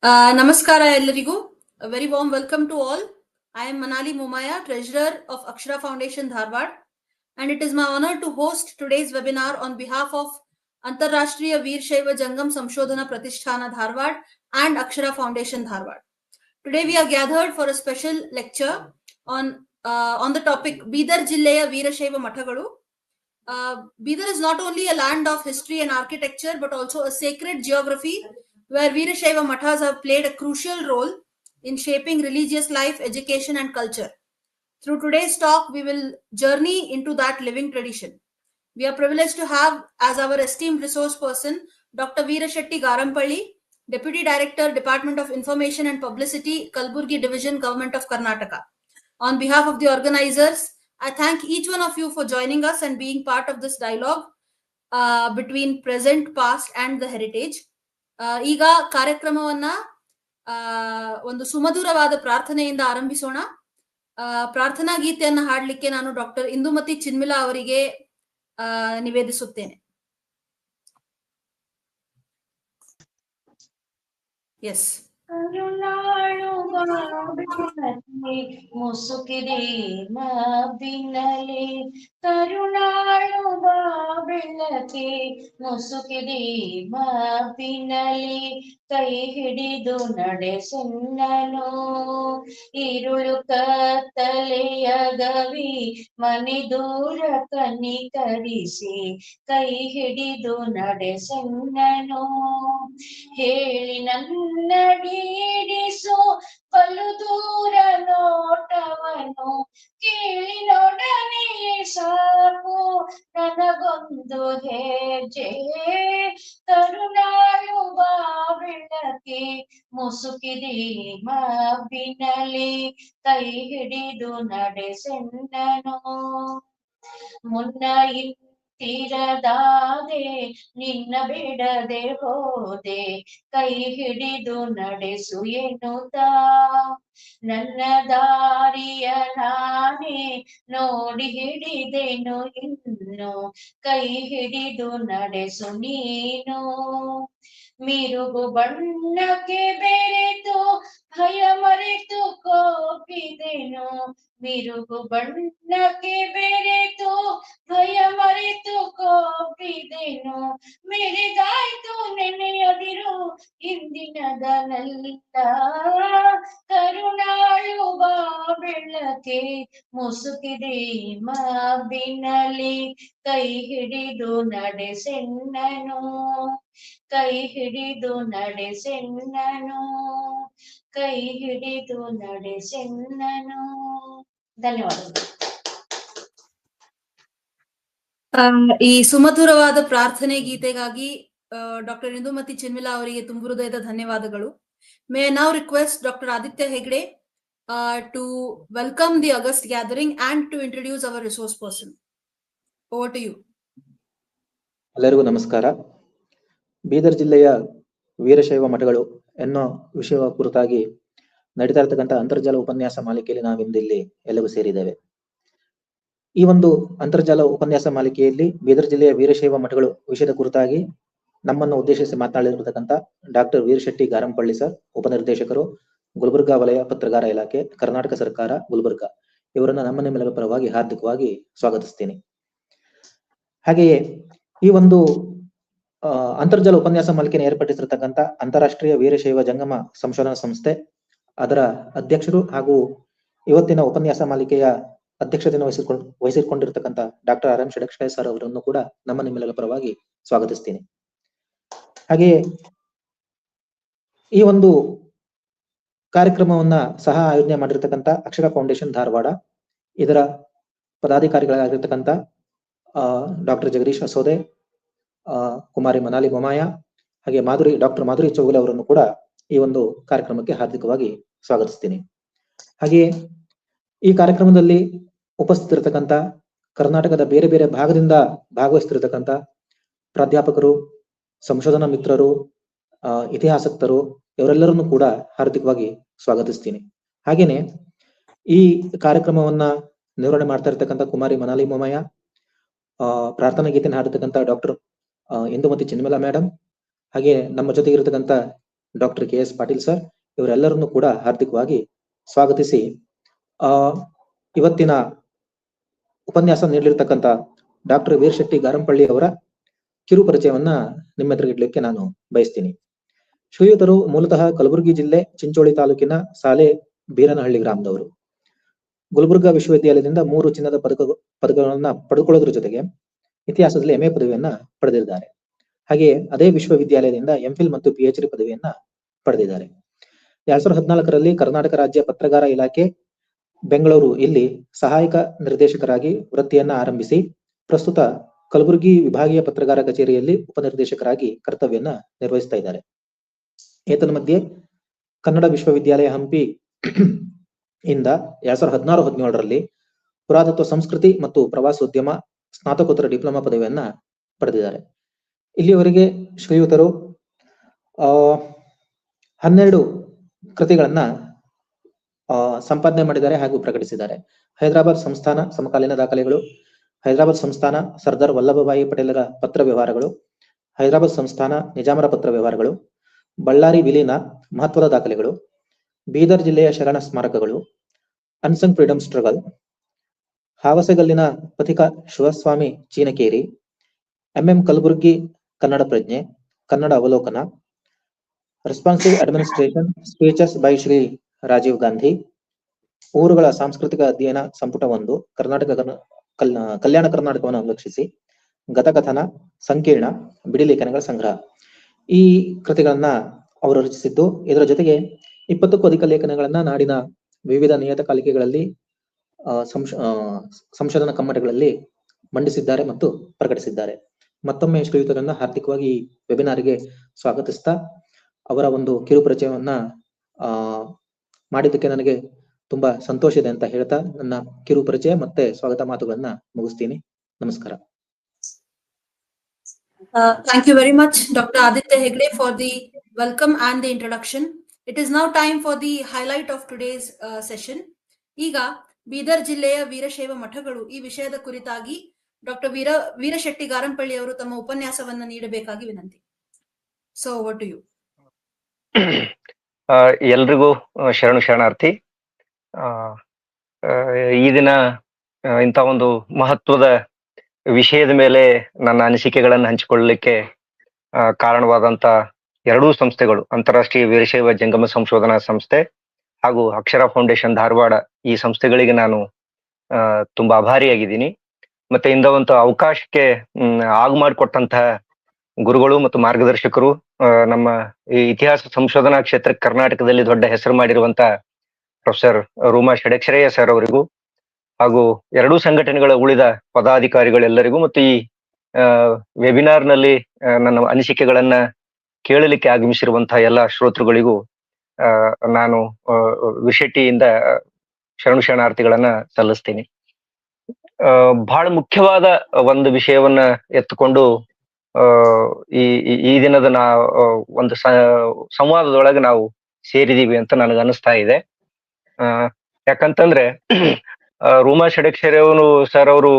Namaskara ellarigu. A very warm welcome to all. I am Manali Momaya, Treasurer of Akshara Foundation Dharwad, and it is my honor to host today's webinar on behalf of Antarrashtriya Veer Shaiva Jangam Samshodhana Pratisthana Dharwad and Akshara Foundation Dharwad. Today we are gathered for a special lecture on the topic Bidar Jilleya Veerashaiva Mathagalu. Bidar is not only a land of history and architecture, but also a sacred geography where Veerashaiva Mathas have played a crucial role in shaping religious life, education, and culture. Through today's talk, we will journey into that living tradition. We are privileged to have as our esteemed resource person Dr. Veerashetty Garampalli, Deputy Director, Department of Information and Publicity, Kalburgi Division, Government of Karnataka. On behalf of the organizers, I thank each one of you for joining us and being part of this dialogue between present, past, and the heritage. ಈಗ ಕಾರ್ಯಕ್ರಮವನ್ನ ಒಂದು ಸುಮಧುರವಾದ ಪ್ರಾರ್ಥನೆಯಿಂದ ಆರಂಭಿಸೋಣ. ಪ್ರಾರ್ಥನಾ ಗೀತೆಯನ್ನ ಹಾಡಲಿಕ್ಕೆ ನಾನು doctor Indumati ಚಿನ್ಮಿಲಾ ಅವರಿಗೆ ನಿವೇದಿಸುತ್ತೇನೆ. S. ಕರುಣಾಳು ಬಾಬಿನಲೆ ಮುಸುಕಿದೆ ಮಾಬಿನಲೆ ಕರುಣಾಳು ಬಾಬಿಳಕೆ ಮುಸುಕಿದೆ ಮಾಬಿನಲೆ ಕೈ ಹಿಡಿದು ನಡೆಸೆನ್ನನು ಇರುಳು ಕತ್ತಲೆಯ ಗವಿ ಮನೆ ದೂರ ಕನಿಕರಿಸಿ ಕೈ ಹಿಡಿದು ನಡೆಸೆನ್ನನು ಹೇಳಿ ನನ್ನಡಿಡಿಸು ಬಲು ದೂರ ನೋಟವನು ಕೇಳಿ ನೋಡನೆ ಸಾಕು ನನಗೊಂದು ಹೆಜ್ಜೆ ಕರುಣಾಳು ಬಾಬಿಳಕೆ ಮುಸುಕಿದೆ ಮಾಬಿನಲೆ ಕೈ ಹಿಡಿದು ನಡೆಸೆನ್ನನು ಮುನ್ನ ತೀರದಾದೆ ನಿನ್ನ ಬಿಡದೆ ಹೋದೆ ಕೈ ಹಿಡಿದು ನಡೆಸು ಎನ್ನುತ್ತಾ ನನ್ನ ದಾರಿಯ ನಾನೇ ನೋಡಿ ಹಿಡಿದೆನು ಇನ್ನು ಕೈ ಹಿಡಿದು ನಡೆಸು ನೀನು ಮಿರುಗು ಬಣ್ಣಕ್ಕೆ ಬೆರೆತು ಭಯ ಮರೆತು ಕೋಪಿದೆನು ಮಿರುಗು ಬಣ್ಣಕ್ಕೆ ಬೆರೆತು ಭಯ ಮರೆತು ಕೋಪಿದೆನು ಮಿರಿದಾಯ್ತು ನೆನೆಯದಿರು ಹಿಂದಿನದನಲ್ಲ ಕರುಣಾಳು ಬಾಬೆಳಕೆ ಮುಸುಕಿದೆ ಮಾಬಿನಲೆ ಕೈ ಹಿಡಿದು ನಡೆಸೆನ್ನನು ಕೈ ಹಿಡಿದು ನಡೆಸೆನ್ನನು ಕೈ ಹಿಡಿದು ನಡೆಸೆನ್ನನು. ಧನ್ಯವಾದಗಳು. ಈ ಸುಮಧುರವಾದ ಪ್ರಾರ್ಥನೆ ಗೀತೆಗಾಗಿ ಡಾಕ್ಟರ್ ಇಂದುಮತಿ ಚಿನ್ಮಿಲಾ ಅವರಿಗೆ ತುಂಬು ಹೃದಯದ ಧನ್ಯವಾದಗಳು. May now request doctor Aditya Hegde to welcome the august gathering and to introduce our resource person. Over to you. ಎಲ್ಲರಿಗೂ ನಮಸ್ಕಾರ. ಬೀದರ್ ಜಿಲ್ಲೆಯ ವೀರಶೈವ ಮಠಗಳು ಎನ್ನೋ ವಿಷಯ ಕುರಿತಾಗಿ ನಡೀತಾ ಇರತಕ್ಕಂಥ ಅಂತರ್ಜಾಲ ಉಪನ್ಯಾಸ ಮಾಲಿಕೆಯಲ್ಲಿ ನಾವಿಂದಿಲ್ಲಿ ಎಲ್ಲವೂ ಸೇರಿದ್ದೇವೆ. ಈ ಒಂದು ಅಂತರ್ಜಾಲ ಉಪನ್ಯಾಸ ಮಾಲಿಕೆಯಲ್ಲಿ ಬೀದರ್ ಜಿಲ್ಲೆಯ ವೀರಶೈವ ಮಠಗಳು ವಿಷಯದ ಕುರಿತಾಗಿ ನಮ್ಮನ್ನು ಉದ್ದೇಶಿಸಿ ಮಾತನಾಡಿರತಕ್ಕಂಥ ಡಾಕ್ಟರ್ ವೀರಶೆಟ್ಟಿ ಗಾರಂಪಳ್ಳಿ ಸರ್, ಉಪನಿರ್ದೇಶಕರು, ಗುಲ್ಬರ್ಗಾ ವಲಯ ಪತ್ರಗಾರ ಇಲಾಖೆ, ಕರ್ನಾಟಕ ಸರ್ಕಾರ, ಗುಲ್ಬರ್ಗಾ, ಇವರನ್ನ ನಮ್ಮ ನಿಮ್ಮೆಲ್ಲರ ಪರವಾಗಿ ಹಾರ್ದಿಕವಾಗಿ ಸ್ವಾಗತಿಸ್ತೀನಿ. ಹಾಗೆಯೇ ಈ ಒಂದು ಅಂತರ್ಜಾಲ ಉಪನ್ಯಾಸ ಮಾಲಿಕೆಯನ್ನು ಏರ್ಪಡಿಸಿರ್ತಕ್ಕಂಥ ಅಂತಾರಾಷ್ಟ್ರೀಯ ವೀರಶೈವ ಜಂಗಮ ಸಂಶೋಧನಾ ಸಂಸ್ಥೆ, ಅದರ ಅಧ್ಯಕ್ಷರು ಹಾಗೂ ಇವತ್ತಿನ ಉಪನ್ಯಾಸ ಮಾಲಿಕೆಯ ಅಧ್ಯಕ್ಷತೆಯನ್ನು ವಹಿಸಿಕೊಂಡಿರ್ತಕ್ಕಂಥ ಡಾಕ್ಟರ್ ಆರ್ ಎಂ ಷಡಕ್ಷರಾಯ ಸರ್ ಅವರನ್ನು ಕೂಡ ನಮ್ಮ ನಿಮ್ಮೆಲ್ಲರ ಪರವಾಗಿ ಸ್ವಾಗತಿಸ್ತೀನಿ. ಹಾಗೆಯೇ ಈ ಒಂದು ಕಾರ್ಯಕ್ರಮವನ್ನ ಸಹ ಆಯೋಜನೆ ಮಾಡಿರ್ತಕ್ಕಂಥ ಅಕ್ಷರ ಫೌಂಡೇಶನ್ ಧಾರವಾಡ, ಇದರ ಪದಾಧಿಕಾರಿಗಳಾಗಿರ್ತಕ್ಕಂಥ ಡಾಕ್ಟರ್ ಜಗದೀಶ್ ಅಸೋದೆ, ಕುಮಾರಿ ಮನಾಲಿ ಮೊಮಾಯ, ಹಾಗೆ ಡಾಕ್ಟರ್ ಮಾಧುರಿ ಚೌಗುಲೆ ಅವರನ್ನು ಕೂಡ ಈ ಒಂದು ಕಾರ್ಯಕ್ರಮಕ್ಕೆ ಹಾರ್ದಿಕವಾಗಿ ಸ್ವಾಗತಿಸ್ತೀನಿ. ಹಾಗೆಯೇ ಈ ಕಾರ್ಯಕ್ರಮದಲ್ಲಿ ಉಪಸ್ಥಿತಿರ್ತಕ್ಕಂಥ ಕರ್ನಾಟಕದ ಬೇರೆ ಬೇರೆ ಭಾಗದಿಂದ ಭಾಗವಹಿಸ್ತಿರ್ತಕ್ಕಂಥ ಪ್ರಾಧ್ಯಾಪಕರು, ಸಂಶೋಧನಾ ಮಿತ್ರರು, ಇತಿಹಾಸಕ್ತರು, ಇವರೆಲ್ಲರನ್ನು ಕೂಡ ಹಾರ್ದಿಕವಾಗಿ ಸ್ವಾಗತಿಸ್ತೀನಿ. ಹಾಗೇನೆ ಈ ಕಾರ್ಯಕ್ರಮವನ್ನ ನಿರ್ವಹಣೆ ಮಾಡ್ತಾ ಇರ್ತಕ್ಕಂಥ ಕುಮಾರಿ ಮನಾಲಿ ಮೊಮಾಯ, ಪ್ರಾರ್ಥನಾ ಗೀತೆಯನ್ನು ಹಾಡಿರ್ತಕ್ಕಂಥ ಡಾಕ್ಟರ್ ಇಂದುಮತಿ ಚಿನ್ಮಿಲಾ ಮೇಡಮ್, ಹಾಗೆ ನಮ್ಮ ಜೊತೆಗೆ ಇರತಕ್ಕಂಥ doctor K S Patil sir ಇವರೆಲ್ಲರನ್ನು ಕೂಡ ಹಾರ್ದಿಕವಾಗಿ ಸ್ವಾಗತಿಸಿ ಇವತ್ತಿನ ಉಪನ್ಯಾಸ ನೀಡಲಿರ್ತಕ್ಕಂಥ ಡಾಕ್ಟರ್ ವೀರಶೆಟ್ಟಿ ಗಾರಂಪಳ್ಳಿ ಅವರ ಕಿರು ಪರಿಚಯವನ್ನ ನಿಮ್ಮ ಎದುರಿಗಿಡ್ಲಿಕ್ಕೆ ನಾನು ಬಯಸ್ತೀನಿ. ಶ್ರೀಯುತರು ಮೂಲತಃ ಕಲಬುರಗಿ ಜಿಲ್ಲೆ ಚಿಂಚೋಳಿ ತಾಲೂಕಿನ ಸಾಲೆ ಬೀರನಹಳ್ಳಿ ಗ್ರಾಮದವರು. ಗುಲ್ಬರ್ಗಾ ವಿಶ್ವವಿದ್ಯಾಲಯದಿಂದ 3 ಚಿನ್ನದ ಪದಕಗಳನ್ನ ಪಡೆದುಕೊಳ್ಳೋದ್ರ ಜೊತೆಗೆ ಇತಿಹಾಸದಲ್ಲಿ MA ಪದವಿಯನ್ನ ಪಡೆದಿದ್ದಾರೆ. ಹಾಗೆಯೇ ಅದೇ ವಿಶ್ವವಿದ್ಯಾಲಯದಿಂದ MPhil ಮತ್ತು PhD ಪದವಿಯನ್ನ ಪಡೆದಿದ್ದಾರೆ. 2014ರಲ್ಲಿ ಕರ್ನಾಟಕ ರಾಜ್ಯ ಪತ್ರಗಾರ ಇಲಾಖೆ ಬೆಂಗಳೂರು ಇಲ್ಲಿ ಸಹಾಯಕ ನಿರ್ದೇಶಕರಾಗಿ ವೃತ್ತಿಯನ್ನ ಆರಂಭಿಸಿ ಪ್ರಸ್ತುತ ಕಲಬುರಗಿ ವಿಭಾಗೀಯ ಪತ್ರಗಾರ ಕಚೇರಿಯಲ್ಲಿ ಉಪನಿರ್ದೇಶಕರಾಗಿ ಕರ್ತವ್ಯನ್ನ ನಿರ್ವಹಿಸ್ತಾ ಇದ್ದಾರೆ. ಏತನ್ಮಧ್ಯೆ ಕನ್ನಡ ವಿಶ್ವವಿದ್ಯಾಲಯ ಹಂಪಿ ಇಂದ 2016-17ರಲ್ಲಿ ಪುರಾತತ್ವ ಸಂಸ್ಕೃತಿ ಮತ್ತು ಪ್ರವಾಸೋದ್ಯಮ ಸ್ನಾತಕೋತ್ತರ ಡಿಪ್ಲೊಮಾ ಪದವಿಯನ್ನ ಪಡೆದಿದ್ದಾರೆ. ಇಲ್ಲಿಯವರೆಗೆ ಶ್ರೀಯುತರು 12 ಕೃತಿಗಳನ್ನ ಸಂಪಾದನೆ ಮಾಡಿದ್ದಾರೆ ಹಾಗೂ ಪ್ರಕಟಿಸಿದ್ದಾರೆ. ಹೈದರಾಬಾದ್ ಸಂಸ್ಥಾನ ಸಮಕಾಲೀನ ದಾಖಲೆಗಳು, ಹೈದರಾಬಾದ್ ಸಂಸ್ಥಾನ ಸರ್ದಾರ್ ವಲ್ಲಭಭಾಯಿ ಪಟೇಲರ ಪತ್ರ ವ್ಯವಹಾರಗಳು, ಹೈದರಾಬಾದ್ ಸಂಸ್ಥಾನ ನಿಜಾಮರ ಪತ್ರ ವ್ಯವಹಾರಗಳು, ಬಳ್ಳಾರಿ ವಿಲೀನ ಮಹತ್ವದ ದಾಖಲೆಗಳು, ಬೀದರ್ ಜಿಲ್ಲೆಯ ಶರಣ ಸ್ಮಾರಕಗಳು, ಅನ್ಸಂಗ್ ಫ್ರೀಡಮ್ ಸ್ಟ್ರಗಲ್, ಹಾವಸೆಗಲ್ಲಿನ ಪಥಿಕ ಶಿವಸ್ವಾಮಿ ಚೀನಕೇರಿ, MM ಕಲಬುರ್ಗಿ ಕನ್ನಡ ಪ್ರಜ್ಞೆ, ಕನ್ನಡ ಅವಲೋಕನ, responsive administration speeches by Shri Rajiv Gandhi, ಊರುಗಳ ಸಾಂಸ್ಕೃತಿಕ ಅಧ್ಯಯನ ಸಂಪುಟ 1 ಕಲ್ಯಾಣ ಕರ್ನಾಟಕವನ್ನು ಅನುಲಕ್ಷಿಸಿ, ಗತಕಥನ, ಸಂಕೀರ್ಣ, ಬಿಡಿಲೇಖನಗಳ ಸಂಗ್ರಹ. ಈ ಕೃತಿಗಳನ್ನ ಅವರು ರಚಿಸಿದ್ದು. ಇದರ ಜೊತೆಗೆ 20ಕ್ಕೂ ಅಧಿಕ ಲೇಖನಗಳನ್ನ ನಾಡಿನ ವಿವಿಧ ನಿಯತಕಾಲಿಕೆಗಳಲ್ಲಿ ಸಂಶೋಧನಾ ಕಮ್ಮಟಗಳಲ್ಲಿ ಮಂಡಿಸಿದ್ದಾರೆ ಮತ್ತು ಪ್ರಕಟಿಸಿದ್ದಾರೆ. ಮತ್ತೊಮ್ಮೆ ಶ್ರೀಯುತರನ್ನ ಹಾರ್ದಿಕವಾಗಿ ಈ ವೆಬಿನಾರ್ಗೆ ಸ್ವಾಗತಿಸ್ತಾ ಅವರ ಒಂದು ಕಿರು ಪರಿಚಯವನ್ನ ಮಾಡಿದ್ದಕ್ಕೆ ನನಗೆ ತುಂಬಾ ಸಂತೋಷ ಇದೆ ಅಂತ ಹೇಳ್ತಾ ನನ್ನ ಕಿರು ಪರಿಚಯ ಮತ್ತೆ ಸ್ವಾಗತ ಮಾತುಗಳನ್ನ ಮುಗಿಸ್ತೀನಿ. ನಮಸ್ಕಾರ. Thank you very much, Dr. Aditya Hegde, for the welcome and the introduction. It is now time for the highlight of today's session. ಈಗ ಬೀದರ್ ಜಿಲ್ಲೆಯ ವೀರಶೈವ ಮಠಗಳು ಈ ವಿಷಯದ ಕುರಿತಾಗಿ ಡಾಕ್ಟರ್ ವೀರಶೆಟ್ಟಿ ಗಾರಂಪಳ್ಳಿ ಅವರು ತಮ್ಮ ಉಪನ್ಯಾಸವನ್ನ ನೀಡಬೇಕಾಗಿ ವಿನಂತಿ. So over to you. ಎಲ್ರಿಗೂ ಶರಣಾರ್ಥಿ. ಈ ದಿನ ಇಂಥ ಒಂದು ಮಹತ್ವದ ವಿಷಯದ ಮೇಲೆ ನನ್ನ ಅನಿಸಿಕೆಗಳನ್ನು ಹಂಚಿಕೊಳ್ಳಲಿಕ್ಕೆ ಕಾರಣವಾದಂತ 2 ಸಂಸ್ಥೆಗಳು, ಅಂತಾರಾಷ್ಟ್ರೀಯ ವೀರಶೈವ ಜಂಗಮ ಸಂಶೋಧನಾ ಸಂಸ್ಥೆ ಹಾಗೂ ಅಕ್ಷರ ಫೌಂಡೇಶನ್ ಧಾರವಾಡ, ಈ ಸಂಸ್ಥೆಗಳಿಗೆ ನಾನು ತುಂಬಾ ಆಭಾರಿಯಾಗಿದ್ದೀನಿ. ಮತ್ತೆ ಇಂಥ ಒಂದು ಅವಕಾಶಕ್ಕೆ ಮಾಡಿಕೊಟ್ಟಂತಹ ಗುರುಗಳು ಮತ್ತು ಮಾರ್ಗದರ್ಶಕರು, ನಮ್ಮ ಈ ಇತಿಹಾಸ ಸಂಶೋಧನಾ ಕ್ಷೇತ್ರಕ್ಕೆ ಕರ್ನಾಟಕದಲ್ಲಿ ದೊಡ್ಡ ಹೆಸರು ಮಾಡಿರುವಂತ ಪ್ರೊಫೆಸರ್ ರೂಮಾ ಷಡಕ್ಷರಯ್ಯ ಸರ್ ಅವರಿಗೂ ಹಾಗೂ 2 ಸಂಘಟನೆಗಳ ಉಳಿದ ಪದಾಧಿಕಾರಿಗಳೆಲ್ಲರಿಗೂ ಮತ್ತು ಈ ವೆಬಿನಾರ್ ನಲ್ಲಿ ನನ್ನ ಅನಿಸಿಕೆಗಳನ್ನ ಕೇಳಲಿಕ್ಕೆ ಆಗಮಿಸಿರುವಂತಹ ಎಲ್ಲ ಶ್ರೋತೃಗಳಿಗೂ ನಾನು ವಿಶೆಟ್ಟಿಯಿಂದ ಶರಣಾರ್ಥಿಗಳನ್ನ ಸಲ್ಲಿಸ್ತೀನಿ. ಬಹಳ ಮುಖ್ಯವಾದ ಒಂದು ವಿಷಯವನ್ನ ಎತ್ತುಕೊಂಡು ಈ ದಿನದ ಒಂದು ಸಂವಾದದೊಳಗೆ ನಾವು ಸೇರಿದೀವಿ ಅಂತ ನನಗೆ ಅನಿಸ್ತಾ ಇದೆ. ಯಾಕಂತಂದ್ರೆ ರೂಮಾ ಷಡಕ್ಷರಯ್ಯ ಸರ್ ಅವರು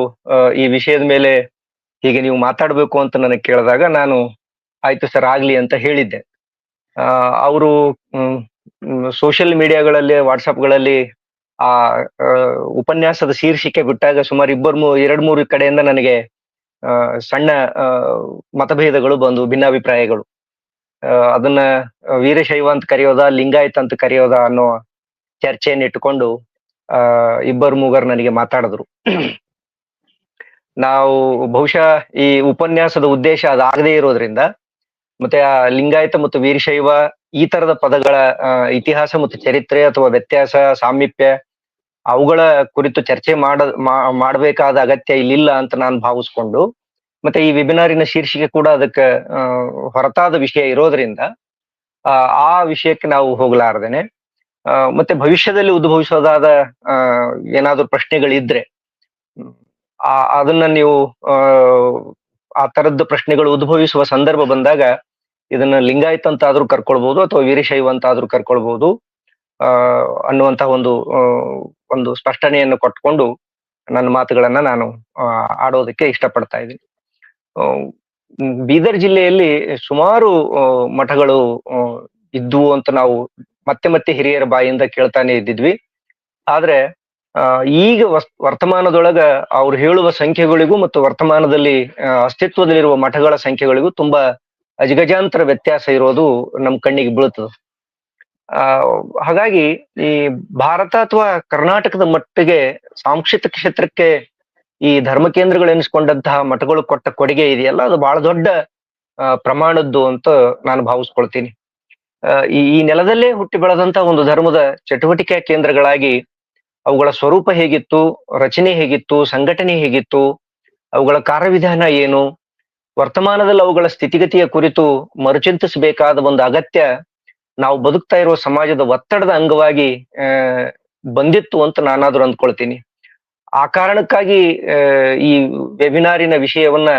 ಈ ವಿಷಯದ ಮೇಲೆ ಹೀಗೆ ನೀವು ಮಾತಾಡ್ಬೇಕು ಅಂತ ನನಗೆ ಕೇಳಿದಾಗ ನಾನು ಆಯ್ತು ಸರ್ ಆಗ್ಲಿ ಅಂತ ಹೇಳಿದ್ದೆ. ಅವರು ಸೋಷಿಯಲ್ ಮೀಡಿಯಾಗಳಲ್ಲಿ ವಾಟ್ಸಪ್ಗಳಲ್ಲಿ ಆ ಉಪನ್ಯಾಸದ ಶೀರ್ಷಿಕೆ ಬಿಟ್ಟಾಗ ಸುಮಾರು 2-3 ಕಡೆಯಿಂದ ನನಗೆ ಸಣ್ಣ ಮತಭೇದಗಳು ಬಂದು, ಭಿನ್ನಾಭಿಪ್ರಾಯಗಳು. ಅದನ್ನ ವೀರಶೈವ ಅಂತ ಕರೆಯೋದ, ಲಿಂಗಾಯತ್ ಅಂತ ಕರೆಯೋದ ಅನ್ನೋ ಚರ್ಚೆಯನ್ನು ಇಟ್ಟುಕೊಂಡು 2-3 ನನಗೆ ಮಾತಾಡಿದ್ರು. ನಾವು ಬಹುಶಃ ಈ ಉಪನ್ಯಾಸದ ಉದ್ದೇಶ ಅದಾಗದೇ ಇರೋದ್ರಿಂದ ಮತ್ತೆ ಆ ಲಿಂಗಾಯತ ಮತ್ತು ವೀರಶೈವ ಈ ತರದ ಪದಗಳ ಇತಿಹಾಸ ಮತ್ತು ಚರಿತ್ರೆ ಅಥವಾ ವ್ಯತ್ಯಾಸ, ಸಾಮೀಪ್ಯ ಅವುಗಳ ಕುರಿತು ಚರ್ಚೆ ಮಾಡಬೇಕಾದ ಅಗತ್ಯ ಇಲ್ಲಿಲ್ಲ ಅಂತ ನಾನು ಭಾವಿಸ್ಕೊಂಡು, ಮತ್ತೆ ಈ ವೆಬಿನಾರಿನ ಶೀರ್ಷಿಕೆ ಕೂಡ ಅದಕ್ಕೆ ಹೊರತಾದ ವಿಷಯ ಇರೋದ್ರಿಂದ ಆ ವಿಷಯಕ್ಕೆ ನಾವು ಹೋಗಲಾರ್ದೇನೆ ಮತ್ತೆ ಭವಿಷ್ಯದಲ್ಲಿ ಉದ್ಭವಿಸೋದಾದ ಏನಾದ್ರು ಪ್ರಶ್ನೆಗಳಿದ್ರೆ ಅದನ್ನ ನೀವು ಆ ತರದ್ದು ಪ್ರಶ್ನೆಗಳು ಉದ್ಭವಿಸುವ ಸಂದರ್ಭ ಬಂದಾಗ ಇದನ್ನ ಲಿಂಗಾಯತ್ ಅಂತ ಆದ್ರೂ ಕರ್ಕೊಳ್ಬಹುದು ಅಥವಾ ವೀರಶೈವ ಅಂತ ಆದ್ರೂ ಕರ್ಕೊಳ್ಬಹುದು ಅನ್ನುವಂತಹ ಒಂದು ಸ್ಪಷ್ಟನೆಯನ್ನು ಕೊಟ್ಕೊಂಡು ನನ್ನ ಮಾತುಗಳನ್ನ ನಾನು ಆಡೋದಕ್ಕೆ ಇಷ್ಟಪಡ್ತಾ ಇದ್ದೀನಿ. ಬೀದರ್ ಜಿಲ್ಲೆಯಲ್ಲಿ ಸುಮಾರು ಮಠಗಳು ಇದ್ವು ಅಂತ ನಾವು ಮತ್ತೆ ಮತ್ತೆ ಹಿರಿಯರ ಬಾಯಿಂದ ಕೇಳ್ತಾನೆ ಇದ್ದಿದ್ವಿ. ಆದ್ರೆ ಈಗ ವರ್ತಮಾನದೊಳಗ ಅವ್ರು ಹೇಳುವ ಸಂಖ್ಯೆಗಳಿಗೂ ಮತ್ತು ವರ್ತಮಾನದಲ್ಲಿ ಅಸ್ತಿತ್ವದಲ್ಲಿರುವ ಮಠಗಳ ಸಂಖ್ಯೆಗಳಿಗೂ ತುಂಬಾ ಅಜಗಜಾಂತರ ವ್ಯತ್ಯಾಸ ಇರೋದು ನಮ್ ಕಣ್ಣಿಗೆ ಬೀಳ್ತದೆ. ಹಾಗಾಗಿ ಈ ಭಾರತ ಅಥವಾ ಕರ್ನಾಟಕದ ಮಟ್ಟಿಗೆ ಸಾಂಸ್ಕೃತಿಕ ಕ್ಷೇತ್ರಕ್ಕೆ ಈ ಧರ್ಮ ಕೇಂದ್ರಗಳು ಎನಿಸ್ಕೊಂಡಂತಹ ಮಠಗಳು ಕೊಟ್ಟ ಕೊಡುಗೆ ಇದೆಯಲ್ಲ, ಅದು ಬಹಳ ದೊಡ್ಡ ಪ್ರಮಾಣದ್ದು ಅಂತ ನಾನು ಭಾವಿಸ್ಕೊಳ್ತೀನಿ. ಈ ನೆಲದಲ್ಲೇ ಹುಟ್ಟಿ ಬೆಳೆದಂತ ಒಂದು ಧರ್ಮದ ಚಟುವಟಿಕೆ ಕೇಂದ್ರಗಳಾಗಿ ಅವುಗಳ ಸ್ವರೂಪ ಹೇಗಿತ್ತು, ರಚನೆ ಹೇಗಿತ್ತು, ಸಂಘಟನೆ ಹೇಗಿತ್ತು, ಅವುಗಳ ಕಾರ್ಯವಿಧಾನ ಏನು, ವರ್ತಮಾನದಲ್ಲಿ ಅವುಗಳ ಸ್ಥಿತಿಗತಿಯ ಕುರಿತು ಮರುಚಿಂತಿಸಬೇಕಾದ ಒಂದು ಅಗತ್ಯ ನಾವು ಬದುಕ್ತಾ ಇರುವ ಸಮಾಜದ ಒತ್ತಡದ ಅಂಗವಾಗಿ ಬಂದಿತ್ತು ಅಂತ ನಾನಾದ್ರೂ ಅಂದ್ಕೊಳ್ತೀನಿ. ಆ ಕಾರಣಕ್ಕಾಗಿ ಈ ವೆಬಿನಾರಿನ ವಿಷಯವನ್ನ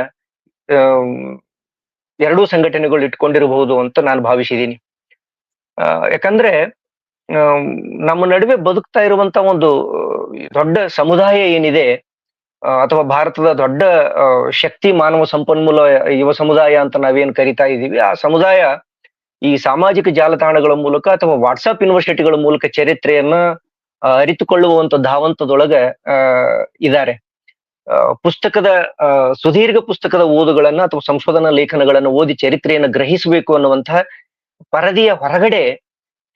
ಎರಡೂ ಸಂಘಟನೆಗಳು ಇಟ್ಕೊಂಡಿರಬಹುದು ಅಂತ ನಾನು ಭಾವಿಸಿದ್ದೀನಿ. ಯಾಕಂದ್ರೆ ನಮ್ಮ ನಡುವೆ ಬದುಕ್ತಾ ಇರುವಂತ ಒಂದು ದೊಡ್ಡ ಸಮುದಾಯ ಏನಿದೆ, ಅಥವಾ ಭಾರತದ ದೊಡ್ಡ ಶಕ್ತಿ ಮಾನವ ಸಂಪನ್ಮೂಲ ಯುವ ಸಮುದಾಯ ಅಂತ ನಾವೇನ್ ಕರಿತಾ ಇದ್ದೀವಿ, ಆ ಸಮುದಾಯ ಈ ಸಾಮಾಜಿಕ ಜಾಲತಾಣಗಳ ಮೂಲಕ ಅಥವಾ ವಾಟ್ಸಪ್ ಯೂನಿವರ್ಸಿಟಿಗಳ ಮೂಲಕ ಚರಿತ್ರೆಯನ್ನ ಅರಿತುಕೊಳ್ಳುವಂತ ಧಾವಂತದೊಳಗ ಇದ್ದಾರೆ. ಪುಸ್ತಕದ ಸುದೀರ್ಘ ಪುಸ್ತಕದ ಓದುಗಳನ್ನ ಅಥವಾ ಸಂಶೋಧನಾ ಲೇಖನಗಳನ್ನ ಓದಿ ಚರಿತ್ರೆಯನ್ನು ಗ್ರಹಿಸಬೇಕು ಅನ್ನುವಂತಹ ಪರದೆಯ ಹೊರಗಡೆ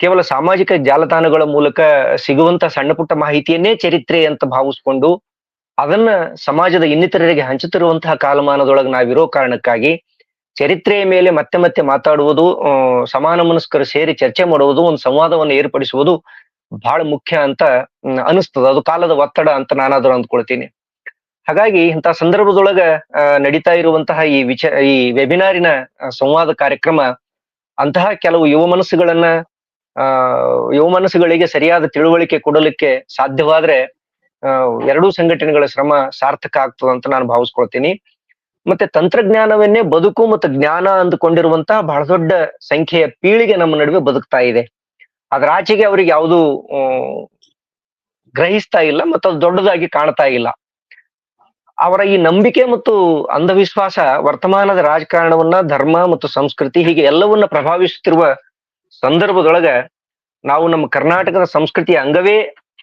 ಕೇವಲ ಸಾಮಾಜಿಕ ಜಾಲತಾಣಗಳ ಮೂಲಕ ಸಿಗುವಂತ ಸಣ್ಣ ಪುಟ್ಟ ಮಾಹಿತಿಯನ್ನೇ ಚರಿತ್ರೆ ಅಂತ ಭಾವಿಸ್ಕೊಂಡು ಅದನ್ನ ಸಮಾಜದ ಇನ್ನಿತರರಿಗೆ ಹಂಚುತ್ತಿರುವಂತಹ ಕಾಲಮಾನದೊಳಗೆ ನಾವಿರೋ ಕಾರಣಕ್ಕಾಗಿ ಚರಿತ್ರೆಯ ಮೇಲೆ ಮತ್ತೆ ಮತ್ತೆ ಮಾತಾಡುವುದು, ಸಮಾನ ಮನಸ್ಕರು ಸೇರಿ ಚರ್ಚೆ ಮಾಡುವುದು, ಒಂದು ಸಂವಾದವನ್ನು ಏರ್ಪಡಿಸುವುದು ಬಹಳ ಮುಖ್ಯ ಅಂತ ಅನಿಸ್ತದ. ಅದು ಕಾಲದ ಒತ್ತಡ ಅಂತ ನಾನಾದ್ರೂ ಅಂದ್ಕೊಳ್ತೀನಿ. ಹಾಗಾಗಿ ಇಂಥ ಸಂದರ್ಭದೊಳಗ ನಡೀತಾ ಇರುವಂತಹ ಈ ವೆಬಿನಾರಿನ ಸಂವಾದ ಕಾರ್ಯಕ್ರಮ ಅಂತಹ ಕೆಲವು ಯುವ ಮನಸ್ಸುಗಳಿಗೆ ಸರಿಯಾದ ತಿಳುವಳಿಕೆ ಕೊಡಲಿಕ್ಕೆ ಸಾಧ್ಯವಾದ್ರೆ ಎರಡೂ ಸಂಘಟನೆಗಳ ಶ್ರಮ ಸಾರ್ಥಕ ಆಗ್ತದೆ ಅಂತ ನಾನು ಭಾವಿಸ್ಕೊಳ್ತೀನಿ. ಮತ್ತೆ ತಂತ್ರಜ್ಞಾನವನ್ನೇ ಬದುಕು ಮತ್ತು ಜ್ಞಾನ ಅಂದುಕೊಂಡಿರುವಂತಹ ಬಹಳ ದೊಡ್ಡ ಸಂಖ್ಯೆಯ ಪೀಳಿಗೆ ನಮ್ಮ ನಡುವೆ ಬದುಕ್ತಾ ಇದೆ. ಅದ್ರ ಆಚೆಗೆ ಅವ್ರಿಗೆ ಯಾವುದು ಗ್ರಹಿಸ್ತಾ ಇಲ್ಲ ಮತ್ತು ಅದು ದೊಡ್ಡದಾಗಿ ಕಾಣ್ತಾ ಇಲ್ಲ. ಅವರ ಈ ನಂಬಿಕೆ ಮತ್ತು ಅಂಧವಿಶ್ವಾಸ ವರ್ತಮಾನದ ರಾಜಕಾರಣವನ್ನ, ಧರ್ಮ ಮತ್ತು ಸಂಸ್ಕೃತಿ ಹೀಗೆ ಎಲ್ಲವನ್ನ ಪ್ರಭಾವಿಸುತ್ತಿರುವ ಸಂದರ್ಭದೊಳಗ ನಾವು ನಮ್ಮ ಕರ್ನಾಟಕದ ಸಂಸ್ಕೃತಿಯ ಅಂಗವೇ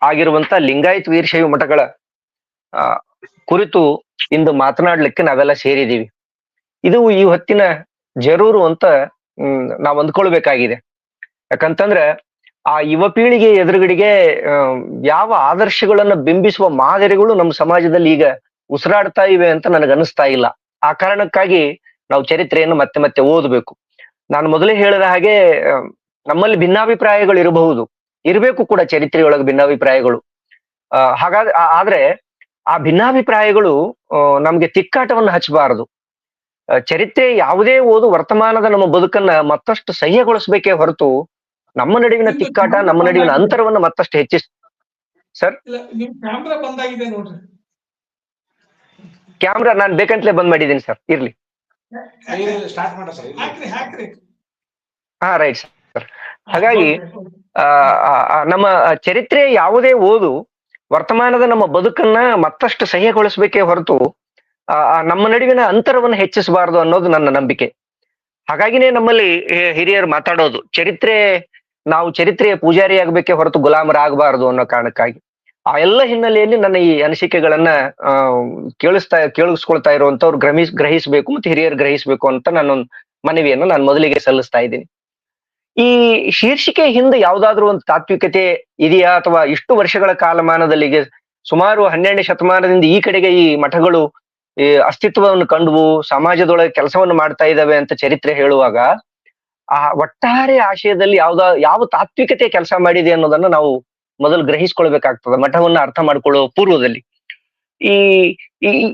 ಆಗಿರುವಂತ ಲಿಂಗಾಯತ್ ವೀರಶೈವ ಮಠಗಳ ಕುರಿತು ಇಂದು ಮಾತನಾಡ್ಲಿಕ್ಕೆ ನಾವೆಲ್ಲ ಸೇರಿದ್ದೀವಿ. ಇದು ಈ ಹೊತ್ತಿನ ಜರೂರು ಅಂತ ನಾವ್ ಅಂದ್ಕೊಳ್ಬೇಕಾಗಿದೆ. ಯಾಕಂತಂದ್ರೆ ಆ ಯುವ ಪೀಳಿಗೆ ಎದುರುಗಡೆಗೆ ಯಾವ ಆದರ್ಶಗಳನ್ನ ಬಿಂಬಿಸುವ ಮಾದರಿಗಳು ನಮ್ಮ ಸಮಾಜದಲ್ಲಿ ಈಗ ಉಸಿರಾಡ್ತಾ ಇವೆ ಅಂತ ನನಗೆ ಅನಿಸ್ತಾ ಇಲ್ಲ. ಆ ಕಾರಣಕ್ಕಾಗಿ ನಾವು ಚರಿತ್ರೆಯನ್ನು ಮತ್ತೆ ಮತ್ತೆ ಓದಬೇಕು. ನಾನು ಮೊದಲೇ ಹೇಳಿದ ಹಾಗೆ ನಮ್ಮಲ್ಲಿ ಭಿನ್ನಾಭಿಪ್ರಾಯಗಳು ಇರಬೇಕು ಕೂಡ, ಚರಿತ್ರೆಯೊಳಗೆ ಭಿನ್ನಾಭಿಪ್ರಾಯಗಳು. ಆದ್ರೆ ಆ ಭಿನ್ನಾಭಿಪ್ರಾಯಗಳು ನಮ್ಗೆ ತಿಕ್ಕಾಟವನ್ನು ಹಚ್ಚಬಾರದು. ಚರಿತ್ರೆ ಯಾವುದೇ ಓದು ವರ್ತಮಾನದ ನಮ್ಮ ಬದುಕನ್ನ ಮತ್ತಷ್ಟು ಸಹ್ಯಗೊಳಿಸ್ಬೇಕೇ ಹೊರತು ನಮ್ಮ ನಡುವಿನ ತಿಕ್ಕಾಟ, ನಮ್ಮ ನಡುವಿನ ಅಂತರವನ್ನು ಮತ್ತಷ್ಟು ಸರ್ ಕ್ಯಾಮ್ರಾ ನಾನು ಬೇಕಂತಲೇ ಬಂದ್ ಮಾಡಿದ್ದೀನಿ ಸರ್, ಇರ್ಲಿ. ಹಾ ರೈಟ್ ಸರ್. ಹಾಗಾಗಿ ನಮ್ಮ ಚರಿತ್ರೆ ಯಾವುದೇ ಓದು ವರ್ತಮಾನದ ನಮ್ಮ ಬದುಕನ್ನ ಮತ್ತಷ್ಟು ಸಹ್ಯಗೊಳಿಸ್ಬೇಕೇ ಹೊರತು ನಮ್ಮ ನಡುವಿನ ಅಂತರವನ್ನು ಹೆಚ್ಚಿಸಬಾರದು ಅನ್ನೋದು ನನ್ನ ನಂಬಿಕೆ. ಹಾಗಾಗಿನೇ ನಮ್ಮಲ್ಲಿ ಹಿರಿಯರು ಮಾತಾಡೋದು ನಾವು ಚರಿತ್ರೆಯ ಪೂಜಾರಿ ಆಗ್ಬೇಕೇ ಹೊರತು ಗುಲಾಮರಾಗಬಾರದು ಅನ್ನೋ ಕಾರಣಕ್ಕಾಗಿ. ಆ ಎಲ್ಲ ಹಿನ್ನೆಲೆಯಲ್ಲಿ ನನ್ನ ಈ ಅನಿಸಿಕೆಗಳನ್ನ ಕೇಳಿಸ್ಕೊಳ್ತಾ ಇರುವಂತವ್ರು ಗ್ರಹಿಸಬೇಕು ಮತ್ತು ಹಿರಿಯರು ಗ್ರಹಿಸಬೇಕು ಅಂತ ನಾನೊಂದು ಮನವಿಯನ್ನು ನಾನು ಮೊದಲಿಗೆ ಸಲ್ಲಿಸ್ತಾ ಇದ್ದೀನಿ. ಈ ಶೀರ್ಷಿಕೆ ಹಿಂದೆ ಯಾವ್ದಾದ್ರು ಒಂದು ತಾತ್ವಿಕತೆ ಇದೆಯಾ, ಅಥವಾ ಇಷ್ಟು ವರ್ಷಗಳ ಕಾಲಮಾನದಲ್ಲಿ ಸುಮಾರು 12ನೇ ಶತಮಾನದಿಂದ ಈ ಕಡೆಗೆ ಈ ಮಠಗಳು ಅಸ್ತಿತ್ವವನ್ನು ಕಂಡುವು, ಸಮಾಜದೊಳಗೆ ಕೆಲಸವನ್ನು ಮಾಡ್ತಾ ಇದ್ದಾವೆ ಅಂತ ಚರಿತ್ರೆ ಹೇಳುವಾಗ ಆ ಒಟ್ಟಾರೆ ಆಶಯದಲ್ಲಿ ಯಾವ ತಾತ್ವಿಕತೆ ಕೆಲಸ ಮಾಡಿದೆ ಅನ್ನೋದನ್ನ ನಾವು ಮೊದಲು ಗ್ರಹಿಸ್ಕೊಳ್ಬೇಕಾಗ್ತದೆ, ಮಠವನ್ನ ಅರ್ಥ ಮಾಡ್ಕೊಳ್ಳೋ ಪೂರ್ವದಲ್ಲಿ.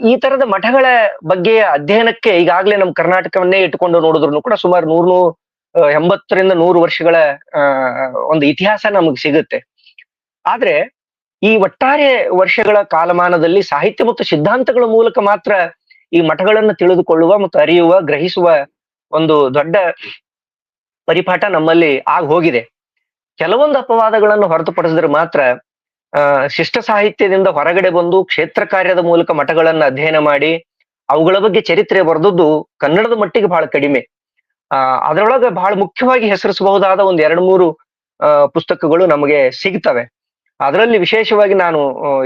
ಈ ತರದ ಮಠಗಳ ಬಗ್ಗೆ ಅಧ್ಯಯನಕ್ಕೆ ಈಗಾಗಲೇ ನಮ್ಮ ಕರ್ನಾಟಕವನ್ನೇ ಇಟ್ಟುಕೊಂಡು ನೋಡಿದ್ರು ಕೂಡ ಸುಮಾರು 180ರಿಂದ 100 ವರ್ಷಗಳ ಒಂದು ಇತಿಹಾಸ ನಮಗೆ ಸಿಗುತ್ತೆ. ಆದ್ರೆ ಈ ಒಟ್ಟಾರೆ ವರ್ಷಗಳ ಕಾಲಮಾನದಲ್ಲಿ ಸಾಹಿತ್ಯ ಮತ್ತು ಸಿದ್ಧಾಂತಗಳ ಮೂಲಕ ಮಾತ್ರ ಈ ಮಠಗಳನ್ನ ತಿಳಿದುಕೊಳ್ಳುವ ಮತ್ತು ಅರಿಯುವ, ಗ್ರಹಿಸುವ ಒಂದು ದೊಡ್ಡ ಪರಿಪಾಠ ನಮ್ಮಲ್ಲಿ ಹೋಗಿದೆ. ಕೆಲವೊಂದು ಅಪವಾದಗಳನ್ನು ಹೊರತುಪಡಿಸಿದ್ರೆ ಮಾತ್ರ ಶಿಷ್ಟ ಸಾಹಿತ್ಯದಿಂದ ಹೊರಗಡೆ ಬಂದು ಕ್ಷೇತ್ರ ಕಾರ್ಯದ ಮೂಲಕ ಮಠಗಳನ್ನ ಅಧ್ಯಯನ ಮಾಡಿ ಅವುಗಳ ಬಗ್ಗೆ ಚರಿತ್ರೆ ಬರೆದದ್ದು ಕನ್ನಡದ ಮಟ್ಟಿಗೆ ಬಹಳ ಕಡಿಮೆ. ಅದರೊಳಗೆ ಬಹಳ ಮುಖ್ಯವಾಗಿ ಹೆಸರಿಸಬಹುದಾದ ಒಂದ್ 2-3 ಪುಸ್ತಕಗಳು ನಮಗೆ ಸಿಗ್ತವೆ. ಅದರಲ್ಲಿ ವಿಶೇಷವಾಗಿ ನಾನು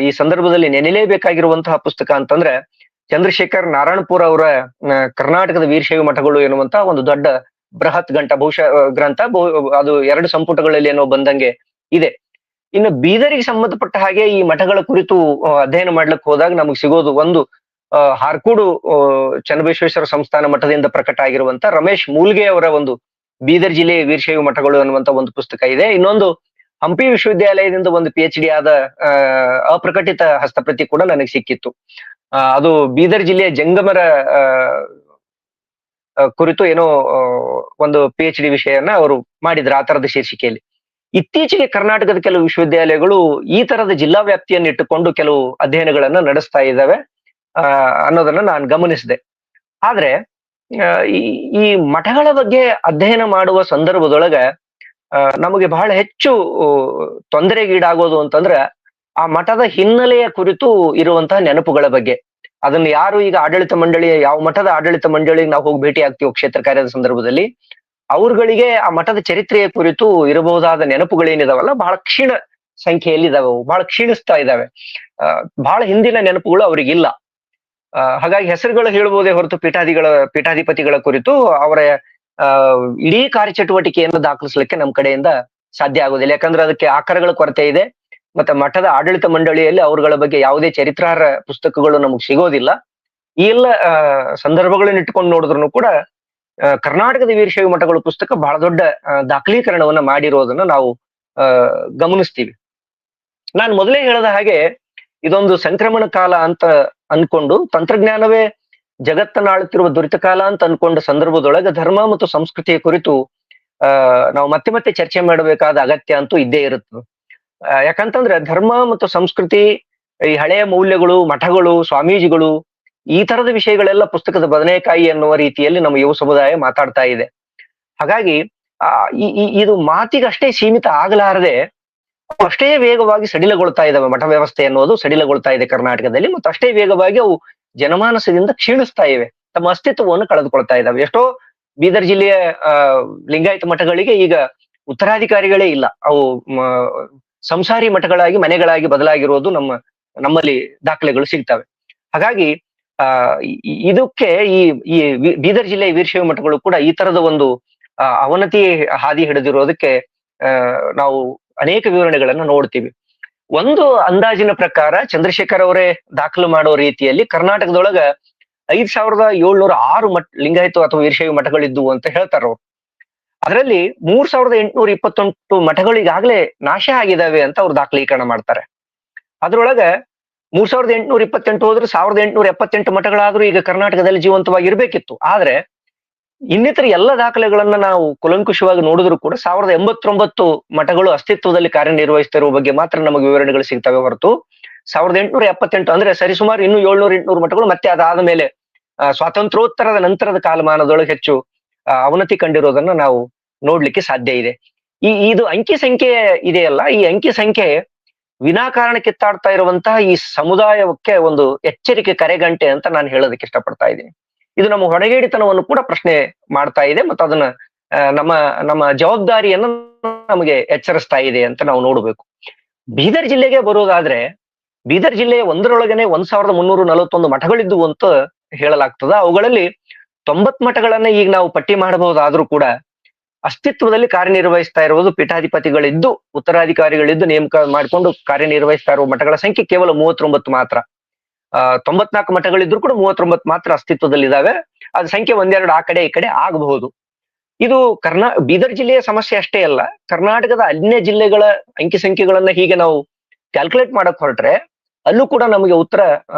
ಈ ಸಂದರ್ಭದಲ್ಲಿ ನೆನೆಯಲೇಬೇಕಾಗಿರುವಂತಹ ಪುಸ್ತಕ ಅಂತಂದ್ರೆ ಚಂದ್ರಶೇಖರ್ ನಾರಾಯಣಪುರ ಅವರ ಕರ್ನಾಟಕದ ವೀರಶೈವ ಮಠಗಳು ಎನ್ನುವಂತಹ ಒಂದು ದೊಡ್ಡ ಬೃಹತ್ ಗ್ರಂಥ. ಅದು 2 ಸಂಪುಟಗಳಲ್ಲಿ ಏನೋ ಬಂದಂಗೆ ಇದೆ. ಇನ್ನು ಬೀದರಿಗೆ ಸಂಬಂಧಪಟ್ಟ ಹಾಗೆ ಈ ಮಠಗಳ ಕುರಿತು ಅಧ್ಯಯನ ಮಾಡ್ಲಿಕ್ಕೆ ಹೋದಾಗ ನಮಗೆ ಸಿಗೋದು ಒಂದು ಹಾರ್ಕೂಡು ಚನ್ನಬಸವೇಶ್ವರ ಸಂಸ್ಥಾನ ಮಠದಿಂದ ಪ್ರಕಟ ಆಗಿರುವಂತ ರಮೇಶ್ ಮೂಲ್ಗೆ ಅವರ ಒಂದು ಬೀದರ್ ಜಿಲ್ಲೆಯ ವೀರಶೈವ ಮಠಗಳು ಅನ್ನುವಂತ ಒಂದು ಪುಸ್ತಕ ಇದೆ. ಇನ್ನೊಂದು ಹಂಪಿ ವಿಶ್ವವಿದ್ಯಾಲಯದಿಂದ ಒಂದು PhD ಆದ ಅಪ್ರಕಟಿತ ಹಸ್ತಪ್ರತಿ ಕೂಡ ನನಗೆ ಸಿಕ್ಕಿತ್ತು. ಅದು ಬೀದರ್ ಜಿಲ್ಲೆಯ ಜಂಗಮರ ಕುರಿತು ಏನೋ ಒಂದು PhD ವಿಷಯನ ಅವರು ಮಾಡಿದ್ರು ಆ ತರದ ಶೀರ್ಷಿಕೆಯಲ್ಲಿ. ಇತ್ತೀಚೆಗೆ ಕರ್ನಾಟಕದ ಕೆಲವು ವಿಶ್ವವಿದ್ಯಾಲಯಗಳು ಈ ತರದ ಜಿಲ್ಲಾ ವ್ಯಾಪ್ತಿಯನ್ನು ಇಟ್ಟುಕೊಂಡು ಕೆಲವು ಅಧ್ಯಯನಗಳನ್ನ ನಡೆಸ್ತಾ ಇದ್ದಾವೆ ಅನ್ನೋದನ್ನ ನಾನು ಗಮನಿಸಿದೆ. ಆದ್ರೆ ಈ ಮಠಗಳ ಬಗ್ಗೆ ಅಧ್ಯಯನ ಮಾಡುವ ಸಂದರ್ಭದೊಳಗ ನಮಗೆ ಬಹಳ ಹೆಚ್ಚು ತೊಂದರೆಗೀಡಾಗೋದು ಅಂತಂದ್ರೆ ಆ ಮಠದ ಹಿನ್ನೆಲೆಯ ಕುರಿತು ಇರುವಂತಹ ನೆನಪುಗಳ ಬಗ್ಗೆ. ಅದನ್ನ ಯಾರು ಈಗ ಆಡಳಿತ ಮಂಡಳಿ, ಯಾವ ಮಠದ ಆಡಳಿತ ಮಂಡಳಿಗೆ ನಾವು ಹೋಗಿ ಭೇಟಿ ಆಗ್ತೀವೋ ಕ್ಷೇತ್ರ ಕಾರ್ಯದ ಸಂದರ್ಭದಲ್ಲಿ, ಅವ್ರುಗಳಿಗೆ ಆ ಮಠದ ಚರಿತ್ರೆಯ ಕುರಿತು ಇರಬಹುದಾದ ನೆನಪುಗಳೇನಿದಾವಲ್ಲ ಬಹಳ ಕ್ಷೀಣ ಸಂಖ್ಯೆಯಲ್ಲಿ ಇದಾವೆ, ಬಹಳ ಕ್ಷೀಣಿಸ್ತಾ ಇದ್ದಾವೆ. ಬಹಳ ಹಿಂದಿನ ನೆನಪುಗಳು ಅವರಿಗಿಲ್ಲ. ಹಾಗಾಗಿ ಹೆಸರುಗಳು ಹೇಳ್ಬೋದೇ ಹೊರತು ಪೀಠಾಧಿಪತಿಗಳ ಕುರಿತು ಅವರ ಇಡೀ ಕಾರ್ಯಚಟುವಟಿಕೆಯನ್ನು ದಾಖಲಿಸ್ಲಿಕ್ಕೆ ನಮ್ಮ ಕಡೆಯಿಂದ ಸಾಧ್ಯ ಆಗೋದಿಲ್ಲ. ಯಾಕಂದ್ರೆ ಅದಕ್ಕೆ ಆಕಾರಗಳ ಕೊರತೆ ಇದೆ. ಮತ್ತೆ ಮಠದ ಆಡಳಿತ ಮಂಡಳಿಯಲ್ಲಿ ಅವರುಗಳ ಬಗ್ಗೆ ಯಾವುದೇ ಚರಿತ್ರಾರ್ಹ ಪುಸ್ತಕಗಳು ನಮಗ್ ಸಿಗೋದಿಲ್ಲ. ಈ ಎಲ್ಲ ಸಂದರ್ಭಗಳನ್ನ ಇಟ್ಕೊಂಡು ನೋಡಿದ್ರು ಕೂಡ ಕರ್ನಾಟಕದ ವೀರಶೈವ ಮಠಗಳು ಪುಸ್ತಕ ಬಹಳ ದೊಡ್ಡ ದಾಖಲೀಕರಣವನ್ನ ಮಾಡಿರೋದನ್ನ ನಾವು ಗಮನಿಸ್ತೀವಿ. ನಾನು ಮೊದಲೇ ಹೇಳದ ಹಾಗೆ ಇದೊಂದು ಸಂಕ್ರಮಣ ಕಾಲ ಅಂತ ಅನ್ಕೊಂಡು, ತಂತ್ರಜ್ಞಾನವೇ ಜಗತ್ತನ್ನ ಆಳುತ್ತಿರುವ ದುರಿತ ಕಾಲ ಅಂತ ಅನ್ಕೊಂಡ ಸಂದರ್ಭದೊಳಗೆ ಧರ್ಮ ಮತ್ತು ಸಂಸ್ಕೃತಿಯ ಕುರಿತು ನಾವು ಮತ್ತೆ ಮತ್ತೆ ಚರ್ಚೆ ಮಾಡಬೇಕಾದ ಅಗತ್ಯ ಅಂತೂ ಇದ್ದೇ ಇರುತ್ತೆ. ಯಾಕಂತಂದ್ರೆ ಧರ್ಮ ಮತ್ತು ಸಂಸ್ಕೃತಿ, ಈ ಹಳೆಯ ಮೌಲ್ಯಗಳು, ಮಠಗಳು, ಸ್ವಾಮೀಜಿಗಳು, ಈ ತರದ ವಿಷಯಗಳೆಲ್ಲ ಪುಸ್ತಕದ ಬದನೆಕಾಯಿ ಅನ್ನುವ ರೀತಿಯಲ್ಲಿ ನಮ್ಮ ಯುವ ಸಮುದಾಯ ಮಾತಾಡ್ತಾ ಇದೆ. ಹಾಗಾಗಿ ಇದು ಮಾತಿಗಷ್ಟೇ ಸೀಮಿತ ಆಗಲಾರದೆ ಅಷ್ಟೇ ವೇಗವಾಗಿ ಸಡಿಲಗೊಳ್ತಾ ಇದ್ದಾವೆ. ಮಠ ವ್ಯವಸ್ಥೆ ಅನ್ನೋದು ಸಡಿಲಗೊಳ್ತಾ ಇದೆ ಕರ್ನಾಟಕದಲ್ಲಿ, ಮತ್ತು ಅಷ್ಟೇ ವೇಗವಾಗಿ ಅವು ಜನಮಾನಸದಿಂದ ಕ್ಷೀಣಿಸ್ತಾ ಇವೆ, ತಮ್ಮ ಅಸ್ತಿತ್ವವನ್ನು ಕಳೆದುಕೊಳ್ತಾ ಇದ್ದಾವೆ. ಎಷ್ಟೋ ಬೀದರ್ ಜಿಲ್ಲೆಯ ಲಿಂಗಾಯತ ಮಠಗಳಿಗೆ ಈಗ ಉತ್ತರಾಧಿಕಾರಿಗಳೇ ಇಲ್ಲ. ಅವು ಸಂಸಾರಿ ಮಠಗಳಾಗಿ, ಮನೆಗಳಾಗಿ ಬದಲಾಗಿರೋದು ನಮ್ಮಲ್ಲಿ ದಾಖಲೆಗಳು ಸಿಗ್ತವೆ. ಹಾಗಾಗಿ ಇದಕ್ಕೆ ಈ ಬೀದರ್ ಜಿಲ್ಲೆಯ ವೀರಶೈವ ಮಠಗಳು ಕೂಡ ಈ ತರದ ಒಂದು ಅವನತಿ ಹಾದಿ ಹಿಡಿದಿರೋದಕ್ಕೆ ನಾವು ಅನೇಕ ವಿವರಣೆಗಳನ್ನ ನೋಡ್ತೀವಿ. ಒಂದು ಅಂದಾಜಿನ ಪ್ರಕಾರ ಚಂದ್ರಶೇಖರ್ ಅವರೇ ದಾಖಲು ಮಾಡೋ ರೀತಿಯಲ್ಲಿ ಕರ್ನಾಟಕದೊಳಗ 5706 ಲಿಂಗಾಯತ ಅಥವಾ ವೀರಶೈವ ಮಠಗಳಿದ್ವು ಅಂತ ಹೇಳ್ತಾರ ಅವ್ರು. ಅದರಲ್ಲಿ 3828 ಮಠಗಳು ಈಗಾಗಲೇ ನಾಶ ಆಗಿದಾವೆ ಅಂತ ಅವ್ರು ದಾಖಲೀಕರಣ ಮಾಡ್ತಾರೆ. ಅದ್ರೊಳಗ 3828 ಹೋದ್ರೆ 1878 ಮಠಗಳಾದ್ರೂ ಈಗ ಕರ್ನಾಟಕದಲ್ಲಿ ಜೀವಂತವಾಗಿ ಇರ್ಬೇಕಿತ್ತು. ಆದ್ರೆ ಇನ್ನಿತರ ಎಲ್ಲ ದಾಖಲೆಗಳನ್ನ ನಾವು ಕುಲಂಕುಷವಾಗಿ ನೋಡಿದ್ರು ಕೂಡ 1089 ಮಠಗಳು ಅಸ್ತಿತ್ವದಲ್ಲಿ ಕಾರ್ಯನಿರ್ವಹಿಸ್ತಿರುವ ಬಗ್ಗೆ ಮಾತ್ರ ನಮಗೆ ವಿವರಣೆಗಳು ಸಿಗ್ತವೆ ಹೊರತು 1878 ಅಂದ್ರೆ ಸರಿಸುಮಾರು ಇನ್ನೂ 700-800 ಮಠಗಳು ಮತ್ತೆ ಅದಾದ ಮೇಲೆ ಸ್ವಾತಂತ್ರ್ಯೋತ್ತರದ ನಂತರದ ಕಾಲಮಾನದೊಳಗೆ ಹೆಚ್ಚು ಅವನತಿ ಕಂಡಿರೋದನ್ನ ನಾವು ನೋಡ್ಲಿಕ್ಕೆ ಸಾಧ್ಯ ಇದೆ. ಇದು ಅಂಕಿ ಸಂಖ್ಯೆ ಇದೆಯಲ್ಲ, ಈ ಅಂಕಿ ಸಂಖ್ಯೆ ವಿನಾಕಾರಣ ಕಿತ್ತಾಡ್ತಾ ಇರುವಂತಹ ಈ ಸಮುದಾಯಕ್ಕೆ ಒಂದು ಎಚ್ಚರಿಕೆ ಕರೆಗಂಟೆ ಅಂತ ನಾನು ಹೇಳೋದಕ್ಕೆ ಇಷ್ಟಪಡ್ತಾ ಇದ್ದೀನಿ. ಇದು ನಮ್ಮ ಹೊಣೆಗೇಡಿತನವನ್ನು ಕೂಡ ಪ್ರಶ್ನೆ ಮಾಡ್ತಾ ಇದೆ, ಮತ್ತು ಅದನ್ನ ನಮ್ಮ ಜವಾಬ್ದಾರಿಯನ್ನು ನಮಗೆ ಎಚ್ಚರಿಸ್ತಾ ಇದೆ ಅಂತ ನಾವು ನೋಡ್ಬೇಕು. ಬೀದರ್ ಜಿಲ್ಲೆಗೆ ಬರೋದಾದ್ರೆ ಬೀದರ್ ಜಿಲ್ಲೆಯ ಒಂದರೊಳಗನೆ 1341 ಮಠಗಳಿದ್ವು ಅಂತ ಹೇಳಲಾಗ್ತದ. ಅವುಗಳಲ್ಲಿ 90 ಮಠಗಳನ್ನ ಈಗ ನಾವು ಪಟ್ಟಿ ಮಾಡಬಹುದಾದ್ರೂ ಕೂಡ ಅಸ್ತಿತ್ವದಲ್ಲಿ ಕಾರ್ಯನಿರ್ವಹಿಸ್ತಾ ಇರುವುದು ಪೀಠಾಧಿಪತಿಗಳಿದ್ದು, ಉತ್ತರಾಧಿಕಾರಿಗಳಿದ್ದು ನೇಮಕ ಮಾಡಿಕೊಂಡು ಕಾರ್ಯನಿರ್ವಹಿಸ್ತಾ ಇರುವ ಮಠಗಳ ಸಂಖ್ಯೆ ಕೇವಲ 39 ಮಾತ್ರ. 94 ಮಠಗಳಿದ್ರು ಕೂಡ 39 ಮಾತ್ರ ಅಸ್ತಿತ್ವದಲ್ಲಿದ್ದಾವೆ. ಅದ ಸಂಖ್ಯೆ ಒಂದೆರಡು ಆ ಕಡೆ ಈ ಕಡೆ ಆಗಬಹುದು. ಇದು ಬೀದರ್ ಜಿಲ್ಲೆಯ ಸಮಸ್ಯೆ ಅಷ್ಟೇ ಅಲ್ಲ, ಕರ್ನಾಟಕದ ಅನ್ಯ ಜಿಲ್ಲೆಗಳ ಅಂಕಿ ಸಂಖ್ಯೆಗಳನ್ನ ಹೀಗೆ ನಾವು ಕ್ಯಾಲ್ಕುಲೇಟ್ ಮಾಡಕ್ ಹೊರಟ್ರೆ ಅಲ್ಲೂ ಕೂಡ ನಮಗೆ ಉತ್ತರ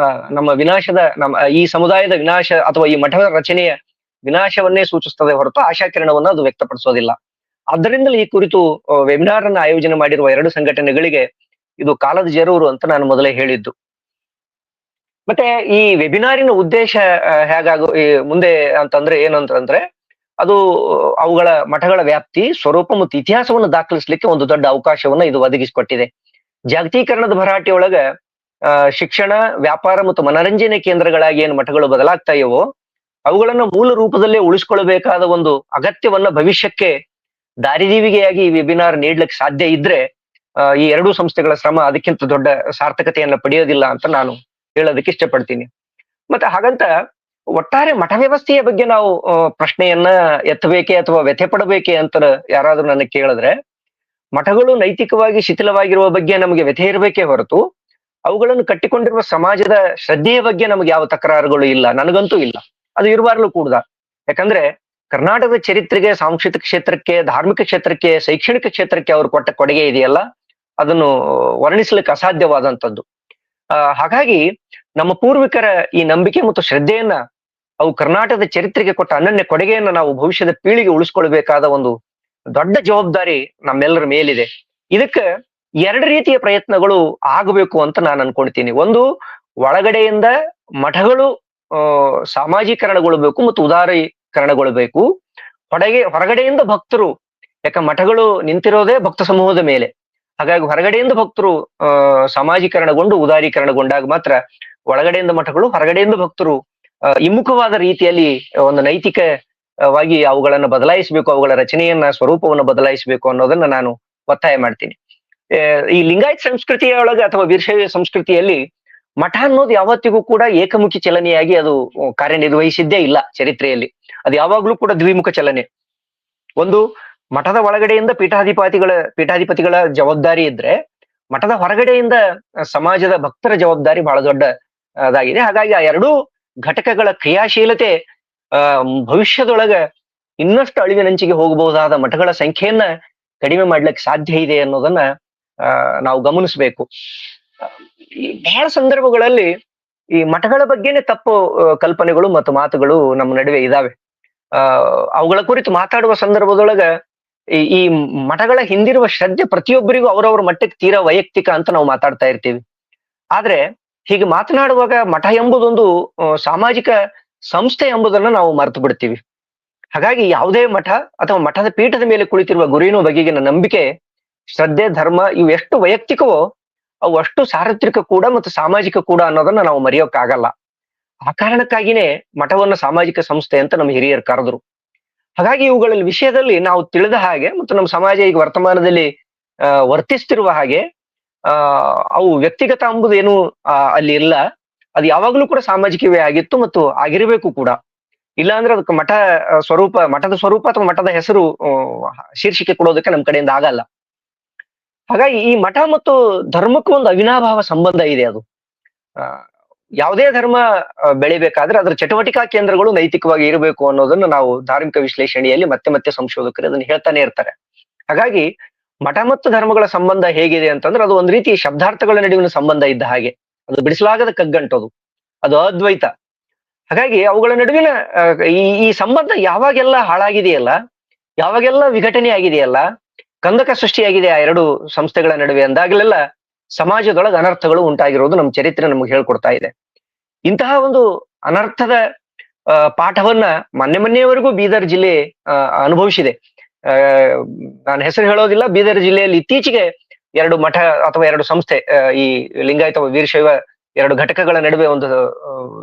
ನಮ್ಮ ಈ ಸಮುದಾಯದ ವಿನಾಶ ಅಥವಾ ಈ ಮಠದ ರಚನೆಯ ವಿನಾಶವನ್ನೇ ಸೂಚಿಸ್ತದೆ ಹೊರತು ಆಶಾಕಿರಣವನ್ನ ಅದು ವ್ಯಕ್ತಪಡಿಸೋದಿಲ್ಲ. ಆದ್ದರಿಂದಲೇ ಈ ಕುರಿತು ವೆಬಿನಾರ್ ಅನ್ನ ಆಯೋಜನೆ ಮಾಡಿರುವ 2 ಸಂಘಟನೆಗಳಿಗೆ ಇದು ಕಾಲದ ಜರೂರು ಅಂತ ನಾನು ಮೊದಲೇ ಹೇಳಿದ್ದು. ಮತ್ತೆ ಈ ವೆಬಿನಾರಿನ ಉದ್ದೇಶ ಮುಂದೆ ಅಂತಂದ್ರೆ ಏನಂತಂದ್ರೆ ಅದು ಅವುಗಳ ಮಠಗಳ ವ್ಯಾಪ್ತಿ, ಸ್ವರೂಪ ಮತ್ತು ಇತಿಹಾಸವನ್ನು ದಾಖಲಿಸ್ಲಿಕ್ಕೆ ಒಂದು ದೊಡ್ಡ ಅವಕಾಶವನ್ನ ಇದು ಒದಗಿಸಿಕೊಟ್ಟಿದೆ. ಜಾಗತೀಕರಣದ ಭರಾಟೆಯೊಳಗ ಶಿಕ್ಷಣ, ವ್ಯಾಪಾರ ಮತ್ತು ಮನರಂಜನೆ ಕೇಂದ್ರಗಳಾಗಿ ಏನು ಮಠಗಳು ಬದಲಾಗ್ತಾ ಇವೋ ಅವುಗಳನ್ನ ಮೂಲ ರೂಪದಲ್ಲೇ ಉಳಿಸ್ಕೊಳ್ಬೇಕಾದ ಒಂದು ಅಗತ್ಯವನ್ನ ಭವಿಷ್ಯಕ್ಕೆ ದಾರಿದೀವಿಗೆಯಾಗಿ ಈ ವೆಬಿನಾರ್ ನೀಡ್ಲಿಕ್ಕೆ ಸಾಧ್ಯ ಇದ್ರೆ ಈ ಎರಡೂ ಸಂಸ್ಥೆಗಳ ಶ್ರಮ ಅದಕ್ಕಿಂತ ದೊಡ್ಡ ಸಾರ್ಥಕತೆಯನ್ನ ಪಡೆಯೋದಿಲ್ಲ ಅಂತ ನಾನು ಹೇಳೋದಕ್ಕೆ ಇಷ್ಟಪಡ್ತೀನಿ. ಮತ್ತೆ ಹಾಗಂತ ಒಟ್ಟಾರೆ ಮಠ ವ್ಯವಸ್ಥೆಯ ಬಗ್ಗೆ ನಾವು ಪ್ರಶ್ನೆಯನ್ನ ಎತ್ತಬೇಕೆ ಅಥವಾ ವ್ಯಥೆ ಪಡಬೇಕೆ ಅಂತ ಯಾರಾದ್ರೂ ನನಗೆ ಕೇಳಿದ್ರೆ, ಮಠಗಳು ನೈತಿಕವಾಗಿ ಶಿಥಿಲವಾಗಿರುವ ಬಗ್ಗೆ ನಮಗೆ ವ್ಯಥೆ ಇರಬೇಕೇ ಹೊರತು ಅವುಗಳನ್ನು ಕಟ್ಟಿಕೊಂಡಿರುವ ಸಮಾಜದ ಶ್ರದ್ಧೆಯ ಬಗ್ಗೆ ನಮಗೆ ಯಾವ ತಕರಾರುಗಳು ಇಲ್ಲ, ನನಗಂತೂ ಇಲ್ಲ. ಅದು ಇರಬಾರ್ದು ಕೂಡ. ಯಾಕಂದ್ರೆ ಕರ್ನಾಟಕದ ಚರಿತ್ರೆಗೆ, ಸಾಂಸ್ಕೃತಿಕ ಕ್ಷೇತ್ರಕ್ಕೆ, ಧಾರ್ಮಿಕ ಕ್ಷೇತ್ರಕ್ಕೆ, ಶೈಕ್ಷಣಿಕ ಕ್ಷೇತ್ರಕ್ಕೆ ಅವರು ಕೊಟ್ಟ ಕೊಡುಗೆ ಇದೆಯಲ್ಲ, ಅದನ್ನು ವರ್ಣಿಸ್ಲಿಕ್ಕೆ ಅಸಾಧ್ಯವಾದಂಥದ್ದು. ಹಾಗಾಗಿ ನಮ್ಮ ಪೂರ್ವಿಕರ ಈ ನಂಬಿಕೆ ಮತ್ತು ಶ್ರದ್ಧೆಯನ್ನ, ಅವು ಕರ್ನಾಟಕದ ಚರಿತ್ರೆಗೆ ಕೊಟ್ಟ ಅನನ್ಯ ಕೊಡುಗೆಯನ್ನ ನಾವು ಭವಿಷ್ಯದ ಪೀಳಿಗೆ ಉಳಿಸ್ಕೊಳ್ಬೇಕಾದ ಒಂದು ದೊಡ್ಡ ಜವಾಬ್ದಾರಿ ನಮ್ಮೆಲ್ಲರ ಮೇಲಿದೆ. ಇದಕ್ಕೆ ಎರಡು ರೀತಿಯ ಪ್ರಯತ್ನಗಳು ಆಗಬೇಕು ಅಂತ ನಾನು ಅನ್ಕೊಳ್ತೀನಿ. ಒಂದು, ಒಳಗಡೆಯಿಂದ ಮಠಗಳು ಸಾಮಾಜೀಕರಣಗೊಳ್ಬೇಕು ಮತ್ತು ಉದಾರೀಕರಣಗೊಳ್ಬೇಕು. ಹೊರಗಡೆಯಿಂದ ಭಕ್ತರು, ಯಾಕ ಮಠಗಳು ನಿಂತಿರೋದೇ ಭಕ್ತ ಸಮೂಹದ ಮೇಲೆ, ಹಾಗಾಗಿ ಹೊರಗಡೆಯಿಂದ ಭಕ್ತರು ಸಾಮಾಜೀಕರಣಗೊಂಡು ಉದಾರೀಕರಣಗೊಂಡಾಗ ಮಾತ್ರ ಒಳಗಡೆಯಿಂದ ಮಠಗಳು, ಹೊರಗಡೆಯಿಂದ ಭಕ್ತರು ಹಿಮ್ಮುಖವಾದ ರೀತಿಯಲ್ಲಿ ಒಂದು ನೈತಿಕವಾಗಿ ಅವುಗಳನ್ನ ಬದಲಾಯಿಸಬೇಕು, ಅವುಗಳ ರಚನೆಯನ್ನ, ಸ್ವರೂಪವನ್ನು ಬದಲಾಯಿಸಬೇಕು ಅನ್ನೋದನ್ನ ನಾನು ಒತ್ತಾಯ ಮಾಡ್ತೀನಿ. ಈ ಲಿಂಗಾಯತ್ ಸಂಸ್ಕೃತಿಯೊಳಗೆ ಅಥವಾ ವೀರಶೈವ ಸಂಸ್ಕೃತಿಯಲ್ಲಿ ಮಠ ಅನ್ನೋದು ಯಾವತ್ತಿಗೂ ಕೂಡ ಏಕಮುಖಿ ಚಲನೆಯಾಗಿ ಅದು ಕಾರ್ಯನಿರ್ವಹಿಸಿದ್ದೇ ಇಲ್ಲ ಚರಿತ್ರೆಯಲ್ಲಿ. ಅದು ಯಾವಾಗ್ಲೂ ಕೂಡ ದ್ವಿಮುಖ ಚಲನೆ. ಒಂದು, ಮಠದ ಒಳಗಡೆಯಿಂದ ಪೀಠಾಧಿಪತಿಗಳ ಜವಾಬ್ದಾರಿ ಇದ್ರೆ, ಮಠದ ಹೊರಗಡೆಯಿಂದ ಸಮಾಜದ ಭಕ್ತರ ಜವಾಬ್ದಾರಿ ಬಹಳ ದೊಡ್ಡದಾಗಿದೆ. ಹಾಗಾಗಿ ಆ ಎರಡೂ ಘಟಕಗಳ ಕ್ರಿಯಾಶೀಲತೆ ಭವಿಷ್ಯದೊಳಗ ಇನ್ನಷ್ಟು ಅಳಿವಿನಂಚಿಗೆ ಹೋಗಬಹುದಾದ ಮಠಗಳ ಸಂಖ್ಯೆಯನ್ನ ಕಡಿಮೆ ಮಾಡ್ಲಿಕ್ಕೆ ಸಾಧ್ಯ ಇದೆ ಅನ್ನೋದನ್ನ ನಾವು ಗಮನಿಸ್ಬೇಕು. ಬಹಳ ಸಂದರ್ಭಗಳಲ್ಲಿ ಈ ಮಠಗಳ ಬಗ್ಗೆನೆ ತಪ್ಪು ಕಲ್ಪನೆಗಳು ಮತ್ತು ಮಾತುಗಳು ನಮ್ಮ ನಡುವೆ ಇದಾವೆ. ಅವುಗಳ ಕುರಿತು ಮಾತಾಡುವ ಸಂದರ್ಭದೊಳಗ ಈ ಮಠಗಳ ಹಿಂದಿರುವ ಶ್ರದ್ಧೆ ಪ್ರತಿಯೊಬ್ಬರಿಗೂ ಅವರವರ ಮಟ್ಟಕ್ಕೆ ತೀರಾ ವೈಯಕ್ತಿಕ ಅಂತ ನಾವು ಮಾತಾಡ್ತಾ ಇರ್ತೀವಿ. ಆದ್ರೆ ಹೀಗೆ ಮಾತನಾಡುವಾಗ ಮಠ ಎಂಬುದೊಂದು ಸಾಮಾಜಿಕ ಸಂಸ್ಥೆ ಎಂಬುದನ್ನ ನಾವು ಮರೆತು ಬಿಡ್ತೀವಿ. ಹಾಗಾಗಿ ಯಾವುದೇ ಮಠ ಅಥವಾ ಮಠದ ಪೀಠದ ಮೇಲೆ ಕುಳಿತಿರುವ ಗುರುವಿನ ಬಗೆಗಿನ ನಂಬಿಕೆ, ಶ್ರದ್ಧೆ, ಧರ್ಮ ಇವು ಎಷ್ಟು ವೈಯಕ್ತಿಕವೋ ಅವು ಅಷ್ಟು ಸಾರ್ವತ್ರಿಕ ಕೂಡ ಮತ್ತು ಸಾಮಾಜಿಕ ಕೂಡ ಅನ್ನೋದನ್ನ ನಾವು ಮರೆಯೋಕ್ಕಾಗಲ್ಲ. ಆ ಕಾರಣಕ್ಕಾಗಿನೇ ಮಠವನ್ನ ಸಾಮಾಜಿಕ ಸಂಸ್ಥೆ ಅಂತ ನಮ್ಮ ಹಿರಿಯರು ಕರೆದ್ರು. ಹಾಗಾಗಿ ಇವುಗಳ ವಿಷಯದಲ್ಲಿ ನಾವು ತಿಳಿದ ಹಾಗೆ ಮತ್ತು ನಮ್ಮ ಸಮಾಜ ಈಗ ವರ್ತಮಾನದಲ್ಲಿ ವರ್ತಿಸ್ತಿರುವ ಹಾಗೆ ಅವು ವ್ಯಕ್ತಿಗತ ಎಂಬುದೇನು ಅಲ್ಲಿ ಇಲ್ಲ. ಅದು ಯಾವಾಗ್ಲೂ ಕೂಡ ಸಾಮಾಜಿಕವೇ ಆಗಿತ್ತು ಮತ್ತು ಆಗಿರಬೇಕು ಕೂಡ. ಇಲ್ಲ ಅಂದ್ರೆ ಅದಕ್ಕೆ ಮಠದ ಸ್ವರೂಪ ಅಥವಾ ಮಠದ ಹೆಸರು ಶೀರ್ಷಿಕೆ ಕೊಡೋದಕ್ಕೆ ನಮ್ಮ ಕಡೆಯಿಂದ ಆಗಲ್ಲ. ಹಾಗಾಗಿ ಈ ಮಠ ಮತ್ತು ಧರ್ಮಕ್ಕೂ ಒಂದು ಅವಿನಾಭಾವ ಸಂಬಂಧ ಇದೆ. ಅದು ಯಾವುದೇ ಧರ್ಮ ಬೆಳಿಬೇಕಾದ್ರೆ ಅದರ ಚಟುವಟಿಕಾ ಕೇಂದ್ರಗಳು ನೈತಿಕವಾಗಿ ಇರಬೇಕು ಅನ್ನೋದನ್ನು ನಾವು ಧಾರ್ಮಿಕ ವಿಶ್ಲೇಷಣೆಯಲ್ಲಿ ಮತ್ತೆ ಸಂಶೋಧಕರು ಅದನ್ನು ಹೇಳ್ತಾನೆ ಇರ್ತಾರೆ. ಹಾಗಾಗಿ ಮಠ ಮತ್ತು ಧರ್ಮಗಳ ಸಂಬಂಧ ಹೇಗಿದೆ ಅಂತಂದ್ರೆ ಅದು ಒಂದು ರೀತಿ ಶಬ್ದಾರ್ಥಗಳ ನಡುವಿನ ಸಂಬಂಧ ಇದ್ದ ಹಾಗೆ. ಅದು ಬಿಡಿಸಲಾಗದ ಕಗ್ಗಂಟದು, ಅದು ಅದ್ವೈತ. ಹಾಗಾಗಿ ಅವುಗಳ ನಡುವಿನ ಈ ಸಂಬಂಧ ಯಾವಾಗೆಲ್ಲ ಹಾಳಾಗಿದೆಯಲ್ಲ, ಯಾವಾಗೆಲ್ಲ ವಿಘಟನೆ ಆಗಿದೆಯಲ್ಲ, ಕಂದಕ ಸೃಷ್ಟಿಯಾಗಿದೆ ಆ ಎರಡು ಸಂಸ್ಥೆಗಳ ನಡುವೆ ಅಂದಾಗಲೆಲ್ಲ ಸಮಾಜದೊಳಗೆ ಅನರ್ಥಗಳು ಉಂಟಾಗಿರೋದು ನಮ್ಮ ಚರಿತ್ರೆ ನಮಗೆ ಹೇಳ್ಕೊಡ್ತಾ ಇದೆ. ಇಂತಹ ಒಂದು ಅನರ್ಥದ ಪಾಠವನ್ನ ಮೊನ್ನೆವರೆಗೂ ಬೀದರ್ ಜಿಲ್ಲೆ ಅನುಭವಿಸಿದೆ. ನಾನು ಹೆಸರು ಹೇಳೋದಿಲ್ಲ. ಬೀದರ್ ಜಿಲ್ಲೆಯಲ್ಲಿ ಇತ್ತೀಚೆಗೆ ಎರಡು ಮಠ ಅಥವಾ ಎರಡು ಸಂಸ್ಥೆ, ಈ ಲಿಂಗಾಯತ ವೀರಶೈವ ಎರಡು ಘಟಕಗಳ ನಡುವೆ ಒಂದು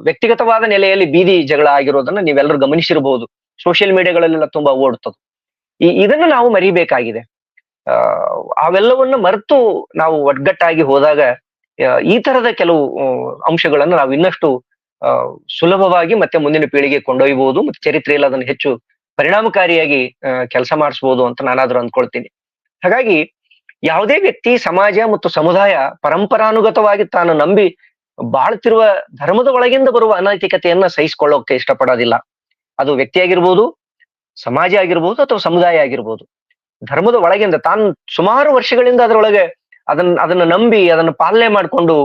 ವ್ಯಕ್ತಿಗತವಾದ ನೆಲೆಯಲ್ಲಿ ಬೀದಿ ಜಗಳ ಆಗಿರೋದನ್ನ ನೀವೆಲ್ಲರೂ ಗಮನಿಸಿರಬಹುದು. ಸೋಷಿಯಲ್ ಮೀಡಿಯಾಗಳಲ್ಲೆಲ್ಲ ತುಂಬಾ ಓಡ್ತದೆ. ಇದನ್ನು ನಾವು ಮರಿಬೇಕಾಗಿದೆ. ಅವೆಲ್ಲವನ್ನ ಮರೆತು ನಾವು ಒಗ್ಗಟ್ಟಾಗಿ ಹೋದಾಗ ಈ ತರದ ಕೆಲವು ಅಂಶಗಳನ್ನು ನಾವು ಇನ್ನಷ್ಟು ಸುಲಭವಾಗಿ ಮತ್ತೆ ಮುಂದಿನ ಪೀಳಿಗೆ ಕೊಂಡೊಯ್ಯಬಹುದು ಮತ್ತು ಚರಿತ್ರೆಯಲ್ಲಿ ಅದನ್ನು ಹೆಚ್ಚು ಪರಿಣಾಮಕಾರಿಯಾಗಿ ಕೆಲಸ ಮಾಡಿಸಬಹುದು ಅಂತ ನಾನಾದ್ರೂ ಅಂದ್ಕೊಳ್ತೀನಿ. ಹಾಗಾಗಿ ಯಾವುದೇ ವ್ಯಕ್ತಿ, ಸಮಾಜ ಮತ್ತು ಸಮುದಾಯ ಪರಂಪರಾನುಗತವಾಗಿ ತಾನು ನಂಬಿ ಬಾಳ್ತಿರುವ ಧರ್ಮದ ಒಳಗಿಂದ ಬರುವ ಅನೈತಿಕತೆಯನ್ನ ಸಹಿಸಿಕೊಳ್ಳೋಕೆ ಇಷ್ಟಪಡೋದಿಲ್ಲ. ಅದು ವ್ಯಕ್ತಿ ಆಗಿರ್ಬೋದು, ಸಮಾಜ ಆಗಿರ್ಬೋದು ಅಥವಾ ಸಮುದಾಯ ಆಗಿರ್ಬೋದು. ಧರ್ಮದ ಒಳಗಿಂದ ತಾನು ಸುಮಾರು ವರ್ಷಗಳಿಂದ ಅದರೊಳಗೆ ಅದನ್ನ ನಂಬಿ ಅದನ್ನು ಪಾಲನೆ ಮಾಡಿಕೊಂಡು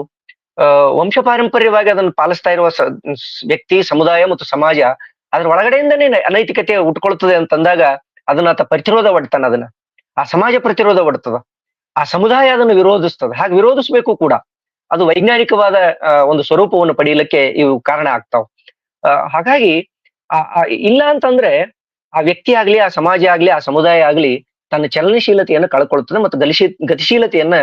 ವಂಶ ಪಾರಂಪರ್ಯವಾಗಿ ಅದನ್ನು ಪಾಲಿಸ್ತಾ ಇರುವ ವ್ಯಕ್ತಿ, ಸಮುದಾಯ ಮತ್ತು ಸಮಾಜ ಅದ್ರ ಒಳಗಡೆಯಿಂದನೇ ಅನೈತಿಕತೆ ಉಟ್ಕೊಳ್ತದೆ ಅಂತಂದಾಗ ಅದನ್ನ ಆತ ಪ್ರತಿರೋಧ ಒಡ್ತಾನ. ಅದನ್ನ ಆ ಸಮಾಜ ಪ್ರತಿರೋಧ ಒಡ್ತದ, ಆ ಸಮುದಾಯ ಅದನ್ನು ವಿರೋಧಿಸ್ತದ. ಹಾಗೆ ವಿರೋಧಿಸ್ಬೇಕು ಕೂಡ. ಅದು ವೈಜ್ಞಾನಿಕವಾದ ಒಂದು ಸ್ವರೂಪವನ್ನು ಪಡೆಯಲಿಕ್ಕೆ ಇವು ಕಾರಣ ಆಗ್ತಾವ. ಹಾಗಾಗಿ ಇಲ್ಲ ಅಂತಂದ್ರೆ ಆ ವ್ಯಕ್ತಿ ಆಗ್ಲಿ, ಆ ಸಮಾಜ ಆಗ್ಲಿ, ಆ ಸಮುದಾಯ ಆಗ್ಲಿ ತನ್ನ ಚಲನಶೀಲತೆಯನ್ನು ಕಳ್ಕೊಳ್ತದೆ ಮತ್ತು ಗತಿಶೀಲತೆಯನ್ನ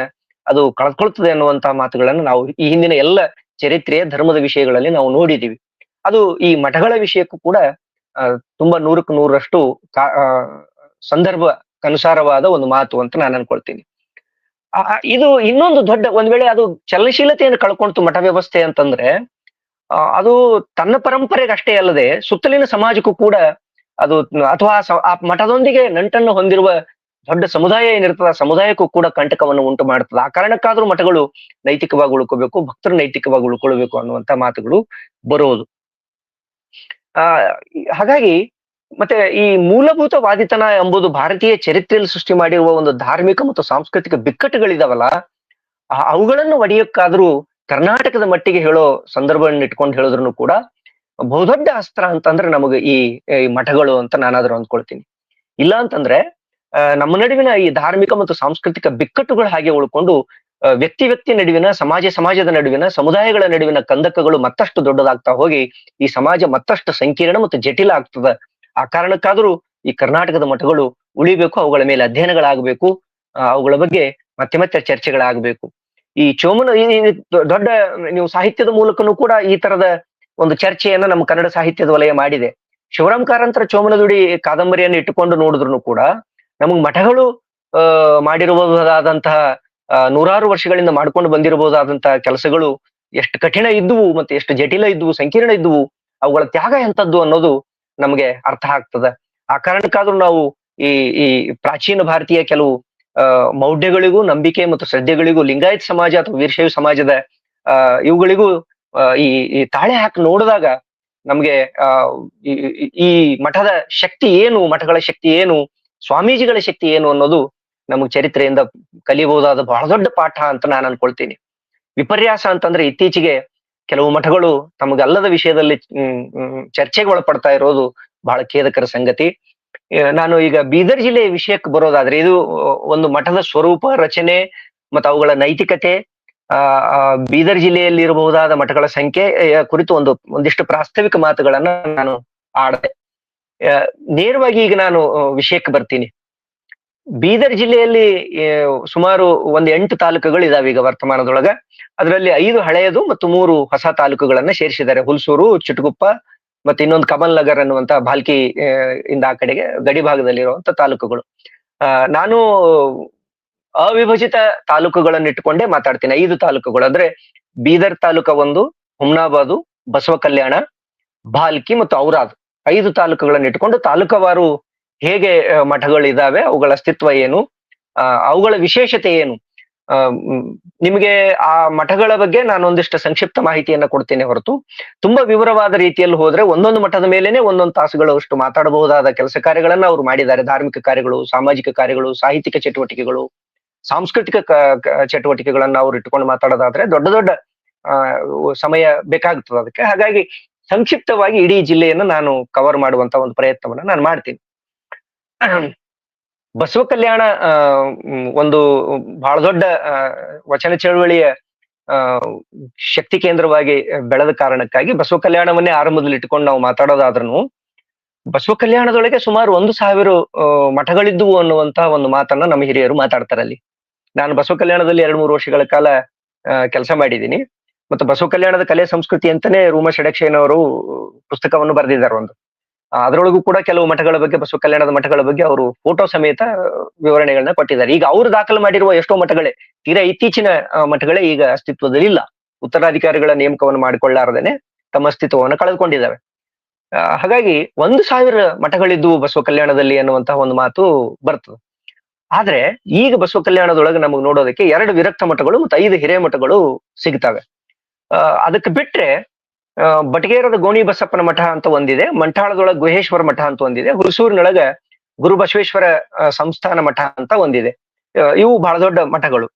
ಅದು ಕಳ್ಕೊಳ್ತದೆ ಅನ್ನುವಂತಹ ಮಾತುಗಳನ್ನು ನಾವು ಈ ಹಿಂದಿನ ಎಲ್ಲ ಚರಿತ್ರೆಯ ಧರ್ಮದ ವಿಷಯಗಳಲ್ಲಿ ನಾವು ನೋಡಿದೀವಿ. ಅದು ಈ ಮಠಗಳ ವಿಷಯಕ್ಕೂ ಕೂಡ ತುಂಬಾ 100ಕ್ಕೆ 100ರಷ್ಟು ಸಂದರ್ಭಕ್ಕನುಸಾರವಾದ ಒಂದು ಮಾತು ಅಂತ ನಾನು ಅನ್ಕೊಳ್ತೀನಿ. ಇದು ಇನ್ನೊಂದು ದೊಡ್ಡ, ಒಂದ್ ವೇಳೆ ಅದು ಚಲನಶೀಲತೆಯನ್ನು ಕಳ್ಕೊಂತು ಮಠ ವ್ಯವಸ್ಥೆ ಅಂತಂದ್ರೆ, ಅದು ತನ್ನ ಪರಂಪರೆಗೆ ಅಷ್ಟೇ ಅಲ್ಲದೆ ಸುತ್ತಲಿನ ಸಮಾಜಕ್ಕೂ ಕೂಡ ಅದು, ಅಥವಾ ಆ ಮಠದೊಂದಿಗೆ ನಂಟನ್ನು ಹೊಂದಿರುವ ದೊಡ್ಡ ಸಮುದಾಯ ಏನಿರ್ತದ ಆ ಸಮುದಾಯಕ್ಕೂ ಕೂಡ ಕಂಟಕವನ್ನು ಉಂಟು ಮಾಡ್ತದೆ. ಆ ಕಾರಣಕ್ಕಾದ್ರೂ ಮಠಗಳು ನೈತಿಕವಾಗಿ ಉಳ್ಕೋಬೇಕು, ಭಕ್ತರು ನೈತಿಕವಾಗಿ ಉಳ್ಕೊಳ್ಬೇಕು ಅನ್ನುವಂತ ಮಾತುಗಳು ಬರೋದು. ಹಾಗಾಗಿ ಮತ್ತೆ ಈ ಮೂಲಭೂತವಾದಿತನ ಎಂಬುದು ಭಾರತೀಯ ಚರಿತ್ರೆಯಲ್ಲಿ ಸೃಷ್ಟಿ ಮಾಡಿರುವ ಒಂದು ಧಾರ್ಮಿಕ ಮತ್ತು ಸಾಂಸ್ಕೃತಿಕ ಬಿಕ್ಕಟ್ಟುಗಳಿದಾವಲ್ಲ, ಅವುಗಳನ್ನು ಒಡೆಯಕ್ಕಾದ್ರೂ ಕರ್ನಾಟಕದ ಮಟ್ಟಿಗೆ ಹೇಳೋ ಸಂದರ್ಭವನ್ನು ಇಟ್ಕೊಂಡು ಹೇಳಿದ್ರು ಕೂಡ ಬಹುದೊಡ್ಡ ಅಸ್ತ್ರ ಅಂತಂದ್ರೆ ನಮಗೆ ಈ ಮಠಗಳು ಅಂತ ನಾನಾದ್ರೂ ಅಂದ್ಕೊಳ್ತೀನಿ. ಇಲ್ಲ ಅಂತಂದ್ರೆ ನಮ್ಮ ನಡುವಿನ ಈ ಧಾರ್ಮಿಕ ಮತ್ತು ಸಾಂಸ್ಕೃತಿಕ ಬಿಕ್ಕಟ್ಟುಗಳು ಹಾಗೆ ಉಳ್ಕೊಂಡು ವ್ಯಕ್ತಿ ನಡುವಿನ, ಸಮಾಜದ ನಡುವಿನ, ಸಮುದಾಯಗಳ ನಡುವಿನ ಕಂದಕಗಳು ಮತ್ತಷ್ಟು ದೊಡ್ಡದಾಗ್ತಾ ಹೋಗಿ ಈ ಸಮಾಜ ಮತ್ತಷ್ಟು ಸಂಕೀರ್ಣ ಮತ್ತು ಜಟಿಲ ಆಗ್ತದ. ಆ ಕಾರಣಕ್ಕಾದ್ರೂ ಈ ಕರ್ನಾಟಕದ ಮಠಗಳು ಉಳಿಬೇಕು, ಅವುಗಳ ಮೇಲೆ ಅಧ್ಯಯನಗಳಾಗಬೇಕು, ಅವುಗಳ ಬಗ್ಗೆ ಮತ್ತೆ ಚರ್ಚೆಗಳಾಗಬೇಕು. ಈ ದೊಡ್ಡ, ನೀವು ಸಾಹಿತ್ಯದ ಮೂಲಕನೂ ಕೂಡ ಈ ತರದ ಒಂದು ಚರ್ಚೆಯನ್ನ ನಮ್ಮ ಕನ್ನಡ ಸಾಹಿತ್ಯದ ವಲಯ ಮಾಡಿದೆ. ಶಿವರಾಮ್ ಕಾರಂತರ ಚೋಮನದುಡಿ ಕಾದಂಬರಿಯನ್ನು ಇಟ್ಟುಕೊಂಡು ನೋಡಿದ್ರು ಕೂಡ ನಮಗ್ ಮಠಗಳು ಮಾಡಿರಬಹುದಾದಂತಹ ನೂರಾರು ವರ್ಷಗಳಿಂದ ಮಾಡ್ಕೊಂಡು ಬಂದಿರಬಹುದಾದಂತಹ ಕೆಲಸಗಳು ಎಷ್ಟು ಕಠಿಣ ಇದ್ದುವು, ಮತ್ತೆ ಎಷ್ಟು ಜಟಿಲ ಇದ್ದುವು, ಸಂಕೀರ್ಣ ಇದ್ದುವು, ಅವುಗಳ ತ್ಯಾಗ ಎಂತದ್ದು ಅನ್ನೋದು ನಮಗೆ ಅರ್ಥ ಆಗ್ತದ. ಆ ಕಾರಣಕ್ಕಾದ್ರೂ ನಾವು ಈ ಪ್ರಾಚೀನ ಭಾರತೀಯ ಕೆಲವು ಮೌಢ್ಯಗಳಿಗೂ, ನಂಬಿಕೆ ಮತ್ತು ಶ್ರದ್ಧೆಗಳಿಗೂ, ಲಿಂಗಾಯತ್ ಸಮಾಜ ಅಥವಾ ವೀರಶೈವ ಸಮಾಜದ ಇವುಗಳಿಗೂ ಈ ತಾಳೆ ಹಾಕಿ ನೋಡಿದಾಗ ನಮ್ಗೆ ಈ ಮಠದ ಶಕ್ತಿ ಏನು, ಮಠಗಳ ಶಕ್ತಿ ಏನು, ಸ್ವಾಮೀಜಿಗಳ ಶಕ್ತಿ ಏನು ಅನ್ನೋದು ನಮಗ್ ಚರಿತ್ರೆಯಿಂದ ಕಲಿಯಬಹುದಾದ ಬಹಳ ದೊಡ್ಡ ಪಾಠ ಅಂತ ನಾನು ಅನ್ಕೊಳ್ತೀನಿ. ವಿಪರ್ಯಾಸ ಅಂತಂದ್ರೆ ಇತ್ತೀಚೆಗೆ ಕೆಲವು ಮಠಗಳು ತಮಗಲ್ಲದ ವಿಷಯದಲ್ಲಿ ಚರ್ಚೆಗೆ ಒಳಪಡ್ತಾ ಇರೋದು ಬಹಳ ಖೇದಕರ ಸಂಗತಿ. ನಾನು ಈಗ ಬೀದರ್ ಜಿಲ್ಲೆಯ ವಿಷಯಕ್ಕೆ ಬರೋದಾದ್ರೆ, ಇದು ಒಂದು ಮಠದ ಸ್ವರೂಪ, ರಚನೆ ಮತ್ತು ಅವುಗಳ ನೈತಿಕತೆ, ಬೀದರ್ ಜಿಲ್ಲೆಯಲ್ಲಿ ಇರಬಹುದಾದ ಮಠಗಳ ಸಂಖ್ಯೆ ಕುರಿತು ಒಂದಿಷ್ಟು ಪ್ರಾಸ್ತಾವಿಕ ಮಾತುಗಳನ್ನ ನಾನು ಆಡದೆ. ನೇರವಾಗಿ ಈಗ ನಾನು ವಿಷಯಕ್ಕೆ ಬರ್ತೀನಿ. ಬೀದರ್ ಜಿಲ್ಲೆಯಲ್ಲಿ ಸುಮಾರು 8 ತಾಲೂಕುಗಳು ಇದಾವೆ ಈಗ ವರ್ತಮಾನದೊಳಗ. ಅದರಲ್ಲಿ 5 ಹಳೆಯದು ಮತ್ತು 3 ಹೊಸ ತಾಲೂಕುಗಳನ್ನ ಸೇರಿಸಿದ್ದಾರೆ. ಹುಲ್ಸೂರು, ಚಿಟಗುಪ್ಪ ಮತ್ತೆ ಇನ್ನೊಂದು ಕಮಲ್ ನಗರ್ ಅನ್ನುವಂತ ಭಾಲ್ಕಿ ಇಂದ ಆ ಕಡೆಗೆ ಗಡಿ ಭಾಗದಲ್ಲಿರುವಂತ ತಾಲೂಕುಗಳು. ನಾನು ಅವಿಭಜಿತ ತಾಲೂಕುಗಳನ್ನು ಇಟ್ಟುಕೊಂಡೇ ಮಾತಾಡ್ತೀನಿ. 5 ತಾಲೂಕುಗಳು ಅಂದ್ರೆ ಬೀದರ್ ತಾಲೂಕ 1, ಹುಮ್ನಾಬಾದು, ಬಸವ ಕಲ್ಯಾಣ, ಭಾಲ್ಕಿ ಮತ್ತು ಔರಾದ್, 5 ತಾಲೂಕುಗಳನ್ನು ಇಟ್ಕೊಂಡು ತಾಲೂಕವಾರು ಹೇಗೆ ಮಠಗಳಿದಾವೆ, ಅವುಗಳ ಅಸ್ತಿತ್ವ ಏನು, ಅವುಗಳ ವಿಶೇಷತೆ ಏನು, ನಿಮಗೆ ಆ ಮಠಗಳ ಬಗ್ಗೆ ನಾನು ಒಂದಿಷ್ಟು ಸಂಕ್ಷಿಪ್ತ ಮಾಹಿತಿಯನ್ನ ಕೊಡ್ತೇನೆ ಹೊರತು ತುಂಬಾ ವಿವರವಾದ ರೀತಿಯಲ್ಲಿ ಹೋದ್ರೆ ಒಂದೊಂದು ಮಠದ ಮೇಲೇನೆ 1 ತಾಸುಗಳು ಅಷ್ಟು ಮಾತಾಡಬಹುದಾದ ಕೆಲಸ ಕಾರ್ಯಗಳನ್ನ ಅವ್ರು ಮಾಡಿದ್ದಾರೆ. ಧಾರ್ಮಿಕ ಕಾರ್ಯಗಳು, ಸಾಮಾಜಿಕ ಕಾರ್ಯಗಳು, ಸಾಹಿತ್ಯಿಕ ಚಟುವಟಿಕೆಗಳು, ಸಾಂಸ್ಕೃತಿಕ ಚಟುವಟಿಕೆಗಳನ್ನ ಅವ್ರು ಇಟ್ಕೊಂಡು ಮಾತಾಡೋದಾದ್ರೆ ದೊಡ್ಡ ಸಮಯ ಬೇಕಾಗ್ತದೆ ಅದಕ್ಕೆ. ಹಾಗಾಗಿ ಸಂಕ್ಷಿಪ್ತವಾಗಿ ಇಡೀ ಜಿಲ್ಲೆಯನ್ನು ನಾನು ಕವರ್ ಮಾಡುವಂತ ಒಂದು ಪ್ರಯತ್ನವನ್ನ ನಾನು ಮಾಡ್ತೀನಿ. ಬಸವ ಕಲ್ಯಾಣ ಒಂದು ಬಹಳ ದೊಡ್ಡ ವಚನ ಚಳವಳಿಯ ಶಕ್ತಿ ಕೇಂದ್ರವಾಗಿ ಬೆಳೆದ ಕಾರಣಕ್ಕಾಗಿ ಬಸವ ಕಲ್ಯಾಣವನ್ನೇ ಆರಂಭದಲ್ಲಿ ಇಟ್ಕೊಂಡು ನಾವು ಮಾತಾಡೋದಾದ್ರೂ ಬಸವ ಕಲ್ಯಾಣದೊಳಗೆ ಸುಮಾರು 1,000 ಮಠಗಳಿದ್ದುವು ಅನ್ನುವಂತಹ ಒಂದು ಮಾತನ್ನ ನಮ್ಮ ಹಿರಿಯರು ಮಾತಾಡ್ತಾರೆ ಅಲ್ಲಿ. ನಾನು ಬಸವ ಕಲ್ಯಾಣದಲ್ಲಿ 2-3 ವರ್ಷಗಳ ಕಾಲ ಕೆಲಸ ಮಾಡಿದ್ದೀನಿ. ಮತ್ತು ಬಸವ ಕಲ್ಯಾಣದ ಕಲೆ ಸಂಸ್ಕೃತಿ ಅಂತಾನೆ ರೂಮ ಷಡಕ್ಷಯ್ಯನವರು ಪುಸ್ತಕವನ್ನು ಬರೆದಿದ್ದಾರೆ ಒಂದು. ಅದರೊಳಗೂ ಕೂಡ ಕೆಲವು ಮಠಗಳ ಬಗ್ಗೆ, ಬಸವ ಕಲ್ಯಾಣದ ಮಠಗಳ ಬಗ್ಗೆ ಅವರು ಫೋಟೋ ಸಮೇತ ವಿವರಣೆಗಳನ್ನ ಕೊಟ್ಟಿದ್ದಾರೆ. ಈಗ ಅವರು ದಾಖಲು ಮಾಡಿರುವ ಎಷ್ಟೋ ಮಠಗಳೇ, ತೀರಾ ಇತ್ತೀಚಿನ ಮಠಗಳೇ ಈಗ ಅಸ್ತಿತ್ವದಲ್ಲಿ ಇಲ್ಲ. ಉತ್ತರಾಧಿಕಾರಿಗಳ ನೇಮಕವನ್ನು ಮಾಡಿಕೊಳ್ಳಾರದೇನೆ ತಮ್ಮ ಅಸ್ತಿತ್ವವನ್ನು ಕಳೆದುಕೊಂಡಿದ್ದಾವೆ. ಹಾಗಾಗಿ 1,000 ಮಠಗಳಿದ್ದು ಬಸವ ಕಲ್ಯಾಣದಲ್ಲಿ ಅನ್ನುವಂತಹ ಒಂದು ಮಾತು ಬರ್ತದೆ. ಆದ್ರೆ ಈಗ ಬಸವ ಕಲ್ಯಾಣದೊಳಗೆ ನಮಗ್ ನೋಡೋದಕ್ಕೆ 2 ವಿರಕ್ತ ಮಠಗಳು ಮತ್ತು 5 ಹಿರಿಯ ಮಠಗಳು ಸಿಗ್ತವೆ. ಅದಕ್ಕೆ ಬಿಟ್ರೆ ಬಟಗೇರದ ಗೋಣಿ ಬಸಪ್ಪನ ಮಠ ಅಂತ ಒಂದಿದೆ, ಮಂಠಾಳದೊಳಗೆ ಗುಹೇಶ್ವರ ಮಠ ಅಂತ ಒಂದಿದೆ, ಹುಲ್ಸೂರಿನೊಳಗ ಗುರು ಬಸವೇಶ್ವರ ಸಂಸ್ಥಾನ ಮಠ ಅಂತ ಒಂದಿದೆ. ಇವು ಬಹಳ ದೊಡ್ಡ ಮಠಗಳು.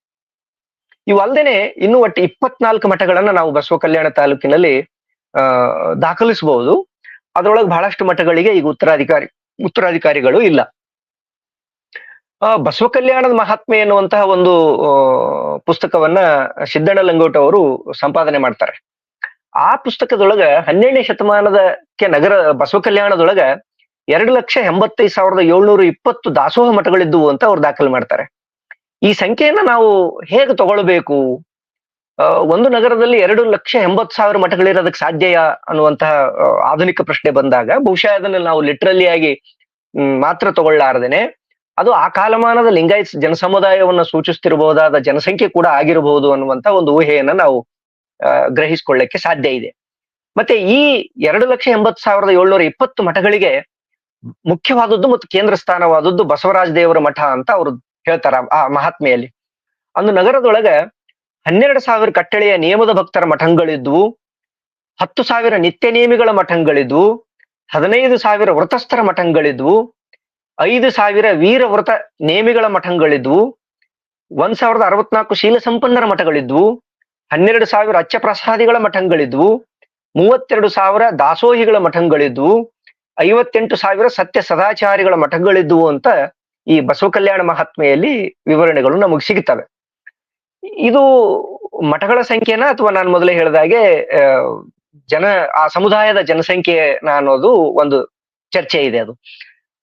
ಇವು ಅಲ್ಲದೇನೆ ಇನ್ನೂ ಒಟ್ಟು 24 ಮಠಗಳನ್ನ ನಾವು ಬಸವ ಕಲ್ಯಾಣ ತಾಲೂಕಿನಲ್ಲಿ ದಾಖಲಿಸಬಹುದು. ಅದರೊಳಗೆ ಬಹಳಷ್ಟು ಮಠಗಳಿಗೆ ಈಗ ಉತ್ತರಾಧಿಕಾರಿಗಳು ಇಲ್ಲ. ಬಸವ ಕಲ್ಯಾಣದ ಮಹಾತ್ಮೆ ಎನ್ನುವಂತಹ ಒಂದು ಪುಸ್ತಕವನ್ನ ಸಿದ್ದಣ್ಣ ಲಂಗೋಟ ಅವರು ಸಂಪಾದನೆ ಮಾಡ್ತಾರೆ. ಆ ಪುಸ್ತಕದೊಳಗ 12ನೇ ಶತಮಾನದಕ್ಕೆ ಬಸವ ಕಲ್ಯಾಣದೊಳಗ 2,85,720 ದಾಸೋಹ ಮಠಗಳಿದ್ದುವು ಅಂತ ಅವ್ರು ದಾಖಲು ಮಾಡ್ತಾರೆ. ಈ ಸಂಖ್ಯೆಯನ್ನ ನಾವು ಹೇಗೆ ತಗೊಳ್ಬೇಕು, ಒಂದು ನಗರದಲ್ಲಿ 2,80,000 ಮಠಗಳಿರೋದಕ್ಕೆ ಸಾಧ್ಯಯಾ ಅನ್ನುವಂತಹ ಆಧುನಿಕ ಪ್ರಶ್ನೆ ಬಂದಾಗ ಬಹುಶಃ ಅದನ್ನ ನಾವು ಲಿಟ್ರಲಿ ಆಗಿ ಮಾತ್ರ ತಗೊಳ್ಳಾರ್ದೇನೆ ಅದು ಆ ಕಾಲಮಾನದ ಲಿಂಗಾಯತ್ ಜನಸಮುದಾಯವನ್ನ ಸೂಚಿಸ್ತಿರಬಹುದಾದ ಜನಸಂಖ್ಯೆ ಕೂಡ ಆಗಿರಬಹುದು ಅನ್ನುವಂತ ಒಂದು ಊಹೆಯನ್ನ ನಾವು ಗ್ರಹಿಸಿಕೊಳ್ಳಕ್ಕೆ ಸಾಧ್ಯ ಇದೆ. ಮತ್ತೆ ಈ 2,80,720 ಮಠಗಳಿಗೆ ಮುಖ್ಯವಾದದ್ದು ಮತ್ತು ಕೇಂದ್ರ ಸ್ಥಾನವಾದದ್ದು ಬಸವರಾಜ ದೇವರ ಮಠ ಅಂತ ಅವ್ರು ಹೇಳ್ತಾರ ಆ ಮಹಾತ್ಮೆಯಲ್ಲಿ. ಒಂದು ನಗರದೊಳಗ 12,000 ಕಟ್ಟಳೆಯ ನಿಯಮದ ಭಕ್ತರ ಮಠಗಳಿದ್ವು, 10,000 ನಿತ್ಯ ನೇಮಿಗಳ ಮಠಗಳಿದ್ವು, 15,000 ವ್ರತಸ್ಥರ ಮಠಗಳಿದ್ವು, 5,000 ವೀರ ವ್ರತ ನೇಮಿಗಳ ಮಠಗಳಿದ್ವು, 1,064 ಶೀಲ ಸಂಪನ್ನರ ಮಠಗಳಿದ್ವು, 12,000 ಅಚ್ಚಪ್ರಸಾದಿಗಳ ಮಠಗಳಿದ್ವು, 32,000 ದಾಸೋಹಿಗಳ ಮಠಗಳಿದ್ವು, 58,000 ಸತ್ಯ ಸದಾಚಾರಿಗಳ ಮಠಗಳಿದ್ವು ಅಂತ ಈ ಬಸವ ಕಲ್ಯಾಣ ಮಹಾತ್ಮೆಯಲ್ಲಿ ವಿವರಣೆಗಳು ನಮಗೆ ಸಿಗುತ್ತವೆ. ಇದು ಮಠಗಳ ಸಂಖ್ಯೆನ ಅಥವಾ ನಾನು ಮೊದಲೇ ಹೇಳಿದಾಗೆ ಆ ಸಮುದಾಯದ ಜನಸಂಖ್ಯೆನ ಅನ್ನೋದು ಒಂದು ಚರ್ಚೆ ಇದೆ. ಅದು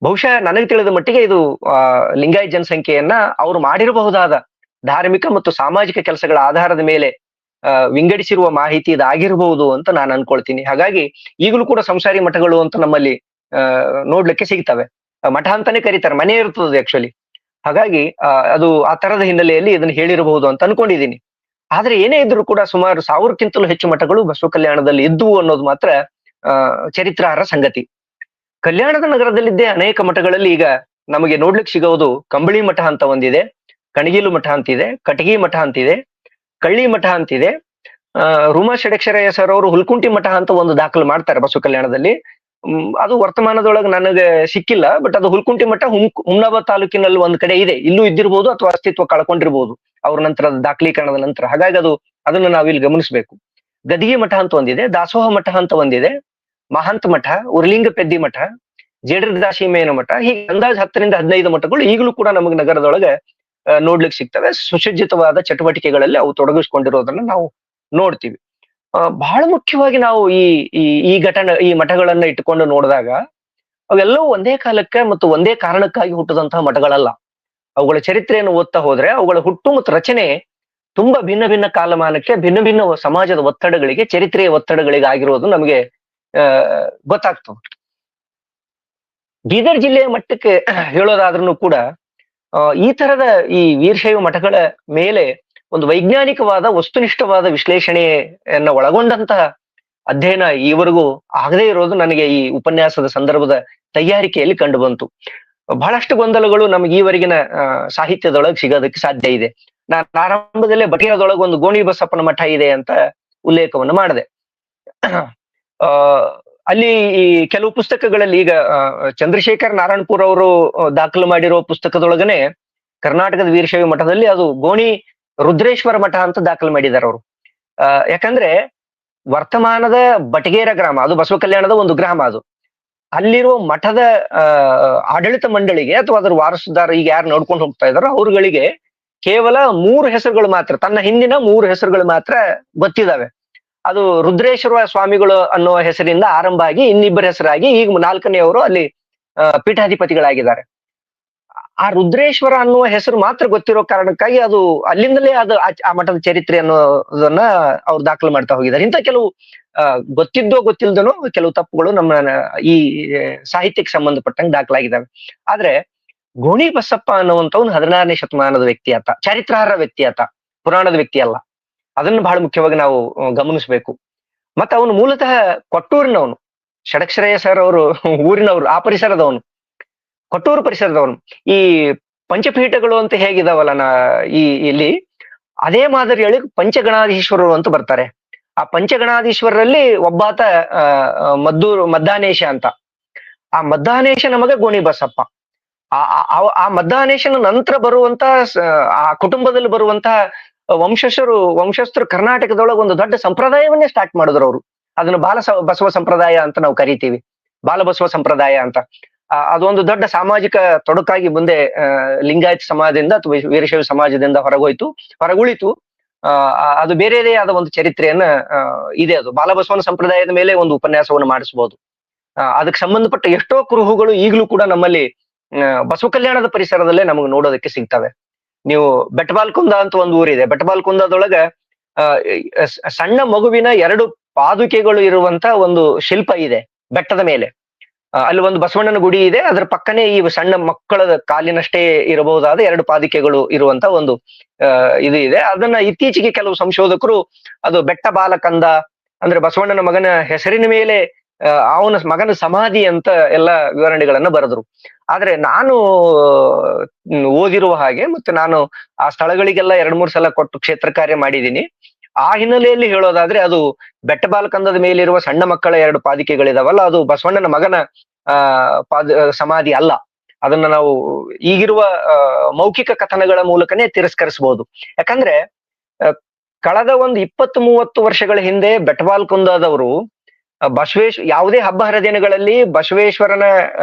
ಬಹುಶಃ ನನಗೆ ತಿಳಿದ ಮಟ್ಟಿಗೆ ಇದು ಲಿಂಗಾಯತ್ ಜನಸಂಖ್ಯೆಯನ್ನ ಅವರು ಮಾಡಿರಬಹುದಾದ ಧಾರ್ಮಿಕ ಮತ್ತು ಸಾಮಾಜಿಕ ಕೆಲಸಗಳ ಆಧಾರದ ಮೇಲೆ ವಿಂಗಡಿಸಿರುವ ಮಾಹಿತಿ ಇದಾಗಿರಬಹುದು ಅಂತ ನಾನು ಅನ್ಕೊಳ್ತೀನಿ. ಹಾಗಾಗಿ ಈಗಲೂ ಕೂಡ ಸಂಸಾರಿ ಮಠಗಳು ಅಂತ ನಮ್ಮಲ್ಲಿ ನೋಡ್ಲಿಕ್ಕೆ ಸಿಗ್ತವೆ. ಮಠ ಅಂತಾನೆ ಕರೀತಾರೆ, ಮನೆ ಇರ್ತದೆ ಆಕ್ಚುಲಿ. ಹಾಗಾಗಿ ಅದು ಆ ತರದ ಹಿನ್ನೆಲೆಯಲ್ಲಿ ಇದನ್ನ ಹೇಳಿರಬಹುದು ಅಂತ ಅನ್ಕೊಂಡಿದ್ದೀನಿ. ಆದ್ರೆ ಏನೇ ಇದ್ರು ಕೂಡ ಸುಮಾರು 1,000ಕ್ಕಿಂತಲೂ ಹೆಚ್ಚು ಮಠಗಳು ಬಸವ ಕಲ್ಯಾಣದಲ್ಲಿ ಇದ್ವು ಅನ್ನೋದು ಮಾತ್ರ ಚರಿತ್ರಾರ್ಹ ಸಂಗತಿ. ಕಲ್ಯಾಣದ ನಗರದಲ್ಲಿದ್ದೇ ಅನೇಕ ಮಠಗಳಲ್ಲಿ ಈಗ ನಮಗೆ ನೋಡ್ಲಿಕ್ಕೆ ಸಿಗೋದು ಕಂಬಳಿ ಮಠ ಅಂತ ಒಂದಿದೆ, ಕಣಗಿಲು ಮಠ ಅಂತಿದೆ, ಕಟಗಿ ಮಠ ಅಂತಿದೆ, ಕಳ್ಳಿ ಮಠ ಅಂತಿದೆ. ರೂಮಾ ಷಡಕ್ಷರಯ್ಯ ಸರ್ ಅವರು ಹುಲ್ಕುಂಟಿ ಮಠ ಅಂತ ಒಂದು ದಾಖಲು ಮಾಡ್ತಾರೆ ಬಸವ ಕಲ್ಯಾಣದಲ್ಲಿ. ಅದು ವರ್ತಮಾನದೊಳಗೆ ನನಗೆ ಸಿಕ್ಕಿಲ್ಲ, ಬಟ್ ಅದು ಹುಲ್ಕುಂಟಿ ಮಠ ಹುಮ್ನಾಬಾದ್ ತಾಲೂಕಿನಲ್ಲಿ ಒಂದ್ ಕಡೆ ಇದೆ, ಇಲ್ಲೂ ಇದ್ದಿರ್ಬೋದು ಅಥವಾ ಅಸ್ತಿತ್ವ ಕಳ್ಕೊಂಡಿರ್ಬೋದು ಅವ್ರ ನಂತರದ ದಾಖಲೀಕರಣದ ನಂತರ. ಹಾಗಾಗಿ ಅದನ್ನ ನಾವಿಲ್ಲಿ ಗಮನಿಸ್ಬೇಕು. ಗದಿಗೆ ಮಠ ಅಂತ ಒಂದಿದೆ, ದಾಸೋಹ ಮಠ ಅಂತ ಒಂದಿದೆ, ಮಹಾಂತ ಮಠ, ಉರ್ಲಿಂಗ ಪೆದ್ದಿ ಮಠ, ಜೇಡರದಾಶಿಮೇನ ಮಠ, ಹೀಗೆ ಅಂದಾಜು 10ರಿಂದ 15 ಮಠಗಳು ಈಗಲೂ ಕೂಡ ನಮಗೆ ನಗರದೊಳಗೆ ನೋಡ್ಲಿಕ್ಕೆ ಸಿಗ್ತವೆ. ಸುಸಜ್ಜಿತವಾದ ಚಟುವಟಿಕೆಗಳಲ್ಲಿ ಅವು ತೊಡಗಿಸ್ಕೊಂಡಿರೋದನ್ನ ನಾವು ನೋಡ್ತೀವಿ. ಬಹಳ ಮುಖ್ಯವಾಗಿ ನಾವು ಈ ಮಠಗಳನ್ನ ಇಟ್ಟುಕೊಂಡು ನೋಡಿದಾಗ ಅವೆಲ್ಲವೂ ಒಂದೇ ಕಾಲಕ್ಕೆ ಮತ್ತು ಒಂದೇ ಕಾರಣಕ್ಕಾಗಿ ಹುಟ್ಟಿದಂತಹ ಮಠಗಳಲ್ಲ. ಅವುಗಳ ಚರಿತ್ರೆಯನ್ನು ಓದ್ತಾ ಹೋದ್ರೆ ಅವುಗಳ ಹುಟ್ಟು ಮತ್ತು ರಚನೆ ತುಂಬಾ ಭಿನ್ನ ಭಿನ್ನ ಕಾಲಮಾನಕ್ಕೆ, ಭಿನ್ನ ಭಿನ್ನ ಸಮಾಜದ ಒತ್ತಡಗಳಿಗೆ, ಚರಿತ್ರೆಯ ಒತ್ತಡಗಳಿಗೆ ಆಗಿರೋದು ನಮಗೆ ಗೊತ್ತಾಗ್ತದೆ. ಬೀದರ್ ಜಿಲ್ಲೆಯ ಮಟ್ಟಕ್ಕೆ ಹೇಳೋದಾದ್ರೂ ಕೂಡ ಈ ತರದ ಈ ವೀರಶೈವ ಮಠಗಳ ಮೇಲೆ ಒಂದು ವೈಜ್ಞಾನಿಕವಾದ ವಸ್ತುನಿಷ್ಠವಾದ ವಿಶ್ಲೇಷಣೆಯನ್ನ ಒಳಗೊಂಡಂತಹ ಅಧ್ಯಯನ ಈವರೆಗೂ ಆಗದೇ ಇರೋದು ನನಗೆ ಈ ಉಪನ್ಯಾಸದ ಸಂದರ್ಭದ ತಯಾರಿಕೆಯಲ್ಲಿ ಕಂಡು ಬಂತು. ಬಹಳಷ್ಟು ಗೊಂದಲಗಳು ನಮಗೆ ಈವರೆಗಿನ ಸಾಹಿತ್ಯದೊಳಗೆ ಸಿಗೋದಕ್ಕೆ ಸಾಧ್ಯ ಇದೆ. ನಾನು ಆರಂಭದಲ್ಲೇ ಬಟಿಯಾದೊಳಗೆ ಒಂದು ಗೋಣಿ ಬಸಪ್ಪನ ಮಠ ಇದೆ ಅಂತ ಉಲ್ಲೇಖವನ್ನು ಮಾಡಿದೆ. ಅಲ್ಲಿ ಈ ಕೆಲವು ಪುಸ್ತಕಗಳಲ್ಲಿ ಈಗ ಚಂದ್ರಶೇಖರ್ ನಾರಾಯಣಪುರ್ ಅವರು ದಾಖಲು ಮಾಡಿರೋ ಪುಸ್ತಕದೊಳಗನೆ ಕರ್ನಾಟಕದ ವೀರಶೈವ ಮಠದಲ್ಲಿ ಅದು ಗೋಣಿ ರುದ್ರೇಶ್ವರ ಮಠ ಅಂತ ದಾಖಲು ಮಾಡಿದ್ದಾರೆ ಅವರು. ಯಾಕಂದ್ರೆ ವರ್ತಮಾನದ ಬಟಗೇರ ಗ್ರಾಮ, ಅದು ಬಸವ ಕಲ್ಯಾಣದ ಒಂದು ಗ್ರಾಮ, ಅದು ಅಲ್ಲಿರುವ ಮಠದ ಆಡಳಿತ ಮಂಡಳಿಗೆ ಅಥವಾ ಅದರ ವಾರಸುದಾರ ಈಗ ಯಾರು ನೋಡ್ಕೊಂಡು ಹೋಗ್ತಾ ಇದಾರೋ ಅವ್ರುಗಳಿಗೆ ಕೇವಲ 3 ಹೆಸರುಗಳು ಮಾತ್ರ, ತನ್ನ ಹಿಂದಿನ 3 ಹೆಸರುಗಳು ಮಾತ್ರ ಗೊತ್ತಿದಾವೆ. ಅದು ರುದ್ರೇಶ್ವರ ಸ್ವಾಮಿಗಳು ಅನ್ನೋ ಹೆಸರಿಂದ ಆರಂಭ ಆಗಿ ಇನ್ನಿಬ್ಬರ ಹೆಸರಾಗಿ ಈಗ 4ನೇಯವರು ಅಲ್ಲಿ ಪೀಠಾಧಿಪತಿಗಳಾಗಿದ್ದಾರೆ. ಆ ರುದ್ರೇಶ್ವರ ಅನ್ನುವ ಹೆಸರು ಮಾತ್ರ ಗೊತ್ತಿರೋ ಕಾರಣಕ್ಕಾಗಿ ಅದು ಅಲ್ಲಿಂದಲೇ ಆ ಮಠದ ಚರಿತ್ರೆ ಅನ್ನೋದನ್ನ ಅವ್ರು ದಾಖಲು ಮಾಡ್ತಾ ಹೋಗಿದ್ದಾರೆ. ಇಂಥ ಕೆಲವು ಗೊತ್ತಿದ್ದೋ ಗೊತ್ತಿಲ್ದನೋ ಕೆಲವು ತಪ್ಪುಗಳು ನಮ್ಮ ಈ ಸಾಹಿತ್ಯಕ್ಕೆ ಸಂಬಂಧಪಟ್ಟಂಗೆ ದಾಖಲಾಗಿದ್ದಾವೆ. ಆದ್ರೆ ಗೋಣಿ ಬಸಪ್ಪ ಅನ್ನುವಂಥವ್ನು 16ನೇ ಶತಮಾನದ ವ್ಯಕ್ತಿ ಆತ, ಚಾರಿತ್ರಾರ್ಹ ವ್ಯಕ್ತಿ ಆತ, ಪುರಾಣದ ವ್ಯಕ್ತಿ ಅಲ್ಲ. ಅದನ್ನು ಬಹಳ ಮುಖ್ಯವಾಗಿ ನಾವು ಗಮನಿಸ್ಬೇಕು. ಮತ್ತೆ ಅವನು ಮೂಲತಃ ಕೊಟ್ಟೂರಿನವನು, ಷಡಕ್ಷರಯ್ಯ ಸರ್ ಅವರು ಊರಿನವರು, ಆ ಪರಿಸರದವನು, ಕೊಟ್ಟೂರು ಪರಿಸರದವನು. ಈ ಪಂಚಪೀಠಗಳು ಅಂತ ಹೇಗಿದಾವಲ್ಲ ಇಲ್ಲಿ ಅದೇ ಮಾದರಿಯಲ್ಲಿ ಪಂಚಗಣಾಧೀಶ್ವರರು ಅಂತ ಬರ್ತಾರೆ. ಆ ಪಂಚಗಣಾಧೀಶ್ವರರಲ್ಲಿ ಒಬ್ಬಾತ ಮದ್ದಾನೇಶ ಅಂತ. ಆ ಮದ್ದಾನೇಶ ನಮಗೆ ಗೋಣಿ ಬಸಪ್ಪ. ಆ ಮದ್ದಾನೇಶನ ನಂತರ ಬರುವಂತ ಆ ಕುಟುಂಬದಲ್ಲಿ ಬರುವಂತಹ ವಂಶಸ್ಥರು ಕರ್ನಾಟಕದೊಳಗೆ ಒಂದು ದೊಡ್ಡ ಸಂಪ್ರದಾಯವನ್ನೇ ಸ್ಟಾರ್ಟ್ ಮಾಡಿದ್ರು ಅವರು. ಅದನ್ನು ಬಸವ ಸಂಪ್ರದಾಯ ಅಂತ ನಾವು ಕರಿತೀವಿ, ಬಾಲಬಸವ ಸಂಪ್ರದಾಯ ಅಂತ. ಅದೊಂದು ದೊಡ್ಡ ಸಾಮಾಜಿಕ ತೊಡಕಾಗಿ ಮುಂದೆ ಲಿಂಗಾಯತ್ ಸಮಾಜದಿಂದ ಅಥವಾ ವೀರಶೈವ ಸಮಾಜದಿಂದ ಹೊರಗುಳಿತು. ಅದು ಬೇರೆದೇ ಆದ ಒಂದು ಚರಿತ್ರೆಯನ್ನ ಇದೆ. ಅದು ಬಾಲಬಸವನ ಸಂಪ್ರದಾಯದ ಮೇಲೆ ಒಂದು ಉಪನ್ಯಾಸವನ್ನು ಮಾಡಿಸಬಹುದು. ಅದಕ್ಕೆ ಸಂಬಂಧಪಟ್ಟ ಎಷ್ಟೋ ಕುರುಹುಗಳು ಈಗಲೂ ಕೂಡ ನಮ್ಮಲ್ಲಿ ಬಸವ ಕಲ್ಯಾಣದ ಪರಿಸರದಲ್ಲೇ ನಮಗೆ ನೋಡೋದಕ್ಕೆ ಸಿಗ್ತವೆ. ನೀವು ಬೆಟ್ಟಬಾಲ್ಕುಂದ ಅಂತ ಒಂದು ಊರಿದೆ. ಬೆಟ್ಟಬಾಲ್ಕುಂದದೊಳಗ ಸಣ್ಣ ಮಗುವಿನ 2 ಪಾದುಕೆಗಳು ಇರುವಂತ ಒಂದು ಶಿಲ್ಪ ಇದೆ ಬೆಟ್ಟದ ಮೇಲೆ. ಅಲ್ಲಿ ಒಂದು ಬಸವಣ್ಣನ ಗುಡಿ ಇದೆ, ಅದರ ಪಕ್ಕನೆ ಈ ಸಣ್ಣ ಮಕ್ಕಳ ಕಾಲಿನಷ್ಟೇ ಇರಬಹುದಾದ 2 ಪಾದುಕೆಗಳು ಇರುವಂತ ಒಂದು ಇದು ಇದೆ. ಅದನ್ನ ಇತ್ತೀಚೆಗೆ ಕೆಲವು ಸಂಶೋಧಕರು ಅದು ಬೆಟ್ಟ ಬಾಲಕಂದ ಅಂದ್ರೆ ಬಸವಣ್ಣನ ಮಗನ ಹೆಸರಿನ ಮೇಲೆ ಅವನ ಮಗನ ಸಮಾಧಿ ಅಂತ ಎಲ್ಲ ವಿವರಣೆಗಳನ್ನ ಬರೆದ್ರು. ಆದ್ರೆ ನಾನು ಓದಿರುವ ಹಾಗೆ ಮತ್ತೆ ನಾನು ಆ ಸ್ಥಳಗಳಿಗೆಲ್ಲ 2-3 ಸಲ ಕೊಟ್ಟು ಕ್ಷೇತ್ರ ಕಾರ್ಯ ಮಾಡಿದ್ದೀನಿ. ಆ ಹಿನ್ನೆಲೆಯಲ್ಲಿ ಹೇಳೋದಾದ್ರೆ ಅದು ಬೆಟ್ಟ ಬಾಲಕಂದದ ಮೇಲಿರುವ ಸಣ್ಣ ಮಕ್ಕಳ 2 ಪಾದಿಕೆಗಳಿದಾವಲ್ಲ, ಅದು ಬಸವಣ್ಣನ ಮಗನ ಸಮಾಧಿ ಅಲ್ಲ. ಅದನ್ನ ನಾವು ಈಗಿರುವ ಮೌಖಿಕ ಕಥನಗಳ ಮೂಲಕನೇ ತಿರಸ್ಕರಿಸಬಹುದು. ಯಾಕಂದ್ರೆ ಕಳೆದ ಒಂದು 20-30 ವರ್ಷಗಳ ಹಿಂದೆ ಬೆಟ್ಟಬಾಲ್ಕುಂದದವರು ಯಾವುದೇ ಹಬ್ಬ ಹರಿದಿನಗಳಲ್ಲಿ ಬಸವೇಶ್ವರನ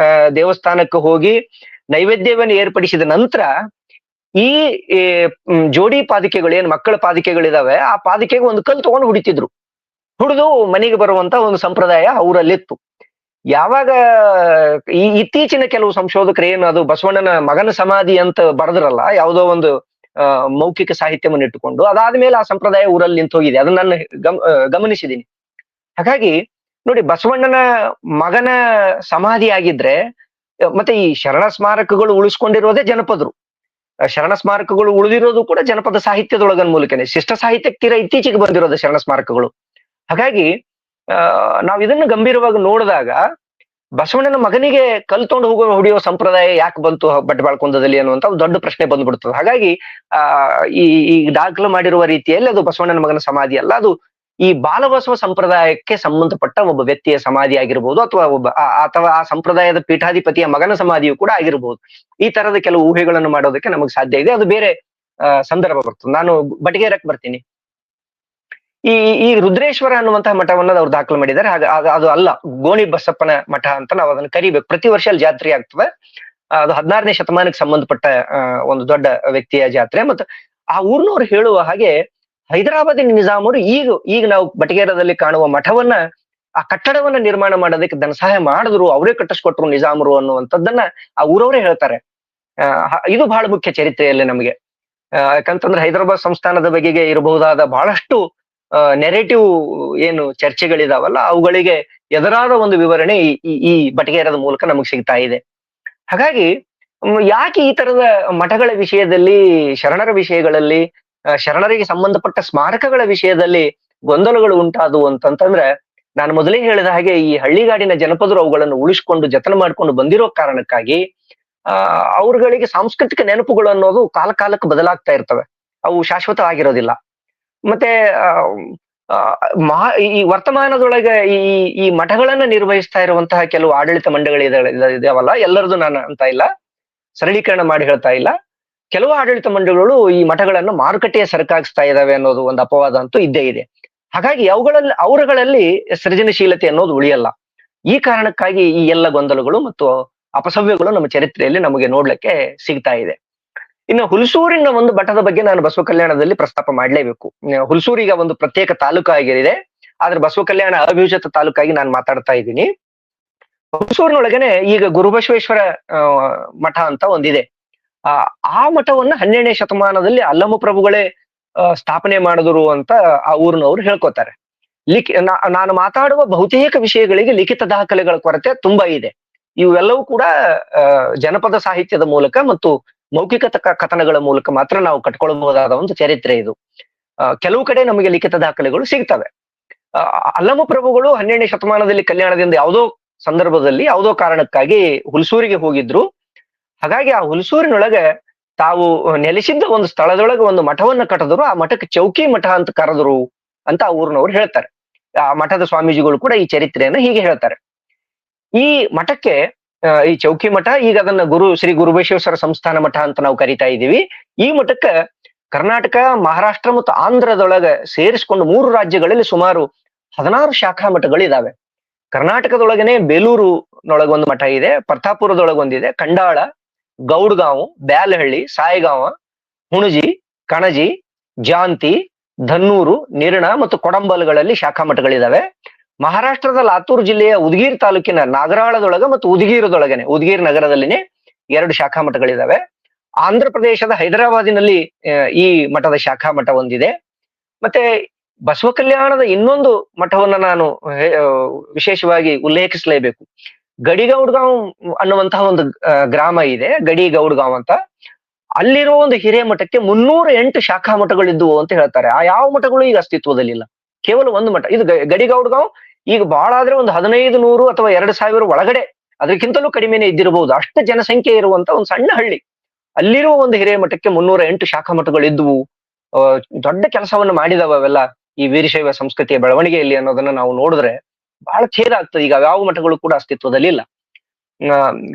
ದೇವಸ್ಥಾನಕ್ಕೆ ಹೋಗಿ ನೈವೇದ್ಯವನ್ನು ಏರ್ಪಡಿಸಿದ ನಂತರ ಈ ಜೋಡಿ ಪಾದಿಕೆಗಳು ಏನ್ ಮಕ್ಕಳ ಪಾದಿಕೆಗಳಿದಾವೆ, ಆ ಪಾದಿಕೆಗೆ ಒಂದು ಕಲ್ಲು ತಗೊಂಡು ಹುಡಿತಿದ್ರು. ಹುಡಿದು ಮನೆಗೆ ಬರುವಂತ ಒಂದು ಸಂಪ್ರದಾಯ ಅವರಲ್ಲಿತ್ತು. ಯಾವಾಗ ಈ ಇತ್ತೀಚಿನ ಕೆಲವು ಸಂಶೋಧಕರು ಏನು ಅದು ಬಸವಣ್ಣನ ಮಗನ ಸಮಾಧಿ ಅಂತ ಬರೆದ್ರಲ್ಲ, ಯಾವುದೋ ಒಂದು ಮೌಖಿಕ ಸಾಹಿತ್ಯವನ್ನು ಇಟ್ಟುಕೊಂಡು, ಅದಾದ್ಮೇಲೆ ಆ ಸಂಪ್ರದಾಯ ಊರಲ್ಲಿ ನಿಂತು ಹೋಗಿದೆ. ಅದನ್ನ ನಾನು ಗಮನಿಸಿದ್ದೀನಿ. ಹಾಗಾಗಿ ನೋಡಿ, ಬಸವಣ್ಣನ ಮಗನ ಸಮಾಧಿ ಆಗಿದ್ರೆ ಮತ್ತೆ ಈ ಶರಣ ಸ್ಮಾರಕಗಳು ಉಳಿಸ್ಕೊಂಡಿರೋದೇ ಜನಪದರು. ಶರಣ ಸ್ಮಾರಕಗಳು ಉಳಿದಿರೋದು ಕೂಡ ಜನಪದ ಸಾಹಿತ್ಯದೊಳಗನ ಮೂಲಕನೇ, ಶಿಷ್ಟ ಸಾಹಿತ್ಯಕ್ಕಿರ ಇತ್ತೀಚೆಗೆ ಬಂದಿರೋದು ಶರಣ ಸ್ಮಾರಕಗಳು. ಹಾಗಾಗಿ ನಾವ್ ಇದನ್ನ ಗಂಭೀರವಾಗಿ ನೋಡಿದಾಗ ಬಸವಣ್ಣನ ಮಗನಿಗೆ ಕಲ್ ತೊಗೊಂಡು ಹೊಡಿಯೋ ಸಂಪ್ರದಾಯ ಯಾಕೆ ಬಂತು ಬೆಟ್ಟಬಾಲ್ಕುಂದದಲ್ಲಿ ಅನ್ನುವಂತ ಒಂದು ದೊಡ್ಡ ಪ್ರಶ್ನೆ ಬಂದ್ಬಿಡ್ತದೆ. ಹಾಗಾಗಿ ಈ ದಾಖಲು ಮಾಡಿರುವ ರೀತಿಯಲ್ಲಿ ಅದು ಬಸವಣ್ಣನ ಮಗನ ಸಮಾಧಿ ಅಲ್ಲ, ಅದು ಈ ಬಾಲಬಸವ ಸಂಪ್ರದಾಯಕ್ಕೆ ಸಂಬಂಧಪಟ್ಟ ಒಬ್ಬ ವ್ಯಕ್ತಿಯ ಸಮಾಧಿ ಆಗಿರ್ಬೋದು, ಅಥವಾ ಆ ಸಂಪ್ರದಾಯದ ಪೀಠಾಧಿಪತಿಯ ಮಗನ ಸಮಾಧಿಯು ಕೂಡ ಆಗಿರ್ಬೋದು. ಈ ತರದ ಕೆಲವು ಊಹೆಗಳನ್ನು ಮಾಡೋದಕ್ಕೆ ನಮಗೆ ಸಾಧ್ಯ ಇದೆ. ಅದು ಬೇರೆ ಸಂದರ್ಭ ಬರ್ತದೆ. ನಾನು ಬಟಗೇರಕ್ಕೆ ಬರ್ತೀನಿ. ಈ ರುದ್ರೇಶ್ವರ ಅನ್ನುವಂತಹ ಮಠವನ್ನ ಅವ್ರು ದಾಖಲು ಮಾಡಿದ್ದಾರೆ. ಅದು ಅಲ್ಲ, ಗೋಣಿ ಬಸಪ್ಪನ ಮಠ ಅಂತ ನಾವು ಅದನ್ನ ಕರಿಬೇಕು. ಪ್ರತಿ ವರ್ಷ ಅಲ್ಲಿ ಜಾತ್ರೆ ಆಗ್ತದೆ. ಅದು 16ನೇ ಶತಮಾನಕ್ಕೆ ಸಂಬಂಧಪಟ್ಟ ಒಂದು ದೊಡ್ಡ ವ್ಯಕ್ತಿಯ ಜಾತ್ರೆ. ಮತ್ತು ಆ ಊರ್ನವ್ರು ಹೇಳುವ ಹಾಗೆ ಹೈದರಾಬಾದಿನ ನಿಜಾಮರು ಈಗ ನಾವು ಬಟಗೇರದಲ್ಲಿ ಕಾಣುವ ಮಠವನ್ನ, ಆ ಕಟ್ಟಡವನ್ನ ನಿರ್ಮಾಣ ಮಾಡೋದಕ್ಕೆ ಧನ ಸಹಾಯ ಮಾಡಿದ್ರು, ಅವರೇ ಕಟ್ಟಿಸ್ಕೊಟ್ರು ನಿಜಾಮರು ಅನ್ನುವಂಥದ್ದನ್ನ ಆ ಊರವರೇ ಹೇಳ್ತಾರೆ. ಇದು ಬಹಳ ಮುಖ್ಯ ಚರಿತ್ರೆಯಲ್ಲಿ ನಮಗೆ. ಯಾಕಂತಂದ್ರೆ ಹೈದರಾಬಾದ್ ಸಂಸ್ಥಾನದ ಬಗೆಗೆ ಇರಬಹುದಾದ ಬಹಳಷ್ಟು ನೆರೇಟಿವ್ ಏನು ಚರ್ಚೆಗಳಿದಾವಲ್ಲ, ಅವುಗಳಿಗೆ ಎದುರಾದ ಒಂದು ವಿವರಣೆ ಈ ಬಟಗೇರದ ಮೂಲಕ ನಮಗೆ ಸಿಗ್ತಾ ಇದೆ. ಹಾಗಾಗಿ ಯಾಕೆ ಈ ತರದ ಮಠಗಳ ವಿಷಯದಲ್ಲಿ, ಶರಣರ ವಿಷಯಗಳಲ್ಲಿ, ಶರಣರಿಗೆ ಸಂಬಂಧಪಟ್ಟ ಸ್ಮಾರಕಗಳ ವಿಷಯದಲ್ಲಿ ಗೊಂದಲಗಳು ಉಂಟಾದವು ಅಂತಂದ್ರೆ, ನಾನು ಮೊದಲೇ ಹೇಳಿದ ಹಾಗೆ ಈ ಹಳ್ಳಿಗಾಡಿನ ಜನಪದರು ಅವುಗಳನ್ನು ಉಳಿಸ್ಕೊಂಡು ಜತನ ಮಾಡ್ಕೊಂಡು ಬಂದಿರೋ ಕಾರಣಕ್ಕಾಗಿ ಅವ್ರಗಳಿಗೆ ಸಾಂಸ್ಕೃತಿಕ ನೆನಪುಗಳು ಅನ್ನೋದು ಕಾಲಕ್ಕೆ ಬದಲಾಗ್ತಾ ಇರ್ತವೆ. ಅವು ಶಾಶ್ವತವಾಗಿರೋದಿಲ್ಲ. ಮತ್ತೆ ಈ ವರ್ತಮಾನದೊಳಗೆ ಈ ಮಠಗಳನ್ನ ನಿರ್ವಹಿಸ್ತಾ ಇರುವಂತಹ ಕೆಲವು ಆಡಳಿತ ಮಂಡಳಿದಾವಲ್ಲ, ಎಲ್ಲರದು ನಾನು ಅಂತ ಇಲ್ಲ, ಸರಳೀಕರಣ ಮಾಡಿ ಹೇಳ್ತಾ ಇಲ್ಲ. ಕೆಲವು ಆಡಳಿತ ಮಂಡಳಿಗಳು ಈ ಮಠಗಳನ್ನು ಮಾರುಕಟ್ಟೆಯ ಸರಕಾಗಿಸ್ತಾ ಇದಾವೆ ಅನ್ನೋದು ಒಂದು ಅಪವಾದ ಅಂತೂ ಇದ್ದೇ ಇದೆ. ಹಾಗಾಗಿ ಅವರುಗಳಲ್ಲಿ ಸೃಜನಶೀಲತೆ ಅನ್ನೋದು ಉಳಿಯಲ್ಲ. ಈ ಕಾರಣಕ್ಕಾಗಿ ಈ ಎಲ್ಲ ಗೊಂದಲಗಳು ಮತ್ತು ಅಪಸವ್ಯಗಳು ನಮ್ಮ ಚರಿತ್ರೆಯಲ್ಲಿ ನಮಗೆ ನೋಡ್ಲಿಕ್ಕೆ ಸಿಗ್ತಾ ಇದೆ. ಇನ್ನು ಹುಲ್ಸೂರಿನ ಒಂದು ಮಠದ ಬಗ್ಗೆ ನಾನು ಬಸವ ಕಲ್ಯಾಣದಲ್ಲಿ ಪ್ರಸ್ತಾಪ ಮಾಡ್ಲೇಬೇಕು. ಹುಲ್ಸೂರಿಗೆ ಒಂದು ಪ್ರತ್ಯೇಕ ತಾಲೂಕು ಆಗಿರಿದೆ, ಆದ್ರೆ ಬಸವ ಕಲ್ಯಾಣ ಅವಿಭಜಿತ ತಾಲೂಕಾಗಿ ನಾನು ಮಾತಾಡ್ತಾ ಇದ್ದೀನಿ. ಹುಲ್ಸೂರಿನೊಳಗನೆ ಈಗ ಗುರುಬಸವೇಶ್ವರ ಮಠ ಅಂತ ಒಂದಿದೆ. ಆ ಮಠವನ್ನ 12ನೇ ಶತಮಾನದಲ್ಲಿ ಅಲ್ಲಮ ಪ್ರಭುಗಳೇ ಸ್ಥಾಪನೆ ಮಾಡಿದ್ರು ಅಂತ ಆ ಊರಿನವರು ಹೇಳ್ಕೊತಾರೆ. ನಾನು ಮಾತಾಡುವ ಬಹುತೇಕ ವಿಷಯಗಳಿಗೆ ಲಿಖಿತ ದಾಖಲೆಗಳ ಕೊರತೆ ತುಂಬಾ ಇದೆ. ಇವೆಲ್ಲವೂ ಕೂಡ ಜನಪದ ಸಾಹಿತ್ಯದ ಮೂಲಕ ಮತ್ತು ಮೌಖಿಕ ಕಥನಗಳ ಮೂಲಕ ಮಾತ್ರ ನಾವು ಕಟ್ಕೊಳ್ಬಹುದಾದ ಒಂದು ಚರಿತ್ರೆ ಇದು. ಕೆಲವು ಕಡೆ ನಮಗೆ ಲಿಖಿತ ದಾಖಲೆಗಳು ಸಿಗ್ತವೆ. ಅಲ್ಲಮ ಪ್ರಭುಗಳು 12ನೇ ಶತಮಾನದಲ್ಲಿ ಕಲ್ಯಾಣದಿಂದ ಯಾವುದೋ ಸಂದರ್ಭದಲ್ಲಿ ಯಾವುದೋ ಕಾರಣಕ್ಕಾಗಿ ಹುಲ್ಸೂರಿಗೆ ಹೋಗಿದ್ರು. ಹಾಗಾಗಿ ಆ ಹುಲ್ಸೂರಿನೊಳಗೆ ತಾವು ನೆಲೆಸಿದ್ದ ಒಂದು ಸ್ಥಳದೊಳಗೆ ಒಂದು ಮಠವನ್ನ ಕಟ್ಟಿದ್ರು. ಆ ಮಠಕ್ಕೆ ಚೌಕಿ ಮಠ ಅಂತ ಕರೆದ್ರು ಅಂತ ಆ ಊರಿನವ್ರು ಹೇಳ್ತಾರೆ. ಆ ಮಠದ ಸ್ವಾಮೀಜಿಗಳು ಕೂಡ ಈ ಚರಿತ್ರೆಯನ್ನ ಹೀಗೆ ಹೇಳ್ತಾರೆ. ಈ ಮಠಕ್ಕೆ ಈ ಚೌಕಿ ಮಠ, ಈಗ ಅದನ್ನ ಶ್ರೀ ಗುರುಬಸವೇಶ್ವರ ಸಂಸ್ಥಾನ ಮಠ ಅಂತ ನಾವು ಕರಿತಾ ಇದ್ದೀವಿ. ಈ ಮಠಕ್ಕೆ ಕರ್ನಾಟಕ, ಮಹಾರಾಷ್ಟ್ರ ಮತ್ತು ಆಂಧ್ರದೊಳಗೆ ಸೇರಿಸ್ಕೊಂಡು 3 ರಾಜ್ಯಗಳಲ್ಲಿ ಸುಮಾರು 16 ಶಾಖಾ ಮಠಗಳಿದಾವೆ. ಕರ್ನಾಟಕದೊಳಗನೆ ಬೇಲೂರುನೊಳಗೊಂದು ಮಠ ಇದೆ, ಪ್ರತಾಪುರದೊಳಗೊಂದಿದೆ, ಕಂಡಾಳ, ಗೌಡ್ಗಾಂವ್, ಬ್ಯಾಲಹಳ್ಳಿ, ಸಾಯಿಗಾಂವ, ಹುಣಜಿ, ಕಣಜಿ, ಜಾಂತಿ, ಧನ್ನೂರು, ನಿರ್ಣ ಮತ್ತು ಕೊಡಂಬಲ್ಗಳಲ್ಲಿ ಶಾಖಾ ಮಠಗಳಿದಾವೆ. ಮಹಾರಾಷ್ಟ್ರದ ಲಾತೂರ್ ಜಿಲ್ಲೆಯ ಉದಗೀರ್ ತಾಲೂಕಿನ ನಾಗರಾಳದೊಳಗ ಮತ್ತು ಉದಗೀರ್ ನಗರದಲ್ಲಿನೇ 2 ಶಾಖಾ ಮಠಗಳಿದಾವೆ. ಆಂಧ್ರ ಪ್ರದೇಶದ ಹೈದರಾಬಾದಿನಲ್ಲಿ ಈ ಮಠದ ಶಾಖಾ ಮಠ ಒಂದಿದೆ. ಮತ್ತೆ ಬಸವ ಕಲ್ಯಾಣದ ಇನ್ನೊಂದು ಮಠವನ್ನ ನಾನು ವಿಶೇಷವಾಗಿ ಉಲ್ಲೇಖಿಸಲೇಬೇಕು. ಗಡಿಗೌಡ್ಗಾಂವ್ ಅನ್ನುವಂತಹ ಒಂದು ಗ್ರಾಮ ಇದೆ, ಗಡಿಗೌಡ್ಗಾಂವ್ ಅಂತ. ಅಲ್ಲಿರುವ ಒಂದು ಹಿರೇಮಠಕ್ಕೆ 308 ಶಾಖಾ ಮಠಗಳಿದ್ವು ಅಂತ ಹೇಳ್ತಾರೆ. ಆ ಯಾವ ಮಠಗಳು ಈಗ ಅಸ್ತಿತ್ವದಲ್ಲಿಲ್ಲ, ಕೇವಲ ಒಂದು ಮಠ. ಇದು ಗಡಿಗೌಡ್ಗಾಂವ್ ಈಗ ಬಹಳ ಆದ್ರೆ ಒಂದು 1500 ಅಥವಾ 2000 ಒಳಗಡೆ, ಅದಕ್ಕಿಂತಲೂ ಕಡಿಮೆನೆ ಇದ್ದಿರಬಹುದು, ಅಷ್ಟು ಜನಸಂಖ್ಯೆ ಇರುವಂತ ಒಂದು ಸಣ್ಣ ಹಳ್ಳಿ. ಅಲ್ಲಿರುವ ಒಂದು ಹಿರೇಮಠಕ್ಕೆ 308 ಶಾಖಾ ಮಠಗಳಿದ್ವು. ದೊಡ್ಡ ಕೆಲಸವನ್ನು ಮಾಡಿದವ ಅವೆಲ್ಲ ಈ ವೀರಶೈವ ಸಂಸ್ಕೃತಿಯ ಬೆಳವಣಿಗೆಯಲ್ಲಿ ಅನ್ನೋದನ್ನ ನಾವು ನೋಡಿದ್ರೆ ಬಹಳ ಖೇದ ಆಗ್ತದೆ. ಈಗ ಯಾವ ಮಠಗಳು ಕೂಡ ಅಸ್ತಿತ್ವದಲ್ಲಿ ಇಲ್ಲ.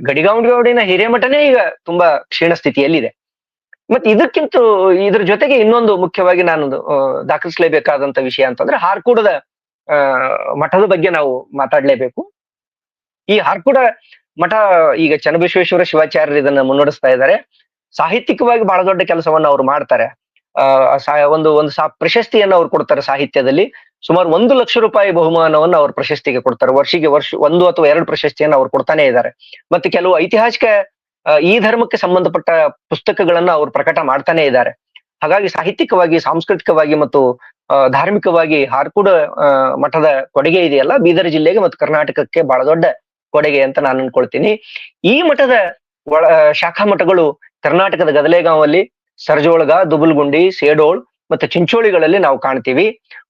ಗಡಿಗೌಡಿನ ಹಿರೇಮಠನೇ ಈಗ ತುಂಬಾ ಕ್ಷೀಣ ಸ್ಥಿತಿಯಲ್ಲಿದೆ. ಮತ್ತೆ ಇದ್ರ ಜೊತೆಗೆ ಇನ್ನೊಂದು ಮುಖ್ಯವಾಗಿ ನಾನು ದಾಖಲಿಸಲೇಬೇಕಾದಂತ ವಿಷಯ ಅಂತಂದ್ರೆ ಹಾರ್ಕೂಡದ ಮಠದ ಬಗ್ಗೆ ನಾವು ಮಾತಾಡ್ಲೇಬೇಕು. ಈ ಹಾರ್ಕೂಡ ಮಠ ಈಗ ಚನ್ನಬಸವೇಶ್ವರ ಶಿವಾಚಾರ್ಯರು ಇದನ್ನ ಮುನ್ನಡೆಸ್ತಾ ಇದ್ದಾರೆ. ಸಾಹಿತ್ಯಿಕವಾಗಿ ಬಹಳ ದೊಡ್ಡ ಕೆಲಸವನ್ನ ಅವ್ರು ಮಾಡ್ತಾರೆ. ಒಂದು ಪ್ರಶಸ್ತಿಯನ್ನ ಅವ್ರು ಕೊಡ್ತಾರೆ ಸಾಹಿತ್ಯದಲ್ಲಿ. ಸುಮಾರು 1 ಲಕ್ಷ ರೂಪಾಯಿ ಬಹುಮಾನವನ್ನು ಅವ್ರ ಪ್ರಶಸ್ತಿಗೆ ಕೊಡ್ತಾರೆ. ವರ್ಷ 1 ಅಥವಾ 2 ಪ್ರಶಸ್ತಿಯನ್ನ ಅವ್ರು ಕೊಡ್ತಾನೆ ಇದ್ದಾರೆ. ಮತ್ತೆ ಕೆಲವು ಐತಿಹಾಸಿಕ ಈ ಧರ್ಮಕ್ಕೆ ಸಂಬಂಧಪಟ್ಟ ಪುಸ್ತಕಗಳನ್ನ ಅವ್ರು ಪ್ರಕಟ ಮಾಡ್ತಾನೆ ಇದ್ದಾರೆ. ಹಾಗಾಗಿ ಸಾಹಿತ್ಯಿಕವಾಗಿ, ಸಾಂಸ್ಕೃತಿಕವಾಗಿ ಮತ್ತು ಧಾರ್ಮಿಕವಾಗಿ ಹಾರ್ಕೂಡ ಮಠದ ಕೊಡುಗೆ ಇದೆಯಲ್ಲ, ಬೀದರ್ ಜಿಲ್ಲೆಗೆ ಮತ್ತು ಕರ್ನಾಟಕಕ್ಕೆ ಬಹಳ ದೊಡ್ಡ ಕೊಡುಗೆ ಅಂತ ನಾನು ಅನ್ಕೊಳ್ತೀನಿ. ಈ ಮಠದ ಶಾಖಾ ಮಠಗಳು ಕರ್ನಾಟಕದ ಗದಲೆಗಾಂವಲ್ಲಿ, ಸರ್ಜೋಳ್ಗ, ದುಬುಲ್ಗುಂಡಿ, ಸೇಡೋಳ್ ಮತ್ತೆ ಚಿಂಚೋಳಿಗಳಲ್ಲಿ ನಾವು ಕಾಣ್ತೀವಿ.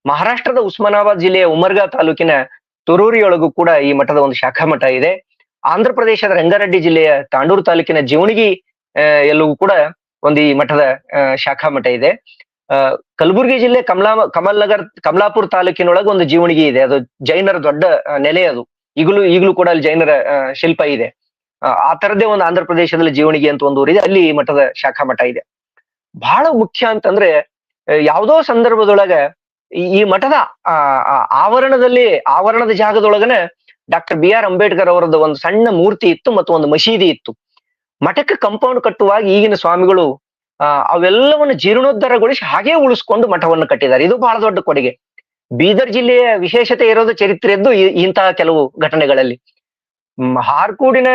ಮಹಾರಾಷ್ಟ್ರದ ಉಸ್ಮಾನಾಬಾದ್ ಜಿಲ್ಲೆಯ ಉಮರ್ಗಾ ತಾಲೂಕಿನ ತುರೂರಿಯೊಳಗೂ ಕೂಡ ಈ ಮಠದ ಒಂದು ಶಾಖಾ ಮಠ ಇದೆ. ಆಂಧ್ರ ಪ್ರದೇಶದ ರಂಗಾರೆಡ್ಡಿ ಜಿಲ್ಲೆಯ ತಾಂಡೂರು ತಾಲೂಕಿನ ಜೀವಣಗಿ ಎಲ್ಲವೂ ಕೂಡ ಒಂದು ಈ ಮಠದ ಶಾಖಾ ಮಠ ಇದೆ. ಕಲಬುರಗಿ ಜಿಲ್ಲೆ ಕಮಲಾಪುರ ತಾಲೂಕಿನೊಳಗೆ ಒಂದು ಜೀವಣಗಿ ಇದೆ. ಅದು ಜೈನರ ದೊಡ್ಡ ನೆಲೆ. ಅದು ಈಗಲೂ ಕೂಡ ಅಲ್ಲಿ ಜೈನರ ಶಿಲ್ಪ ಇದೆ. ಆ ತರದೇ ಒಂದು ಆಂಧ್ರ ಪ್ರದೇಶದಲ್ಲಿ ಜೀವಣಗಿ ಅಂತ ಒಂದು ಊರಿದೆ, ಅಲ್ಲಿ ಮಠದ ಶಾಖಾ ಮಠ ಇದೆ. ಬಹಳ ಮುಖ್ಯ ಅಂತಂದ್ರೆ ಯಾವುದೋ ಸಂದರ್ಭದೊಳಗ ಈ ಮಠದ ಆವರಣದ ಜಾಗದೊಳಗನೆ ಡಾಕ್ಟರ್ BR ಅಂಬೇಡ್ಕರ್ ಅವರದ್ದು ಒಂದು ಸಣ್ಣ ಮೂರ್ತಿ ಇತ್ತು ಮತ್ತು ಒಂದು ಮಸೀದಿ ಇತ್ತು. ಮಠಕ್ಕೆ ಕಂಪೌಂಡ್ ಕಟ್ಟುವಾಗ ಈಗಿನ ಸ್ವಾಮಿಗಳು ಅವೆಲ್ಲವನ್ನು ಜೀರ್ಣೋದ್ಧಾರಗೊಳಿಸಿ ಹಾಗೇ ಉಳಿಸ್ಕೊಂಡು ಮಠವನ್ನು ಕಟ್ಟಿದ್ದಾರೆ. ಇದು ಬಹಳ ದೊಡ್ಡ ಕೊಡುಗೆ. ಬೀದರ್ ಜಿಲ್ಲೆಯ ವಿಶೇಷತೆ ಇರೋದು ಚರಿತ್ರೆಯದ್ದು ಇಂತಹ ಕೆಲವು ಘಟನೆಗಳಲ್ಲಿ. ಹಾರ್ಕೂಡಿನ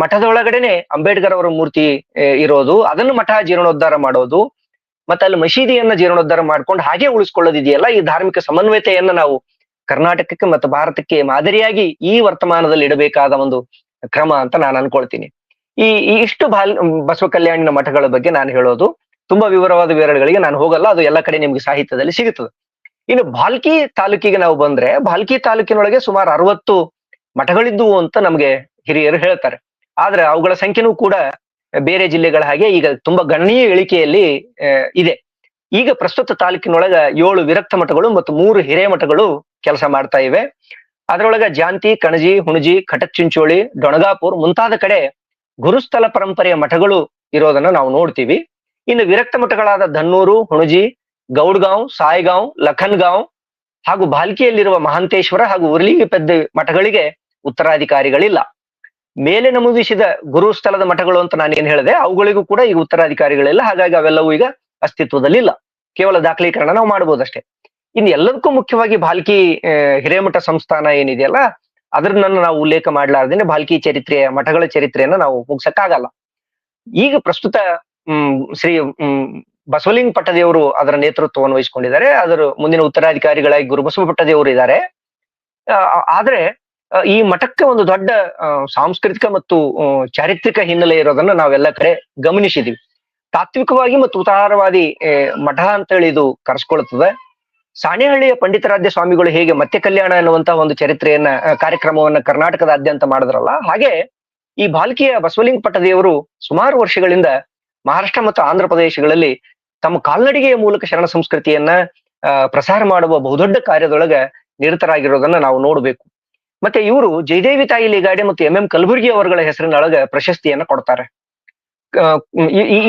ಮಠದೊಳಗಡೆನೆ ಅಂಬೇಡ್ಕರ್ ಅವರ ಮೂರ್ತಿ ಇರೋದು, ಅದನ್ನು ಮಠ ಜೀರ್ಣೋದ್ಧಾರ ಮಾಡೋದು, ಮತ್ತೆ ಅಲ್ಲಿ ಮಸೀದಿಯನ್ನ ಜೀರ್ಣೋದ್ಧಾರ ಮಾಡ್ಕೊಂಡು ಹಾಗೆ ಉಳಿಸ್ಕೊಳ್ಳೋದಿದೆಯಲ್ಲ, ಈ ಧಾರ್ಮಿಕ ಸಮನ್ವಯತೆಯನ್ನ ನಾವು ಕರ್ನಾಟಕಕ್ಕೆ ಮತ್ತು ಭಾರತಕ್ಕೆ ಮಾದರಿಯಾಗಿ ಈ ವರ್ತಮಾನದಲ್ಲಿ ಇಡಬೇಕಾದ ಒಂದು ಕ್ರಮ ಅಂತ ನಾನು ಅನ್ಕೊಳ್ತೀನಿ. ಇಷ್ಟು ಬಸವ ಕಲ್ಯಾಣಿನ ಮಠಗಳ ಬಗ್ಗೆ ನಾನು ಹೇಳೋದು. ತುಂಬಾ ವಿವರವಾದ ವಿವರಗಳಿಗೆ ನಾನು ಹೋಗಲ್ಲ, ಅದು ಎಲ್ಲ ಕಡೆ ನಿಮ್ಗೆ ಸಾಹಿತ್ಯದಲ್ಲಿ ಸಿಗುತ್ತದೆ. ಇನ್ನು ಭಾಲ್ಕಿ ತಾಲೂಕಿಗೆ ನಾವು ಬಂದ್ರೆ, ಭಾಲ್ಕಿ ತಾಲೂಕಿನೊಳಗೆ ಸುಮಾರು 60 ಮಠಗಳಿದ್ವು ಅಂತ ನಮ್ಗೆ ಹಿರಿಯರು ಹೇಳ್ತಾರೆ. ಆದ್ರೆ ಅವುಗಳ ಸಂಖ್ಯೆನೂ ಕೂಡ ಬೇರೆ ಜಿಲ್ಲೆಗಳ ಹಾಗೆ ಈಗ ತುಂಬಾ ಗಣನೀಯ ಇಳಿಕೆಯಲ್ಲಿ ಇದೆ. ಈಗ ಪ್ರಸ್ತುತ ತಾಲೂಕಿನೊಳಗ 7 ವಿರಕ್ತ ಮಠಗಳು ಮತ್ತು 3 ಹಿರೇ ಮಠಗಳು ಕೆಲಸ ಮಾಡ್ತಾ ಇವೆ. ಅದರೊಳಗ ಜಾಂತಿ, ಕಣಜಿ, ಹುಣಜಿ, ಖಟಕ್ಚಿಂಚೋಳಿ, ಡೊಣಗಾಪುರ್ ಮುಂತಾದ ಕಡೆ ಗುರುಸ್ಥಳ ಪರಂಪರೆಯ ಮಠಗಳು ಇರೋದನ್ನ ನಾವು ನೋಡ್ತೀವಿ. ಇನ್ನು ವಿರಕ್ತ ಮಠಗಳಾದ ಧನ್ನೂರು, ಹುಣಜಿ, ಗೌಡ್ಗಾಂವ್, ಸಾಯ್ಗಾಂವ್, ಲಖನ್ಗಾಂವ್ ಹಾಗೂ ಭಾಲ್ಕಿಯಲ್ಲಿರುವ ಮಹಾಂತೇಶ್ವರ ಹಾಗೂ ಉರ್ಲಿಗಿಪೆದ್ದ ಮಠಗಳಿಗೆ ಉತ್ತರಾಧಿಕಾರಿಗಳಿಲ್ಲ. ಮೇಲೆ ನಮೂದಿಸಿದ ಗುರುಸ್ಥಳದ ಮಠಗಳು ಅಂತ ನಾನು ಏನ್ ಹೇಳಿದೆ, ಅವುಗಳಿಗೂ ಕೂಡ ಈಗ ಉತ್ತರಾಧಿಕಾರಿಗಳಿಲ್ಲ. ಹಾಗಾಗಿ ಅವೆಲ್ಲವೂ ಈಗ ಅಸ್ತಿತ್ವದಲ್ಲಿಲ್ಲ. ಕೇವಲ ದಾಖಲೀಕರಣ ನಾವು ಮಾಡಬಹುದಷ್ಟೇ. ಇನ್ನು ಎಲ್ಲದಕ್ಕೂ ಮುಖ್ಯವಾಗಿ ಭಾಲ್ಕಿ ಹಿರೇಮಠ ಸಂಸ್ಥಾನ ಏನಿದೆಯಲ್ಲ, ಅದನ್ನ ನಾವು ಉಲ್ಲೇಖ ಮಾಡ್ಲಾರ್ದೇನೆ ಭಾಲ್ಕಿ ಚರಿತ್ರೆಯ ಮಠಗಳ ಚರಿತ್ರೆಯನ್ನ ನಾವು ಮುಗ್ಸಕ್ಕಾಗಲ್ಲ. ಈಗ ಪ್ರಸ್ತುತ ಶ್ರೀ ಬಸವಲಿಂಗ ಪಟ್ಟದೇವರು ಅದರ ನೇತೃತ್ವವನ್ನು ವಹಿಸಿಕೊಂಡಿದ್ದಾರೆ. ಅದರ ಮುಂದಿನ ಉತ್ತರಾಧಿಕಾರಿಗಳಾಗಿ ಗುರುಬಸವ ಪಟ್ಟದೇವರು ಇದ್ದಾರೆ. ಆದ್ರೆ ಈ ಮಠಕ್ಕೆ ಒಂದು ದೊಡ್ಡ ಸಾಂಸ್ಕೃತಿಕ ಮತ್ತು ಚಾರಿತ್ರಿಕ ಹಿನ್ನೆಲೆ ಇರೋದನ್ನ ನಾವೆಲ್ಲ ಕಡೆ ಗಮನಿಸಿದೀವಿ. ತಾತ್ವಿಕವಾಗಿ ಮತ್ತು ಉದಾರವಾದಿ ಮಠ ಅಂತೇಳಿ ಇದು ಕರೆಸ್ಕೊಳ್ತದೆ. ಸಾಣೇಹಳ್ಳಿಯ ಪಂಡಿತಾರಾಧ್ಯ ಸ್ವಾಮಿಗಳು ಹೇಗೆ ಮತ್ತೆ ಕಲ್ಯಾಣ ಎನ್ನುವಂತಹ ಒಂದು ಚರಿತ್ರೆಯನ್ನ ಕಾರ್ಯಕ್ರಮವನ್ನ ಕರ್ನಾಟಕದಾದ್ಯಂತ ಮಾಡಿದ್ರಲ್ಲ, ಹಾಗೆ ಈ ಭಾಲ್ಕಿಯ ಬಸವಲಿಂಗ ಪಟ್ಟದೇವರು ಸುಮಾರು ವರ್ಷಗಳಿಂದ ಮಹಾರಾಷ್ಟ್ರ ಮತ್ತು ಆಂಧ್ರ ಪ್ರದೇಶಗಳಲ್ಲಿ ತಮ್ಮ ಕಾಲ್ನಡಿಗೆಯ ಮೂಲಕ ಶರಣ ಸಂಸ್ಕೃತಿಯನ್ನ ಪ್ರಸಾರ ಮಾಡುವ ಬಹುದೊಡ್ಡ ಕಾರ್ಯದೊಳಗ ನಿರತರಾಗಿರೋದನ್ನ ನಾವು ನೋಡ್ಬೇಕು. ಮತ್ತೆ ಇವರು ಜಯದೇವಿ ತಾಯಿ ಲಿಗಾಡೆ ಮತ್ತು MM ಕಲಬುರ್ಗಿ ಅವರುಗಳ ಹೆಸರಿನೊಳಗ ಪ್ರಶಸ್ತಿಯನ್ನ ಕೊಡ್ತಾರೆ.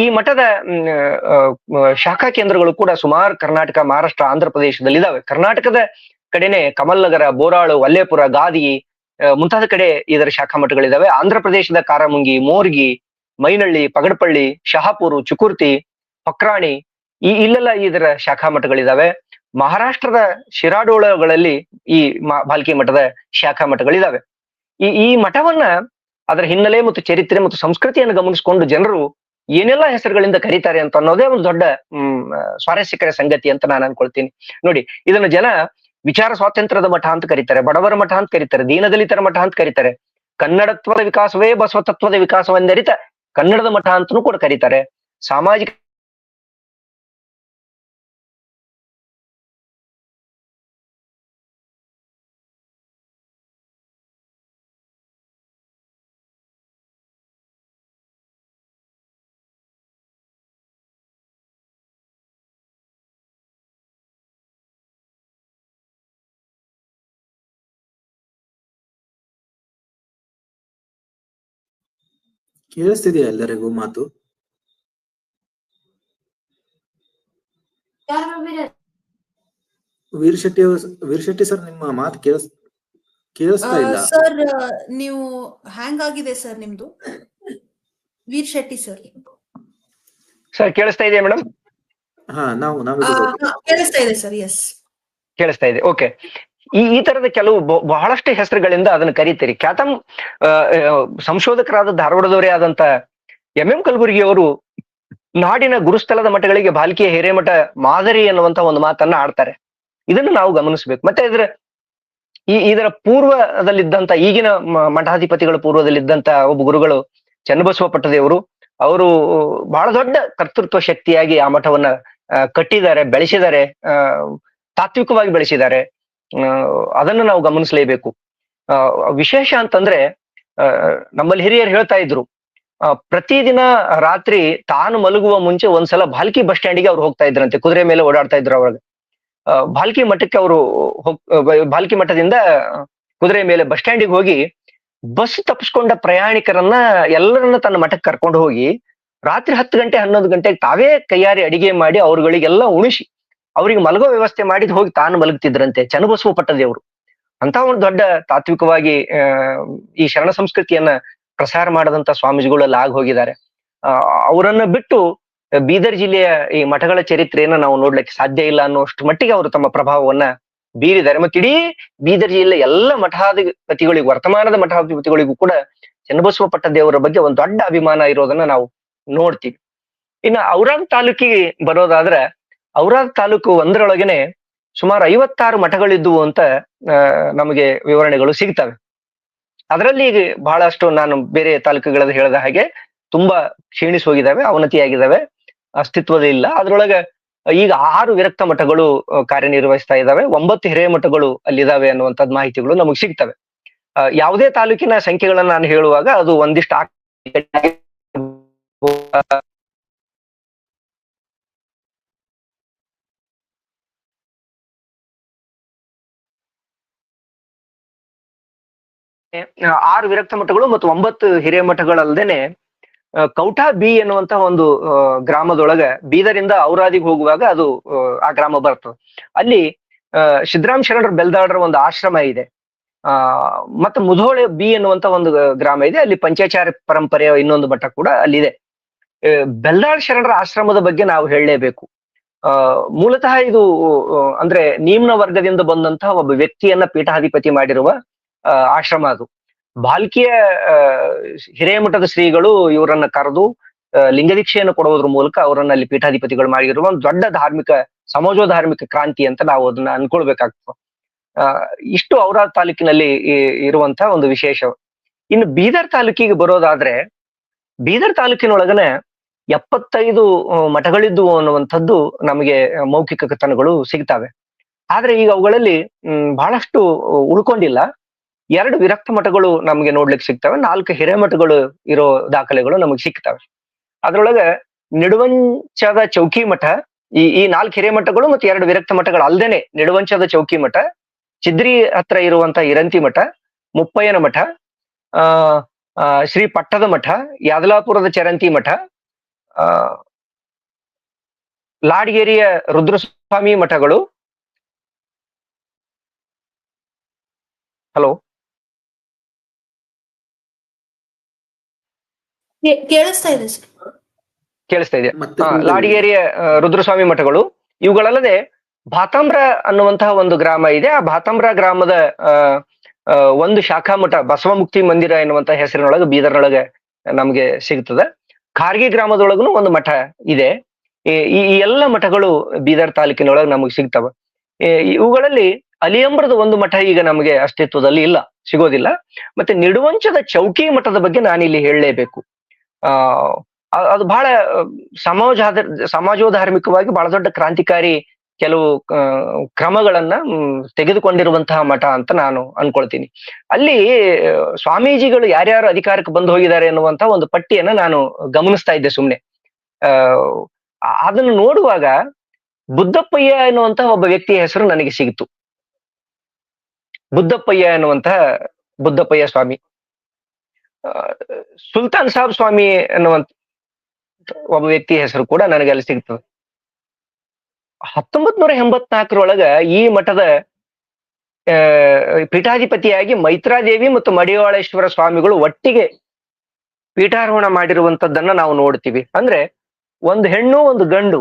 ಈ ಮಠದ ಶಾಖಾ ಕೇಂದ್ರಗಳು ಕೂಡ ಸುಮಾರು ಕರ್ನಾಟಕ, ಮಹಾರಾಷ್ಟ್ರ, ಆಂಧ್ರ ಪ್ರದೇಶದಲ್ಲಿ ಇದಾವೆ. ಕರ್ನಾಟಕದ ಕಡೆನೆ ಕಮಲ್ನಗರ, ಬೋರಾಳು, ವಲ್ಲೇಪುರ, ಗಾದಿ ಮುಂತಾದ ಕಡೆ ಇದರ ಶಾಖಾ ಮಠಗಳಿದಾವೆ. ಆಂಧ್ರ ಪ್ರದೇಶದ ಕಾರಮುಂಗಿ, ಮೋರ್ಗಿ, ಮೈನಳ್ಳಿ, ಪಗಡಪಳ್ಳಿ, ಶಹಾಪುರು, ಚುಕುರ್ತಿ, ಪಕ್ರಾಣಿ ಇಲ್ಲೆಲ್ಲ ಇದರ ಶಾಖಾ ಮಠಗಳಿದಾವೆ. ಮಹಾರಾಷ್ಟ್ರದ ಶಿರಾಡೋಳಗಳಲ್ಲಿ ಈ ಭಾಲ್ಕಿ ಮಠದ ಶಾಖಾ ಮಠಗಳಿದಾವೆ. ಈ ಮಠವನ್ನ ಅದರ ಹಿನ್ನೆಲೆ ಮತ್ತು ಚರಿತ್ರೆ ಮತ್ತು ಸಂಸ್ಕೃತಿಯನ್ನು ಗಮನಿಸಿಕೊಂಡು ಜನರು ಏನೆಲ್ಲಾ ಹೆಸರುಗಳಿಂದ ಕರೀತಾರೆ ಅಂತ ಅನ್ನೋದೇ ಒಂದು ದೊಡ್ಡ ಸ್ವಾರಸ್ಯಕರ ಸಂಗತಿ ಅಂತ ನಾನು ಅನ್ಕೊಳ್ತೀನಿ. ನೋಡಿ, ಇದನ್ನು ಜನ ವಿಚಾರ ಸ್ವಾತಂತ್ರ್ಯದ ಮಠ ಅಂತ ಕರೀತಾರೆ, ಬಡವರ ಮಠ ಅಂತ ಕರೀತಾರೆ, ದೀನದಲಿತರ ಮಠ ಅಂತ ಕರೀತಾರೆ, ಕನ್ನಡತ್ವದ ವಿಕಾಸವೇ ಬಸವತತ್ವದ ವಿಕಾಸವೆಂದರಿತ ಕನ್ನಡದ ಮಠ ಅಂತನೂ ಕೂಡ ಕರೀತಾರೆ. ಸಾಮಾಜಿಕ ಕೇಳಿಸ್ತಿದೆಯಾ ಎಲ್ಲರಿಗೂ ಮಾತು? ವೀರ್ ಶೆಟ್ಟಿ ಸರ್, ನಿಮ್ಮ ಮಾತು ಕೇಳಿಸ್ತಾ ಇಲ್ಲ ಸರ್. ನೀವು ಹ್ಯಾಂಗ್ ಆಗಿದೆ ಸರ್ ನಿಮ್ದು. ವೀರ್ ಶೆಟ್ಟಿ ಸರ್. ಸರ್ ಕೇಳಿಸ್ತಾ ಇದೆಯಾ ಮೇಡಮ್? ಕೇಳಿಸ್ತಾ ಇದೆ ಸರ್. ಎಸ್, ಕೇಳಿಸ್ತಾ ಇದೆ. ಓಕೆ. ಈ ತರದ ಕೆಲವು ಬಹಳಷ್ಟು ಹೆಸರುಗಳಿಂದ ಅದನ್ನ ಕರೀತೀರಿ. ಖ್ಯಾತಂ ಸಂಶೋಧಕರಾದ ಧಾರವಾಡದವರೇ ಆದಂತ ಎಂ ಕಲಬುರ್ಗಿ ಅವರು ನಾಡಿನ ಗುರುಸ್ಥಳದ ಮಠಗಳಿಗೆ ಬಾಲ್ಕಿಯ ಹಿರೇಮಠ ಮಾದರಿ ಅನ್ನುವಂತ ಒಂದು ಮಾತನ್ನ ಆಡ್ತಾರೆ. ಇದನ್ನು ನಾವು ಗಮನಿಸ್ಬೇಕು. ಮತ್ತೆ ಇದರ ಪೂರ್ವದಲ್ಲಿದ್ದಂತ, ಈಗಿನ ಮಠಾಧಿಪತಿಗಳ ಪೂರ್ವದಲ್ಲಿದ್ದಂತ ಒಬ್ಬ ಗುರುಗಳು ಚನ್ನಬಸವ ಪಟ್ಟದೇವರು, ಅವರು ಬಹಳ ದೊಡ್ಡ ಕರ್ತೃತ್ವ ಶಕ್ತಿಯಾಗಿ ಆ ಮಠವನ್ನ ಕಟ್ಟಿದ್ದಾರೆ, ಬೆಳೆಸಿದ್ದಾರೆ, ತಾತ್ವಿಕವಾಗಿ ಬೆಳೆಸಿದ್ದಾರೆ. ಅದನ್ನು ನಾವು ಗಮನಿಸಲೇಬೇಕು. ವಿಶೇಷ ಅಂತಂದ್ರೆ, ನಮ್ಮಲ್ಲಿ ಹಿರಿಯರು ಹೇಳ್ತಾ ಇದ್ರು, ಪ್ರತಿದಿನ ರಾತ್ರಿ ತಾನು ಮಲಗುವ ಮುಂಚೆ ಒಂದ್ಸಲ ಭಾಲ್ಕಿ ಬಸ್ ಸ್ಟ್ಯಾಂಡಿಗೆ ಅವ್ರು ಹೋಗ್ತಾ ಇದ್ರಂತೆ. ಕುದುರೆ ಮೇಲೆ ಓಡಾಡ್ತಾ ಇದ್ರು. ಅವಾಗ ಭಾಲ್ಕಿ ಮಠಕ್ಕೆ ಅವರು ಭಾಲ್ಕಿ ಮಠದಿಂದ ಕುದುರೆ ಮೇಲೆ ಬಸ್ ಸ್ಟ್ಯಾಂಡಿಗೆ ಹೋಗಿ ಬಸ್ ತಪ್ಪಿಸ್ಕೊಂಡ ಪ್ರಯಾಣಿಕರನ್ನ ಎಲ್ಲರನ್ನ ತನ್ನ ಮಠಕ್ಕೆ ಕರ್ಕೊಂಡು ಹೋಗಿ ರಾತ್ರಿ 10 ಗಂಟೆ 11 ಗಂಟೆಗೆ ತಾವೇ ಕೈಯಾರಿ ಅಡಿಗೆ ಮಾಡಿ ಅವ್ರುಗಳಿಗೆಲ್ಲ ಉಣಿಸಿ ಅವ್ರಿಗೆ ಮಲಗೋ ವ್ಯವಸ್ಥೆ ಮಾಡಿದ್ ಹೋಗಿ ತಾನು ಮಲಗ್ತಿದ್ರಂತೆ ಚನ್ನಬಸವ ಪಟ್ಟದೇವರು. ಅಂತ ಒಂದು ದೊಡ್ಡ ತಾತ್ವಿಕವಾಗಿ ಈ ಶರಣ ಸಂಸ್ಕೃತಿಯನ್ನ ಪ್ರಸಾರ ಮಾಡದಂತ ಸ್ವಾಮೀಜಿಗಳೆಲ್ಲ ಆಗಿ ಹೋಗಿದ್ದಾರೆ. ಅವರನ್ನ ಬಿಟ್ಟು ಬೀದರ್ ಜಿಲ್ಲೆಯ ಈ ಮಠಗಳ ಚರಿತ್ರೆಯನ್ನ ನಾವು ನೋಡ್ಲಿಕ್ಕೆ ಸಾಧ್ಯ ಇಲ್ಲ ಅನ್ನೋಷ್ಟು ಮಟ್ಟಿಗೆ ಅವರು ತಮ್ಮ ಪ್ರಭಾವವನ್ನ ಬೀರಿದ್ದಾರೆ. ಮತ್ತೆ ಇಡೀ ಬೀದರ್ ಜಿಲ್ಲೆ ಎಲ್ಲ ಮಠಾಧಿಪತಿಗಳಿಗೂ, ವರ್ತಮಾನದ ಮಠಾಧಿಪತಿಗಳಿಗೂ ಕೂಡ ಚನ್ನಬಸವ ಪಟ್ಟದೇವರ ಬಗ್ಗೆ ಒಂದು ದೊಡ್ಡ ಅಭಿಮಾನ ಇರೋದನ್ನ ನಾವು ನೋಡ್ತೀವಿ. ಇನ್ನು ಔರಾದ್ ತಾಲೂಕಿಗೆ ಬರೋದಾದ್ರೆ, ಔರಾದ್ ತಾಲೂಕು ಒಂದರೊಳಗನೆ ಸುಮಾರು 56 ಮಠಗಳಿದ್ವು ಅಂತ ನಮಗೆ ವಿವರಣೆಗಳು ಸಿಗ್ತವೆ. ಅದರಲ್ಲಿ ಬಹಳಷ್ಟು ನಾನು ಬೇರೆ ತಾಲೂಕುಗಳಲ್ಲಿ ಹೇಳಿದ ಹಾಗೆ ತುಂಬಾ ಕ್ಷೀಣಿಸಿ ಹೋಗಿದ್ದಾವೆ, ಅವನತಿಯಾಗಿದ್ದಾವೆ, ಅಸ್ತಿತ್ವದ ಇಲ್ಲ. ಅದ್ರೊಳಗೆ ಈಗ 6 ವಿರಕ್ತ ಮಠಗಳು ಕಾರ್ಯನಿರ್ವಹಿಸ್ತಾ ಇದ್ದಾವೆ, 9 ಹಿರಿಯ ಮಠಗಳು ಅಲ್ಲಿದ್ದಾವೆ ಅನ್ನುವಂಥದ್ದು ಮಾಹಿತಿಗಳು ನಮಗೆ ಸಿಗ್ತವೆ. ಯಾವುದೇ ತಾಲೂಕಿನ ಸಂಖ್ಯೆಗಳನ್ನ ನಾನು ಹೇಳುವಾಗ ಅದು ಒಂದಿಷ್ಟು ಆರು ವಿರಕ್ತ ಮಠಗಳು ಮತ್ತು 9 ಹಿರಿಯ ಮಠಗಳಲ್ಲದೇನೆ ಕೌಠಾ ಬಿ ಎನ್ನುವಂತ ಒಂದು ಗ್ರಾಮದೊಳಗ ಬೀದರಿಂದ ಔರಾದಿಗೆ ಹೋಗುವಾಗ ಅದು ಆ ಗ್ರಾಮ ಬರ್ತದೆ. ಅಲ್ಲಿ ಸಿದ್ದರಾಮ್ ಶರಣರ ಬೆಲ್ದಾಡ್ರ ಒಂದು ಆಶ್ರಮ ಇದೆ. ಮತ್ತೆ ಮುಧೋಳೆ ಬಿ ಎನ್ನುವಂತ ಒಂದು ಗ್ರಾಮ ಇದೆ. ಅಲ್ಲಿ ಪಂಚಾಚಾರ್ಯ ಪರಂಪರೆಯ ಇನ್ನೊಂದು ಮಠ ಕೂಡ ಅಲ್ಲಿದೆ. ಬೆಲ್ದಾಳ್ ಶರಣರ ಆಶ್ರಮದ ಬಗ್ಗೆ ನಾವು ಹೇಳಲೇಬೇಕು. ಮೂಲತಃ ಇದು ಅಂದ್ರೆ ನಿಮ್ನ ವರ್ಗದಿಂದ ಬಂದಂತಹ ಒಬ್ಬ ವ್ಯಕ್ತಿಯನ್ನ ಪೀಠಾಧಿಪತಿ ಮಾಡಿರುವ ಆಶ್ರಮ ಅದು. ಬಾಲ್ಕಿಯ ಹಿರೇಮಠದ ಶ್ರೀಗಳು ಇವರನ್ನ ಕರೆದು ಲಿಂಗದೀಕ್ಷೆಯನ್ನು ಕೊಡುವುದ್ರ ಮೂಲಕ ಅವರನ್ನ ಅಲ್ಲಿ ಪೀಠಾಧಿಪತಿಗಳು ಮಾಡಿರುವ ಒಂದು ದೊಡ್ಡ ಧಾರ್ಮಿಕ ಸಮಾಜೋಧಾರ್ಮಿಕ ಕ್ರಾಂತಿ ಅಂತ ನಾವು ಅದನ್ನ ಅನ್ಕೊಳ್ಬೇಕಾಗ್ತದೆ. ಇಷ್ಟು ಔರಾದ್ ತಾಲೂಕಿನಲ್ಲಿ ಇರುವಂತಹ ಒಂದು ವಿಶೇಷ. ಇನ್ನು ಬೀದರ್ ತಾಲೂಕಿಗೆ ಬರೋದಾದ್ರೆ, ಬೀದರ್ ತಾಲೂಕಿನೊಳಗನೆ 75 ಮಠಗಳಿದ್ದು ಅನ್ನುವಂಥದ್ದು ನಮಗೆ ಮೌಖಿಕ ಕಥನಗಳು ಸಿಗ್ತವೆ. ಆದ್ರೆ ಈಗ ಅವುಗಳಲ್ಲಿ ಬಹಳಷ್ಟು ಉಳ್ಕೊಂಡಿಲ್ಲ. 2 ವಿರಕ್ತ ಮಠಗಳು ನಮ್ಗೆ ನೋಡ್ಲಿಕ್ಕೆ ಸಿಗ್ತವೆ, 4 ಹಿರೇಮಠಗಳು ಇರೋ ದಾಖಲೆಗಳು ನಮಗೆ ಸಿಗ್ತವೆ. ಅದ್ರೊಳಗೆ ನಿಡುವಂಚದ ಚೌಕಿ ಮಠ, ಈ 4 ಹಿರೇಮಠಗಳು ಮತ್ತು 2 ವಿರಕ್ತ ಮಠಗಳು ಅಲ್ದೇನೆ ನಿಡುವಂಚದ ಚೌಕಿ ಮಠ, ಚಿದ್ರಿ ಹತ್ರ ಇರುವಂತ ಇರಂತಿ ಮಠ, ಮುಪ್ಪಯ್ಯನ ಮಠ, ಶ್ರೀ ಪಟ್ಟದ ಮಠ, ಯಾದಲಾಪುರದ ಚರಂತಿ ಮಠ, ಲಾಡ್ಗೇರಿಯ ರುದ್ರಸ್ವಾಮಿ ಮಠಗಳು. ಹಲೋ, ಕೇಳಿಸ್ತಾ ಇದೆ ಸರ್. ಕೇಳಿಸ್ತಾ ಇದೆ. ಲಾಡಿಗೇರಿಯ ರುದ್ರಸ್ವಾಮಿ ಮಠಗಳು. ಇವುಗಳಲ್ಲದೆ ಭಾತಾಮ್ರ ಅನ್ನುವಂತಹ ಒಂದು ಗ್ರಾಮ ಇದೆ. ಆ ಭಾತಾಮ್ರ ಗ್ರಾಮದ ಒಂದು ಶಾಖಾ ಮಠ ಬಸವಮುಕ್ತಿ ಮಂದಿರ ಎನ್ನುವಂತಹ ಹೆಸರಿನೊಳಗೆ ಬೀದರ್ನೊಳಗೆ ನಮ್ಗೆ ಸಿಗ್ತದೆ. ಖಾರ್ಗಿ ಗ್ರಾಮದೊಳಗನು ಒಂದು ಮಠ ಇದೆ. ಈ ಎಲ್ಲ ಮಠಗಳು ಬೀದರ್ ತಾಲೂಕಿನೊಳಗೆ ನಮಗೆ ಸಿಗ್ತವೆ. ಇವುಗಳಲ್ಲಿ ಅಲಿಯಂಬ್ರದ ಒಂದು ಮಠ ಈಗ ನಮಗೆ ಅಸ್ತಿತ್ವದಲ್ಲಿ ಇಲ್ಲ, ಸಿಗೋದಿಲ್ಲ. ಮತ್ತೆ ನಿಡುವಂಚದ ಚೌಕಿ ಮಠದ ಬಗ್ಗೆ ನಾನಿಲ್ಲಿ ಹೇಳಲೇಬೇಕು. ಅದು ಬಹಳ ಸಮಾಜೋಧಾರ್ಮಿಕವಾಗಿ ಬಹಳ ದೊಡ್ಡ ಕ್ರಾಂತಿಕಾರಿ ಕೆಲವು ಕ್ರಮಗಳನ್ನ ತೆಗೆದುಕೊಂಡಿರುವಂತಹ ಮಠ ಅಂತ ನಾನು ಅನ್ಕೊಳ್ತೀನಿ. ಅಲ್ಲಿ ಸ್ವಾಮೀಜಿಗಳು ಯಾರ್ಯಾರು ಅಧಿಕಾರಕ್ಕೆ ಬಂದು ಹೋಗಿದ್ದಾರೆ ಎನ್ನುವಂತಹ ಒಂದು ಪಟ್ಟಿಯನ್ನ ನಾನು ಗಮನಿಸ್ತಾ ಇದ್ದೆ ಸುಮ್ನೆ. ಅದನ್ನು ನೋಡುವಾಗ ಬುದ್ಧಪ್ಪಯ್ಯ ಎನ್ನುವಂತಹ ಒಬ್ಬ ವ್ಯಕ್ತಿಯ ಹೆಸರು ನನಗೆ ಸಿಗಿತು. ಬುದ್ಧಪ್ಪಯ್ಯ ಎನ್ನುವಂತಹ ಬುದ್ಧಪ್ಪಯ್ಯ ಸ್ವಾಮಿ, ಸುಲ್ತಾನ್ ಸಾಬ್ ಸ್ವಾಮಿ ಎನ್ನುವಂತ ಒಬ್ಬ ವ್ಯಕ್ತಿಯ ಹೆಸರು ಕೂಡ ನನಗೆ ಅಲ್ಲಿ ಸಿಗ್ತದೆ. 1984 ಈ ಮಠದ ಪೀಠಾಧಿಪತಿಯಾಗಿ ಮೈತ್ರಾದೇವಿ ಮತ್ತು ಮಡಿವಾಳೇಶ್ವರ ಸ್ವಾಮಿಗಳು ಒಟ್ಟಿಗೆ ಪೀಠಾರೋಹಣ ಮಾಡಿರುವಂತದ್ದನ್ನ ನಾವು ನೋಡ್ತೀವಿ. ಅಂದ್ರೆ ಒಂದು ಹೆಣ್ಣು ಒಂದು ಗಂಡು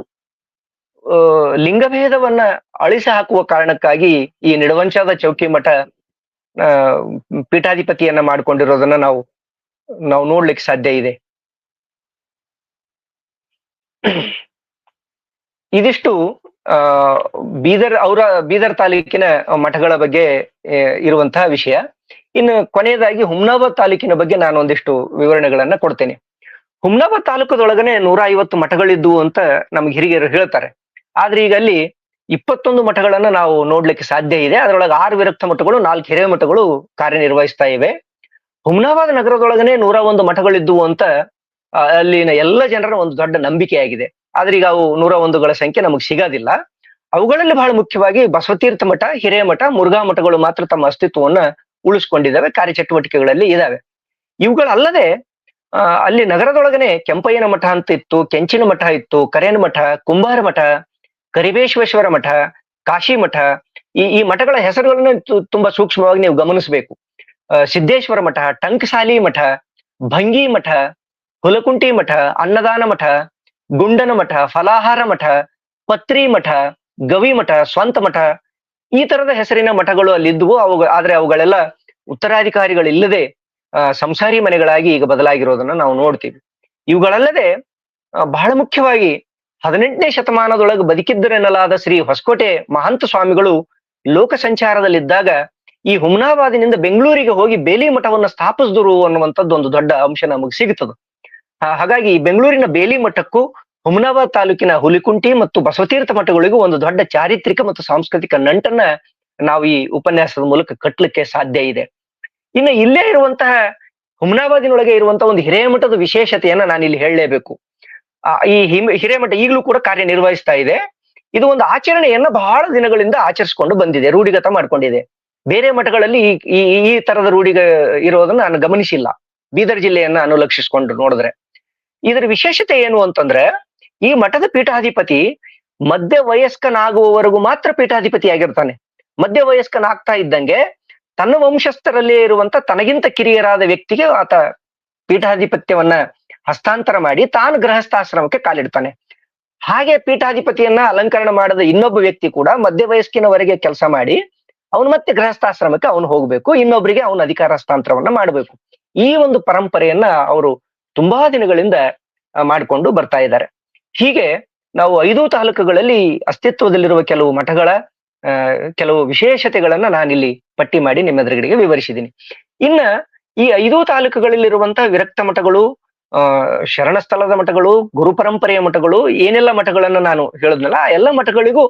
ಲಿಂಗಭೇದವನ್ನ ಅಳಿಸಿ ಹಾಕುವ ಕಾರಣಕ್ಕಾಗಿ ಈ ನಿಡುವಂಚದ ಚೌಕಿ ಮಠ ಪೀಠಾಧಿಪತಿಯನ್ನ ಮಾಡ್ಕೊಂಡಿರೋದನ್ನ ನಾವು ನೋಡ್ಲಿಕ್ಕೆ ಸಾಧ್ಯ ಇದೆ. ಇದಿಷ್ಟು ಬೀದರ್ ತಾಲೂಕಿನ ಮಠಗಳ ಬಗ್ಗೆ ಇರುವಂತಹ ವಿಷಯ. ಇನ್ನು ಕೊನೆಯದಾಗಿ ಹುಮ್ನಾಬಾದ್ ತಾಲೂಕಿನ ಬಗ್ಗೆ ನಾನು ಒಂದಿಷ್ಟು ವಿವರಣೆಗಳನ್ನ ಕೊಡ್ತೇನೆ. ಹುಮ್ನಾಬಾದ್ ತಾಲೂಕದೊಳಗನೆ 150 ಮಠಗಳಿದ್ವು ಅಂತ ನಮ್ಗೆ ಹಿರಿಯರು ಹೇಳ್ತಾರೆ. ಆದ್ರೆ ಈಗ ಅಲ್ಲಿ 21 ಮಠಗಳನ್ನ ನಾವು ನೋಡ್ಲಿಕ್ಕೆ ಸಾಧ್ಯ ಇದೆ. ಅದರೊಳಗೆ 6 ವಿರಕ್ತ ಮಠಗಳು, 4 ಹಿರಿಯ ಮಠಗಳು ಕಾರ್ಯನಿರ್ವಹಿಸ್ತಾ ಇವೆ. ಹುಮ್ನಾಬಾದ್ ನಗರದೊಳಗನೆ 101 ಮಠಗಳಿದ್ವು ಅಂತ ಅಲ್ಲಿನ ಎಲ್ಲ ಜನರ ಒಂದು ದೊಡ್ಡ ನಂಬಿಕೆಯಾಗಿದೆ. ಆದ್ರೆ ಈಗ ಅವು 101ಗಳ ಸಂಖ್ಯೆ ನಮಗೆ ಸಿಗೋದಿಲ್ಲ. ಅವುಗಳಲ್ಲಿ ಬಹಳ ಮುಖ್ಯವಾಗಿ ಬಸವತೀರ್ಥ ಮಠ, ಹಿರೇಮಠ, ಮುರುಘಾ ಮಠಗಳು ಮಾತ್ರ ತಮ್ಮ ಅಸ್ತಿತ್ವವನ್ನ ಉಳಿಸ್ಕೊಂಡಿದ್ದಾವೆ, ಕಾರ್ಯಚಟುವಟಿಕೆಗಳಲ್ಲಿ ಇದಾವೆ. ಇವುಗಳಲ್ಲದೆ ಅಲ್ಲಿ ನಗರದೊಳಗನೆ ಕೆಂಪಯ್ಯನ ಮಠ ಅಂತ ಇತ್ತು, ಕೆಂಚಿನ ಮಠ ಇತ್ತು, ಕರೇನ ಮಠ, ಕುಂಬಾರ ಮಠ, ಕರಿಬೇಶ್ವೇಶ್ವರ ಮಠ, ಕಾಶಿ ಮಠ. ಈ ಮಠಗಳ ಹೆಸರುಗಳನ್ನ ತುಂಬಾ ಸೂಕ್ಷ್ಮವಾಗಿ ನೀವು ಗಮನಿಸಬೇಕು. ಸಿದ್ದೇಶ್ವರ ಮಠ, ಟಂಕಸಾಲಿ ಮಠ, ಭಂಗಿ ಮಠ, ಹುಲಕುಂಟಿ ಮಠ, ಅನ್ನದಾನ ಮಠ, ಗುಂಡನ ಮಠ, ಫಲಾಹಾರ ಮಠ, ಪತ್ರಿ ಮಠ, ಗವಿ ಮಠ, ಸ್ವಂತ ಮಠ, ಈ ತರದ ಹೆಸರಿನ ಮಠಗಳು ಅಲ್ಲಿದ್ವು. ಆದ್ರೆ ಅವುಗಳೆಲ್ಲ ಉತ್ತರಾಧಿಕಾರಿಗಳಿಲ್ಲದೆ ಸಂಸಾರಿ ಮನೆಗಳಾಗಿ ಈಗ ಬದಲಾಗಿರೋದನ್ನ ನಾವು ನೋಡ್ತೀವಿ. ಇವುಗಳಲ್ಲದೆ ಬಹಳ ಮುಖ್ಯವಾಗಿ 18ನೇ ಶತಮಾನದೊಳಗೆ ಬದುಕಿದ್ದರೆನ್ನಲಾದ ಶ್ರೀ ಹೊಸಕೋಟೆ ಮಹಂತ ಸ್ವಾಮಿಗಳು ಲೋಕ ಸಂಚಾರದಲ್ಲಿದ್ದಾಗ ಈ ಹುಮ್ನಾಬಾದಿನಿಂದ ಬೆಂಗಳೂರಿಗೆ ಹೋಗಿ ಬೇಲಿ ಮಠವನ್ನ ಸ್ಥಾಪಿಸಿದ್ರು ಅನ್ನುವಂಥದ್ದು ಒಂದು ದೊಡ್ಡ ಅಂಶ ನಮಗೆ ಸಿಗುತ್ತದೆ. ಹಾಗಾಗಿ ಬೆಂಗಳೂರಿನ ಬೇಲಿ ಮಠಕ್ಕೂ ಹುಮ್ನಾಬಾದ್ ತಾಲೂಕಿನ ಹುಲಿಕುಂಟಿ ಮತ್ತು ಬಸವತೀರ್ಥ ಮಠಗಳಿಗೂ ಒಂದು ದೊಡ್ಡ ಚಾರಿತ್ರಿಕ ಮತ್ತು ಸಾಂಸ್ಕೃತಿಕ ನಂಟನ್ನ ನಾವು ಈ ಉಪನ್ಯಾಸದ ಮೂಲಕ ಕಟ್ಟಲಿಕ್ಕೆ ಸಾಧ್ಯ ಇದೆ. ಇನ್ನು ಇಲ್ಲೇ ಇರುವಂತಹ ಹುಮ್ನಾಬಾದಿನೊಳಗೆ ಇರುವಂತಹ ಒಂದು ಹಿರೇಮಠದ ವಿಶೇಷತೆಯನ್ನ ನಾನು ಇಲ್ಲಿ ಹೇಳಲೇಬೇಕು. ಈ ಹಿರೇಮಠ ಈಗಲೂ ಕೂಡ ಕಾರ್ಯನಿರ್ವಹಿಸ್ತಾ ಇದೆ. ಇದು ಒಂದು ಆಚರಣೆಯನ್ನ ಬಹಳ ದಿನಗಳಿಂದ ಆಚರಿಸಿಕೊಂಡು ಬಂದಿದೆ, ರೂಢಿಗತ ಮಾಡ್ಕೊಂಡಿದೆ. ಬೇರೆ ಮಠಗಳಲ್ಲಿ ಈ ತರದ ರೂಢಿಗ ಇರೋದನ್ನ ನಾನು ಗಮನಿಸಿಲ್ಲ, ಬೀದರ್ ಜಿಲ್ಲೆಯನ್ನ ಅನುಲಕ್ಷಿಸಿಕೊಂಡು ನೋಡಿದ್ರೆ. ಇದರ ವಿಶೇಷತೆ ಏನು ಅಂತಂದ್ರೆ, ಈ ಮಠದ ಪೀಠಾಧಿಪತಿ ಮಧ್ಯ ವಯಸ್ಕನಾಗುವವರೆಗೂ ಮಾತ್ರ ಪೀಠಾಧಿಪತಿ ಆಗಿರ್ತಾನೆ. ಮಧ್ಯ ವಯಸ್ಕನಾಗ್ತಾ ಇದ್ದಂಗೆ ತನ್ನ ವಂಶಸ್ಥರಲ್ಲೇ ಇರುವಂತ ತನಗಿಂತ ಕಿರಿಯರಾದ ವ್ಯಕ್ತಿಗೆ ಆತ ಪೀಠಾಧಿಪತ್ಯವನ್ನ ಹಸ್ತಾಂತರ ಮಾಡಿ ತಾನು ಗೃಹಸ್ಥಾಶ್ರಮಕ್ಕೆ ಕಾಲಿಡ್ತಾನೆ. ಹಾಗೆ ಪೀಠಾಧಿಪತಿಯನ್ನ ಅಲಂಕರಣ ಮಾಡದ ಇನ್ನೊಬ್ಬ ವ್ಯಕ್ತಿ ಕೂಡ ಮಧ್ಯ ವಯಸ್ಕಿನವರೆಗೆ ಕೆಲಸ ಮಾಡಿ ಅವನು ಮತ್ತೆ ಗೃಹಸ್ಥಾಶ್ರಮಕ್ಕೆ ಅವನು ಹೋಗ್ಬೇಕು, ಇನ್ನೊಬ್ಬರಿಗೆ ಅವನ ಅಧಿಕಾರ ಹಸ್ತಾಂತರವನ್ನ ಮಾಡಬೇಕು. ಈ ಒಂದು ಪರಂಪರೆಯನ್ನ ಅವರು ತುಂಬಾ ದಿನಗಳಿಂದ ಮಾಡಿಕೊಂಡು ಬರ್ತಾ ಇದ್ದಾರೆ. ಹೀಗೆ ನಾವು 5 ತಾಲೂಕುಗಳಲ್ಲಿ ಅಸ್ತಿತ್ವದಲ್ಲಿರುವ ಕೆಲವು ಮಠಗಳ ಕೆಲವು ವಿಶೇಷತೆಗಳನ್ನ ನಾನಿಲ್ಲಿ ಪಟ್ಟಿ ಮಾಡಿ ನಿಮ್ಮೆದುರುಗಡೆಗೆ ವಿವರಿಸಿದ್ದೀನಿ. ಇನ್ನ ಈ 5 ತಾಲೂಕುಗಳಲ್ಲಿರುವಂತಹ ವಿರಕ್ತ ಮಠಗಳು, ಶರಣಸ್ಥಳದ ಮಠಗಳು, ಗುರು ಪರಂಪರೆಯ ಮಠಗಳು, ಏನೆಲ್ಲ ಮಠಗಳನ್ನ ನಾನು ಹೇಳಿದ್ನಲ್ಲ ಆ ಎಲ್ಲ ಮಠಗಳಿಗೂ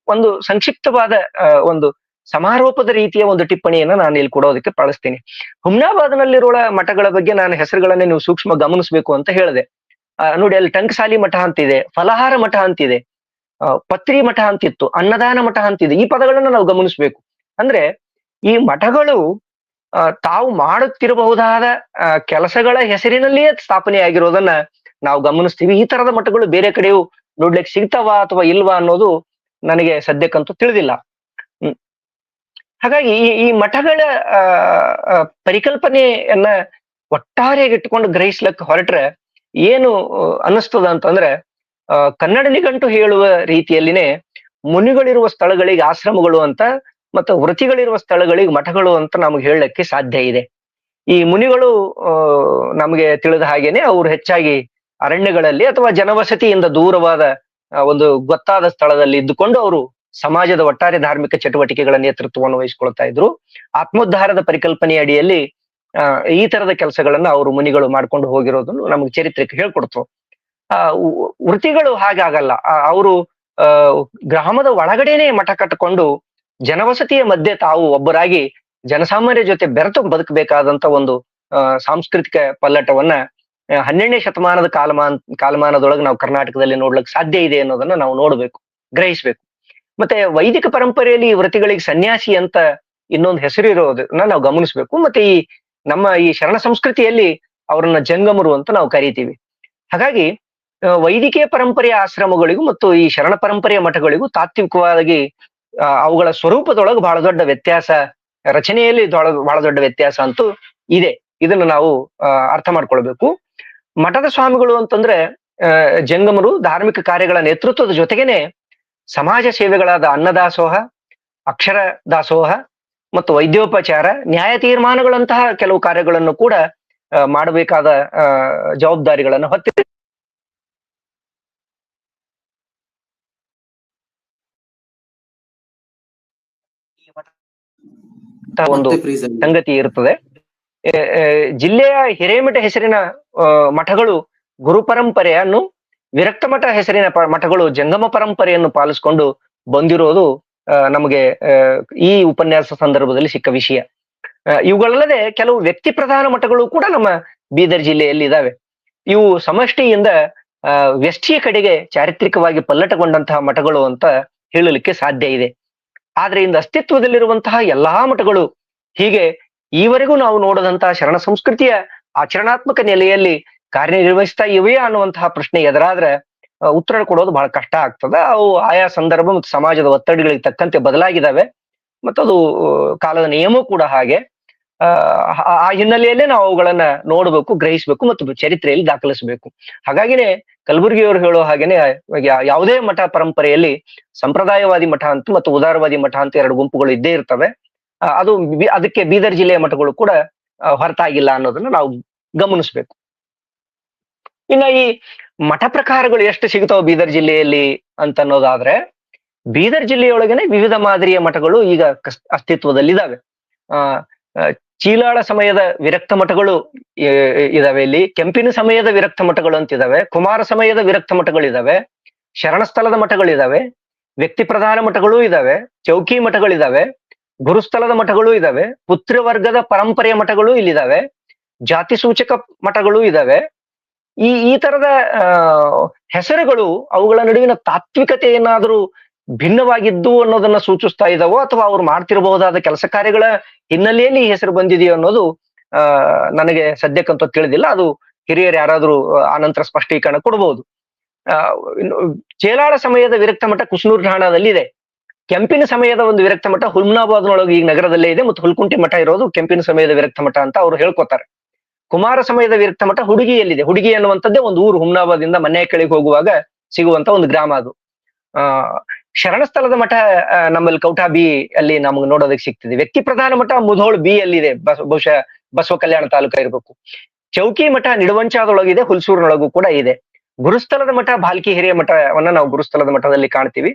ಒಂದು ಸಂಕ್ಷಿಪ್ತವಾದ ಒಂದು ಸಮಾರೋಪದ ರೀತಿಯ ಒಂದು ಟಿಪ್ಪಣಿಯನ್ನ ನಾನು ಇಲ್ಲಿ ಕೊಡೋದಕ್ಕೆ ಬಳಸ್ತೀನಿ. ಹುಮ್ನಾಬಾದ್ನಲ್ಲಿರುವ ಮಠಗಳ ಬಗ್ಗೆ ನಾನು ಹೆಸರುಗಳನ್ನೇ ನೀವು ಸೂಕ್ಷ್ಮ ಗಮನಿಸಬೇಕು ಅಂತ ಹೇಳಿದೆ. ನೋಡಿ, ಅಲ್ಲಿ ಟಂಕಸಾಲಿ ಮಠ ಅಂತಿದೆ, ಫಲಹಾರ ಮಠ ಅಂತಿದೆ, ಪತ್ರಿ ಮಠ ಅಂತಿತ್ತು, ಅನ್ನದಾನ ಮಠ ಅಂತಿದೆ. ಈ ಪದಗಳನ್ನ ನಾವು ಗಮನಿಸ್ಬೇಕು. ಅಂದ್ರೆ ಈ ಮಠಗಳು ತಾವು ಮಾಡುತ್ತಿರಬಹುದಾದ ಕೆಲಸಗಳ ಹೆಸರಿನಲ್ಲಿಯೇ ಸ್ಥಾಪನೆ ಆಗಿರೋದನ್ನ ನಾವು ಗಮನಿಸ್ತೀವಿ. ಈ ತರದ ಮಠಗಳು ಬೇರೆ ಕಡೆಯೂ ನೋಡ್ಲಿಕ್ಕೆ ಸಿಗ್ತಾವ ಅಥವಾ ಇಲ್ವಾ ಅನ್ನೋದು ನನಗೆ ಸದ್ಯಕ್ಕಂತೂ ತಿಳಿದಿಲ್ಲ. ಹಾಗಾಗಿ ಈ ಮಠಗಳ ಪರಿಕಲ್ಪನೆಯನ್ನ ಒಟ್ಟಾರೆಯಾಗಿ ಇಟ್ಟುಕೊಂಡು ಗ್ರಹಿಸ್ಲಿಕ್ಕೆ ಹೊರಟ್ರೆ ಏನು ಅನ್ನಿಸ್ತದ ಅಂತಂದ್ರೆ, ಕನ್ನಡ ನಿಘಂಟು ಹೇಳುವ ರೀತಿಯಲ್ಲಿನೇ ಮುನಿಗಳಿರುವ ಸ್ಥಳಗಳಿಗೆ ಆಶ್ರಮಗಳು ಅಂತ, ಮತ್ತು ವೃತ್ತಿಗಳಿರುವ ಸ್ಥಳಗಳಿಗೆ ಮಠಗಳು ಅಂತ ನಮಗೆ ಹೇಳಲಿಕ್ಕೆ ಸಾಧ್ಯ ಇದೆ. ಈ ಮುನಿಗಳು ನಮಗೆ ತಿಳಿದ ಹಾಗೇನೆ ಅವರು ಹೆಚ್ಚಾಗಿ ಅರಣ್ಯಗಳಲ್ಲಿ ಅಥವಾ ಜನವಸತಿಯಿಂದ ದೂರವಾದ ಒಂದು ಗೊತ್ತಾದ ಸ್ಥಳದಲ್ಲಿ ಇದ್ದುಕೊಂಡು ಅವರು ಸಮಾಜದ ಒಟ್ಟಾರೆ ಧಾರ್ಮಿಕ ಚಟುವಟಿಕೆಗಳ ನೇತೃತ್ವವನ್ನು ವಹಿಸಿಕೊಳ್ತಾ ಇದ್ರು. ಆತ್ಮೋದ್ಧಾರದ ಪರಿಕಲ್ಪನೆಯ ಅಡಿಯಲ್ಲಿ ಈ ತರದ ಕೆಲಸಗಳನ್ನ ಅವರು ಮುನಿಗಳು ಮಾಡ್ಕೊಂಡು ಹೋಗಿರೋದನ್ನು ನಮಗೆ ಚರಿತ್ರೆಗೆ ಹೇಳ್ಕೊಡ್ತು. ವೃತ್ತಿಗಳು ಹಾಗಾಗಲ್ಲ. ಅವರು ಗ್ರಾಮದ ಒಳಗಡೆನೆ ಮಠ ಕಟ್ಟಿಕೊಂಡು ಜನವಸತಿಯ ಮಧ್ಯೆ ತಾವು ಒಬ್ಬರಾಗಿ ಜನಸಾಮಾನ್ಯರ ಜೊತೆ ಬೆರೆತು ಬದುಕಬೇಕಾದಂತ ಒಂದು ಸಾಂಸ್ಕೃತಿಕ ಪಲ್ಲಟವನ್ನ 12ನೇ ಶತಮಾನದ ಕಾಲಮಾನದೊಳಗೆ ನಾವು ಕರ್ನಾಟಕದಲ್ಲಿ ನೋಡ್ಲಿಕ್ಕೆ ಸಾಧ್ಯ ಇದೆ ಅನ್ನೋದನ್ನ ನಾವು ನೋಡ್ಬೇಕು, ಗ್ರಹಿಸ್ಬೇಕು. ಮತ್ತೆ ವೈದಿಕ ಪರಂಪರೆಯಲ್ಲಿ ಈ ವೃತ್ತಿಗಳಿಗೆ ಸನ್ಯಾಸಿ ಅಂತ ಇನ್ನೊಂದು ಹೆಸರು ಇರೋದನ್ನ ನಾವು ಗಮನಿಸ್ಬೇಕು. ಮತ್ತೆ ನಮ್ಮ ಈ ಶರಣ ಸಂಸ್ಕೃತಿಯಲ್ಲಿ ಅವರನ್ನ ಜಂಗಮರು ಅಂತ ನಾವು ಕರಿತೀವಿ. ಹಾಗಾಗಿ ವೈದಿಕೀಯ ಪರಂಪರೆಯ ಆಶ್ರಮಗಳಿಗೂ ಮತ್ತು ಈ ಶರಣ ಪರಂಪರೆಯ ಮಠಗಳಿಗೂ ತಾತ್ವಿಕವಾಗಿ ಅವುಗಳ ಸ್ವರೂಪದೊಳಗೆ ಬಹಳ ದೊಡ್ಡ ವ್ಯತ್ಯಾಸ, ರಚನೆಯಲ್ಲಿ ಬಹಳ ದೊಡ್ಡ ವ್ಯತ್ಯಾಸ ಅಂತೂ ಇದೆ. ಇದನ್ನು ನಾವು ಅರ್ಥ ಮಾಡ್ಕೊಳ್ಬೇಕು. ಮಠದ ಸ್ವಾಮಿಗಳು ಅಂತಂದ್ರೆ ಜಂಗಮರು ಧಾರ್ಮಿಕ ಕಾರ್ಯಗಳ ನೇತೃತ್ವದ ಜೊತೆಗೇನೆ ಸಮಾಜ ಸೇವೆಗಳಾದ ಅನ್ನದಾಸೋಹ, ಅಕ್ಷರ ದಾಸೋಹ ಮತ್ತು ವೈದ್ಯೋಪಚಾರ, ನ್ಯಾಯ ತೀರ್ಮಾನಗಳಂತಹ ಕೆಲವು ಕಾರ್ಯಗಳನ್ನು ಕೂಡ ಮಾಡಬೇಕಾದ ಜವಾಬ್ದಾರಿಗಳನ್ನು ಹೊತ್ತಿದೆ. ಒಂದು ಸಂಗತಿ ಇರುತ್ತದೆ. ಜಿಲ್ಲೆಯ ಹಿರೇಮಠ ಹೆಸರಿನ ಮಠಗಳು ಗುರು ಪರಂಪರೆಯನ್ನು, ವಿರಕ್ತ ಮಠ ಹೆಸರಿನ ಮಠಗಳು ಜಂಗಮ ಪರಂಪರೆಯನ್ನು ಪಾಲಿಸಿಕೊಂಡು ಬಂದಿರೋದು ನಮಗೆ ಈ ಉಪನ್ಯಾಸ ಸಂದರ್ಭದಲ್ಲಿ ಸಿಕ್ಕ ವಿಷಯ. ಇವುಗಳಲ್ಲದೆ ಕೆಲವು ವ್ಯಕ್ತಿ ಪ್ರಧಾನ ಮಠಗಳು ಕೂಡ ನಮ್ಮ ಬೀದರ್ ಜಿಲ್ಲೆಯಲ್ಲಿ ಇದಾವೆ. ಇವು ಸಮಷ್ಟಿಯಿಂದ ವ್ಯಷ್ಟಿಯ ಕಡೆಗೆ ಚಾರಿತ್ರಿಕವಾಗಿ ಪಲ್ಲಟಗೊಂಡಂತಹ ಮಠಗಳು ಅಂತ ಹೇಳಲಿಕ್ಕೆ ಸಾಧ್ಯ ಇದೆ. ಆದ್ರೆ ಇಂದು ಅಸ್ತಿತ್ವದಲ್ಲಿರುವಂತಹ ಎಲ್ಲಾ ಮಠಗಳು ಹೀಗೆ ಈವರೆಗೂ ನಾವು ನೋಡದಂತಹ ಶರಣ ಸಂಸ್ಕೃತಿಯ ಆಚರಣಾತ್ಮಕ ನೆಲೆಯಲ್ಲಿ ಕಾರ್ಯನಿರ್ವಹಿಸ್ತಾ ಇವೆಯಾ ಅನ್ನುವಂತಹ ಪ್ರಶ್ನೆ ಎದುರಾದ್ರೆ ಉತ್ತರ ಕೊಡೋದು ಬಹಳ ಕಷ್ಟ ಆಗ್ತದ. ಅವು ಆಯಾ ಸಂದರ್ಭ ಮತ್ತು ಸಮಾಜದ ಒತ್ತಡಗಳಿಗೆ ತಕ್ಕಂತೆ ಬದಲಾಗಿದ್ದಾವೆ. ಮತ್ತದು ಕಾಲದ ನಿಯಮ ಕೂಡ ಹಾಗೆ. ಆ ಹಿನ್ನೆಲೆಯಲ್ಲೇ ನಾವು ಅವುಗಳನ್ನ ನೋಡ್ಬೇಕು, ಗ್ರಹಿಸ್ಬೇಕು ಮತ್ತು ಚರಿತ್ರೆಯಲ್ಲಿ ದಾಖಲಿಸಬೇಕು. ಹಾಗಾಗಿನೇ ಕಲಬುರ್ಗಿಯವರು ಹೇಳೋ ಹಾಗೇನೆ ಯಾವುದೇ ಮಠ ಪರಂಪರೆಯಲ್ಲಿ ಸಂಪ್ರದಾಯವಾದಿ ಮಠ ಅಂತ ಮತ್ತು ಉದಾರವಾದಿ ಮಠ ಅಂತ ಎರಡು ಗುಂಪುಗಳು ಇದ್ದೇ ಇರ್ತವೆ. ಅದಕ್ಕೆ ಬೀದರ್ ಜಿಲ್ಲೆಯ ಮಠಗಳು ಕೂಡ ಹೊರತಾಗಿಲ್ಲ ಅನ್ನೋದನ್ನ ನಾವು ಗಮನಿಸ್ಬೇಕು. ಇನ್ನ ಈ ಮಠ ಪ್ರಕಾರಗಳು ಎಷ್ಟು ಸಿಗ್ತಾವ ಬೀದರ್ ಜಿಲ್ಲೆಯಲ್ಲಿ ಅಂತ ಅನ್ನೋದಾದ್ರೆ, ಬೀದರ್ ಜಿಲ್ಲೆಯೊಳಗನೆ ವಿವಿಧ ಮಾದರಿಯ ಮಠಗಳು ಈಗ ಅಸ್ತಿತ್ವದಲ್ಲಿದ್ದಾವೆ. ಚೀಲಾಳ ಸಮಯದ ವಿರಕ್ತ ಮಠಗಳು ಇದಾವೆ, ಇಲ್ಲಿ ಕೆಂಪಿನ ಸಮಯದ ವಿರಕ್ತ ಮಠಗಳು ಅಂತಿದಾವೆ, ಕುಮಾರ ಸಮಯದ ವಿರಕ್ತ ಮಠಗಳಿದಾವೆ, ಶರಣಸ್ಥಳದ ಮಠಗಳಿದಾವೆ, ವ್ಯಕ್ತಿ ಪ್ರಧಾನ ಮಠಗಳೂ ಇದಾವೆ, ಚೌಕಿ ಮಠಗಳಿದಾವೆ, ಗುರುಸ್ಥಳದ ಮಠಗಳೂ ಇದಾವೆ, ಪುತ್ರ ವರ್ಗದ ಪರಂಪರೆಯ ಮಠಗಳು ಇಲ್ಲಿದಾವೆ, ಜಾತಿ ಸೂಚಕ ಮಠಗಳು ಇದಾವೆ. ಈ ತರದ ಹೆಸರುಗಳು ಅವುಗಳ ನಡುವಿನ ತಾತ್ವಿಕತೆ ಏನಾದ್ರೂ ಭಿನ್ನವಾಗಿದ್ದು ಅನ್ನೋದನ್ನ ಸೂಚಿಸ್ತಾ ಇದಾವೋ ಅಥವಾ ಅವ್ರು ಮಾಡ್ತಿರಬಹುದಾದ ಕೆಲಸ ಕಾರ್ಯಗಳ ಹಿನ್ನೆಲೆಯಲ್ಲಿ ಈ ಹೆಸರು ಬಂದಿದೆಯೋ ಅನ್ನೋದು ನನಗೆ ಸದ್ಯಕ್ಕಂತೂ ತಿಳಿದಿಲ್ಲ. ಅದು ಹಿರಿಯರು ಯಾರಾದ್ರೂ ಆನಂತರ ಸ್ಪಷ್ಟೀಕರಣ ಕೊಡಬಹುದು. ಚೇಲಾಳ ಸಮಯದ ವಿರಕ್ತ ಮಠ ಕುಸ್ನೂರ್ ಠಾಣಾದಲ್ಲಿ ಇದೆ. ಕೆಂಪಿನ ಸಮಯದ ಒಂದು ವಿರಕ್ತ ಮಠ ಹುಮ್ನಾಬಾದ್ನೊಳಗೆ ಈಗ ನಗರದಲ್ಲೇ ಇದೆ ಮತ್ತು ಹುಲ್ಕುಂಟಿ ಮಠ ಇರೋದು ಕೆಂಪಿನ ಸಮಯದ ವಿರಕ್ತ ಮಠ ಅಂತ ಅವ್ರು ಹೇಳ್ಕೊತಾರೆ. ಕುಮಾರ ಸಮಯದ ವಿರಕ್ತ ಮಠ ಹುಡುಗಿಯಲ್ಲಿದೆ. ಹುಡುಗಿ ಅನ್ನುವಂಥದ್ದೇ ಒಂದು ಊರು, ಹುಮ್ನಾಬಾದಿಂದ ಮನೆಕೆಳಿಗೆ ಹೋಗುವಾಗ ಸಿಗುವಂತ ಒಂದು ಗ್ರಾಮ ಅದು. ಶರಣಸ್ಥಳದ ಮಠ ನಮ್ಮಲ್ಲಿ ಕೌಟಾ ಬಿ ಅಲ್ಲಿ ನಮ್ಗೆ ನೋಡೋದಕ್ಕೆ ಸಿಗ್ತದೆ. ವ್ಯಕ್ತಿ ಪ್ರಧಾನ ಮಠ ಮುಧೋಳ್ ಬಿ ಅಲ್ಲಿದೆ, ಬಹುಶಃ ಬಸವ ಕಲ್ಯಾಣ ತಾಲೂಕ ಇರಬೇಕು. ಚೌಕಿ ಮಠ ನಿಡವಂಚಾದೊಳಗಿದೆ, ಹುಲ್ಸೂರಿನೊಳಗೂ ಕೂಡ ಇದೆ. ಗುರುಸ್ಥಳದ ಮಠ ಭಾಲ್ಕಿ ಹಿರಿಯ ಮಠವನ್ನ ನಾವು ಗುರುಸ್ಥಳದ ಮಠದಲ್ಲಿ ಕಾಣ್ತೀವಿ.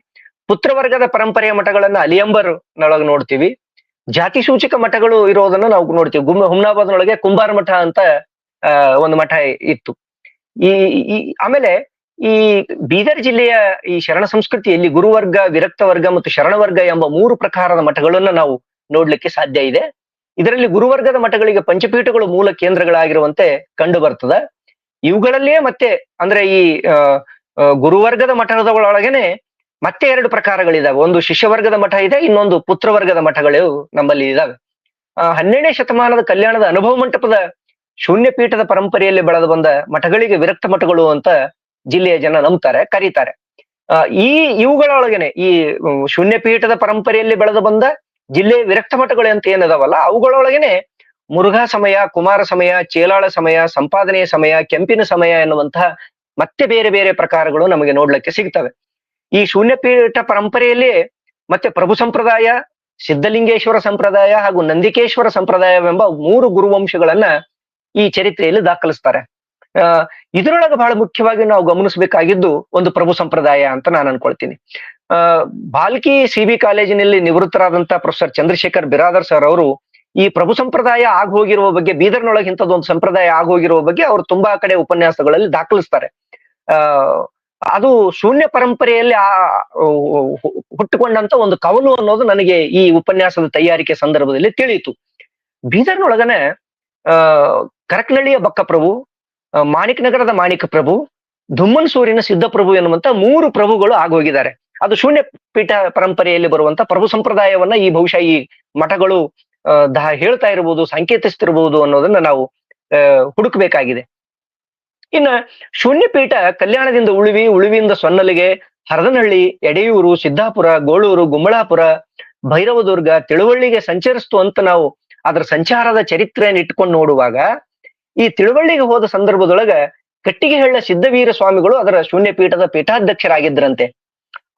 ಪುತ್ರ ವರ್ಗದ ಪರಂಪರೆಯ ಮಠಗಳನ್ನ ಅಲಿಯಂಬರ್ ನೊಳಗೆ ನೋಡ್ತೀವಿ. ಜಾತಿ ಸೂಚಕ ಮಠಗಳು ಇರೋದನ್ನ ನಾವು ನೋಡ್ತೀವಿ. ಹುಮ್ನಾಬಾದ್ನೊಳಗೆ ಕುಂಬಾರ ಮಠ ಅಂತ ಒಂದು ಮಠ ಇತ್ತು. ಆಮೇಲೆ ಈ ಬೀದರ್ ಜಿಲ್ಲೆಯ ಈ ಶರಣ ಸಂಸ್ಕೃತಿಯಲ್ಲಿ ಗುರುವರ್ಗ, ವಿರಕ್ತ ವರ್ಗ ಮತ್ತು ಶರಣ ವರ್ಗ ಎಂಬ 3 ಪ್ರಕಾರದ ಮಠಗಳನ್ನ ನಾವು ನೋಡ್ಲಿಕ್ಕೆ ಸಾಧ್ಯ ಇದೆ. ಇದರಲ್ಲಿ ಗುರುವರ್ಗದ ಮಠಗಳಿಗೆ ಪಂಚಪೀಠಗಳು ಮೂಲ ಕೇಂದ್ರಗಳಾಗಿರುವಂತೆ ಕಂಡು ಬರ್ತದೆ. ಇವುಗಳಲ್ಲೇ ಮತ್ತೆ ಅಂದ್ರೆ ಈ ಗುರುವರ್ಗದ ಮಠದ ಒಳಗೇನೆ ಮತ್ತೆ 2 ಪ್ರಕಾರಗಳಿದಾವೆ. ಒಂದು ಶಿಷ್ಯವರ್ಗದ ಮಠ ಇದೆ, ಇನ್ನೊಂದು ಪುತ್ರ ವರ್ಗದ ಮಠಗಳು ನಮ್ಮಲ್ಲಿ ಇದಾವೆ. 12ನೇ ಶತಮಾನದ ಕಲ್ಯಾಣದ ಅನುಭವ ಮಂಟಪದ ಶೂನ್ಯ ಪೀಠದ ಪರಂಪರೆಯಲ್ಲಿ ಬೆಳೆದು ಬಂದ ಮಠಗಳಿಗೆ ವಿರಕ್ತ ಮಠಗಳು ಅಂತ ಜಿಲ್ಲೆಯ ಜನ ನಂಬ್ತಾರೆ, ಕರೀತಾರೆ. ಇವುಗಳೊಳಗೇನೆ ಈ ಶೂನ್ಯ ಪೀಠದ ಪರಂಪರೆಯಲ್ಲಿ ಬೆಳೆದು ಬಂದ ಜಿಲ್ಲೆಯ ವಿರಕ್ತ ಮಠಗಳು ಅಂತ ಏನದಾವಲ್ಲ, ಅವುಗಳೊಳಗೇನೆ ಮುರುಘಾ ಸಮಯ, ಕುಮಾರ ಸಮಯ, ಚೇಲಾಳ ಸಮಯ, ಸಂಪಾದನೆಯ ಸಮಯ, ಕೆಂಪಿನ ಸಮಯ ಎನ್ನುವಂತಹ ಮತ್ತೆ ಬೇರೆ ಬೇರೆ ಪ್ರಕಾರಗಳು ನಮಗೆ ನೋಡ್ಲಿಕ್ಕೆ ಸಿಗ್ತವೆ. ಈ ಶೂನ್ಯ ಪೀಠ ಪರಂಪರೆಯಲ್ಲಿ ಮತ್ತೆ ಪ್ರಭು ಸಂಪ್ರದಾಯ, ಸಿದ್ಧಲಿಂಗೇಶ್ವರ ಸಂಪ್ರದಾಯ ಹಾಗೂ ನಂದಿಕೇಶ್ವರ ಸಂಪ್ರದಾಯವೆಂಬ 3 ಗುರುವಂಶಗಳನ್ನ ಈ ಚರಿತ್ರೆಯಲ್ಲಿ ದಾಖಲಿಸ್ತಾರೆ. ಇದರೊಳಗೆ ಬಹಳ ಮುಖ್ಯವಾಗಿ ನಾವು ಗಮನಿಸಬೇಕಾಗಿದ್ದು ಒಂದು ಪ್ರಭು ಸಂಪ್ರದಾಯ ಅಂತ ನಾನು ಅನ್ಕೊಳ್ತೀನಿ. ಬಾಲ್ಕಿ CB ಕಾಲೇಜಿನಲ್ಲಿ ನಿವೃತ್ತರಾದಂತಹ ಪ್ರೊಫೆಸರ್ ಚಂದ್ರಶೇಖರ್ ಬಿರಾದರ್ ಸರ್ ಅವರು ಈ ಪ್ರಭು ಸಂಪ್ರದಾಯ ಆಗೋಗಿರುವ ಬಗ್ಗೆ, ಬೀದರ್ನೊಳಗೆ ಇಂಥದ್ದೊಂದು ಸಂಪ್ರದಾಯ ಆಗೋಗಿರುವ ಬಗ್ಗೆ ಅವರು ತುಂಬಾ ಕಡೆ ಉಪನ್ಯಾಸಗಳಲ್ಲಿ ದಾಖಲಿಸ್ತಾರೆ. ಅದು ಶೂನ್ಯ ಪರಂಪರೆಯಲ್ಲಿ ಹುಟ್ಟುಕೊಂಡಂತ ಒಂದು ಕವಲು ಅನ್ನೋದು ನನಗೆ ಈ ಉಪನ್ಯಾಸದ ತಯಾರಿಕೆ ಸಂದರ್ಭದಲ್ಲಿ ತಿಳಿಯಿತು. ಬೀದರ್ನೊಳಗನೆ ಕರಕನಹಳ್ಳಿಯ ಬಕ್ಕಪ್ರಭು, ಮಾಣಿಕ್ ನಗರದ ಮಾಣಿಕ ಪ್ರಭು, ದುಮ್ಮನ್ಸೂರಿನ ಸಿದ್ಧಪ್ರಭು ಎನ್ನುವಂತ 3 ಪ್ರಭುಗಳು ಆಗೋಗಿದ್ದಾರೆ. ಅದು ಶೂನ್ಯ ಪೀಠ ಪರಂಪರೆಯಲ್ಲಿ ಬರುವಂತ ಪ್ರಭು ಸಂಪ್ರದಾಯವನ್ನ ಈ ಬಹುಶಃ ಈ ಮಠಗಳು ಹೇಳ್ತಾ ಇರಬಹುದು, ಸಂಕೇತಿಸ್ತಿರಬಹುದು ಅನ್ನೋದನ್ನ ನಾವು ಹುಡುಕ್ಬೇಕಾಗಿದೆ. ಇನ್ನ ಶೂನ್ಯ ಪೀಠ ಕಲ್ಯಾಣದಿಂದ ಉಳುವಿ, ಉಳುವಿಯಿಂದ ಸೊನ್ನಲಿಗೆ, ಹರದನಹಳ್ಳಿ, ಎಡೆಯೂರು, ಸಿದ್ದಾಪುರ, ಗೋಳೂರು, ಗುಮ್ಮಳಾಪುರ, ಭೈರವದುರ್ಗ, ತಿಳುವಳ್ಳಿಗೆ ಸಂಚರಿಸ್ತು ಅಂತ ನಾವು ಅದರ ಸಂಚಾರದ ಚರಿತ್ರೆಯನ್ನು ಇಟ್ಕೊಂಡು ನೋಡುವಾಗ, ಈ ತಿಳುವಳ್ಳಿಗೆ ಹೋದ ಸಂದರ್ಭದೊಳಗ ಕಟ್ಟಿಗೆಹಳ್ಳ ಸಿದ್ಧವೀರ ಸ್ವಾಮಿಗಳು ಅದರ ಶೂನ್ಯ ಪೀಠದ ಪೀಠಾಧ್ಯಕ್ಷರಾಗಿದ್ರಂತೆ.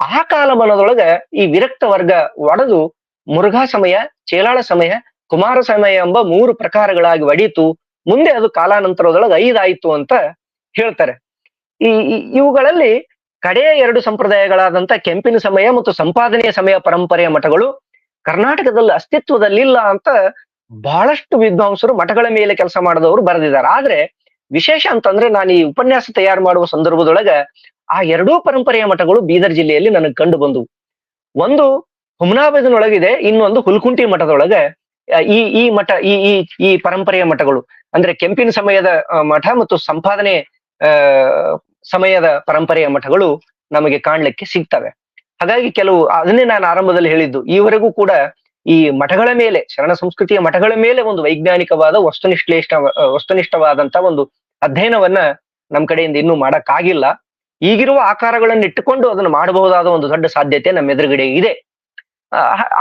ಆ ಕಾಲಮಾನದೊಳಗ ಈ ವಿರಕ್ತ ವರ್ಗ ಒಡೆದು ಮುರುಘಾ ಸಮಯ, ಚೇಲಾಳ ಸಮಯ, ಕುಮಾರ ಸಮಯ ಎಂಬ 3 ಪ್ರಕಾರಗಳಾಗಿ ಒಡೀತು. ಮುಂದೆ ಅದು ಕಾಲಾನಂತರದೊಳಗೆ 5 ಆಯ್ತು ಅಂತ ಹೇಳ್ತಾರೆ. ಇವುಗಳಲ್ಲಿ ಕಡೆಯ 2 ಸಂಪ್ರದಾಯಗಳಾದಂತ ಕೆಂಪಿನ ಸಮಯ ಮತ್ತು ಸಂಪಾದನೆಯ ಸಮಯ ಪರಂಪರೆಯ ಮಠಗಳು ಕರ್ನಾಟಕದಲ್ಲಿ ಅಸ್ತಿತ್ವದಲ್ಲಿಲ್ಲ ಅಂತ ಬಹಳಷ್ಟು ವಿದ್ವಾಂಸರು ಮಠಗಳ ಮೇಲೆ ಕೆಲಸ ಮಾಡಿದವರು ಬರೆದಿದ್ದಾರೆ. ಆದ್ರೆ ವಿಶೇಷ ಅಂತಂದ್ರೆ ನಾನು ಈ ಉಪನ್ಯಾಸ ತಯಾರು ಮಾಡುವ ಸಂದರ್ಭದೊಳಗ ಆ 2 ಪರಂಪರೆಯ ಮಠಗಳು ಬೀದರ್ ಜಿಲ್ಲೆಯಲ್ಲಿ ನನಗೆ ಕಂಡು ಬಂದವು. ಒಂದು ಹುಮನಾಬಾದಿನೊಳಗಿದೆ, ಇನ್ನೊಂದು ಹುಲ್ಕುಂಟಿ ಮಠದೊಳಗೆ ಈ ಮಠ ಈ ಪರಂಪರೆಯ ಮಠಗಳು ಅಂದ್ರೆ ಕೆಂಪಿನ ಸಮಯದ ಮಠ ಮತ್ತು ಸಂಪಾದನೆ ಸಮಯದ ಪರಂಪರೆಯ ಮಠಗಳು ನಮಗೆ ಕಾಣ್ಲಿಕ್ಕೆ ಸಿಗ್ತವೆ. ಹಾಗಾಗಿ ಕೆಲವು ಅದನ್ನೇ ನಾನು ಆರಂಭದಲ್ಲಿ ಹೇಳಿದ್ದು, ಈವರೆಗೂ ಕೂಡ ಈ ಮಠಗಳ ಮೇಲೆ, ಶರಣ ಸಂಸ್ಕೃತಿಯ ಮಠಗಳ ಮೇಲೆ ಒಂದು ವೈಜ್ಞಾನಿಕವಾದ ವಸ್ತುನಿಷ್ಠವಾದಂತ ಒಂದು ಅಧ್ಯಯನವನ್ನ ನಮ್ ಕಡೆಯಿಂದ ಇನ್ನೂ ಮಾಡಕ್ಕಾಗಿಲ್ಲ. ಈಗಿರುವ ಆಕಾರಗಳನ್ನು ಇಟ್ಟುಕೊಂಡು ಅದನ್ನು ಮಾಡಬಹುದಾದ ಒಂದು ದೊಡ್ಡ ಸಾಧ್ಯತೆ ನಮ್ಮ ಎದುರುಗಡೆ ಇದೆ.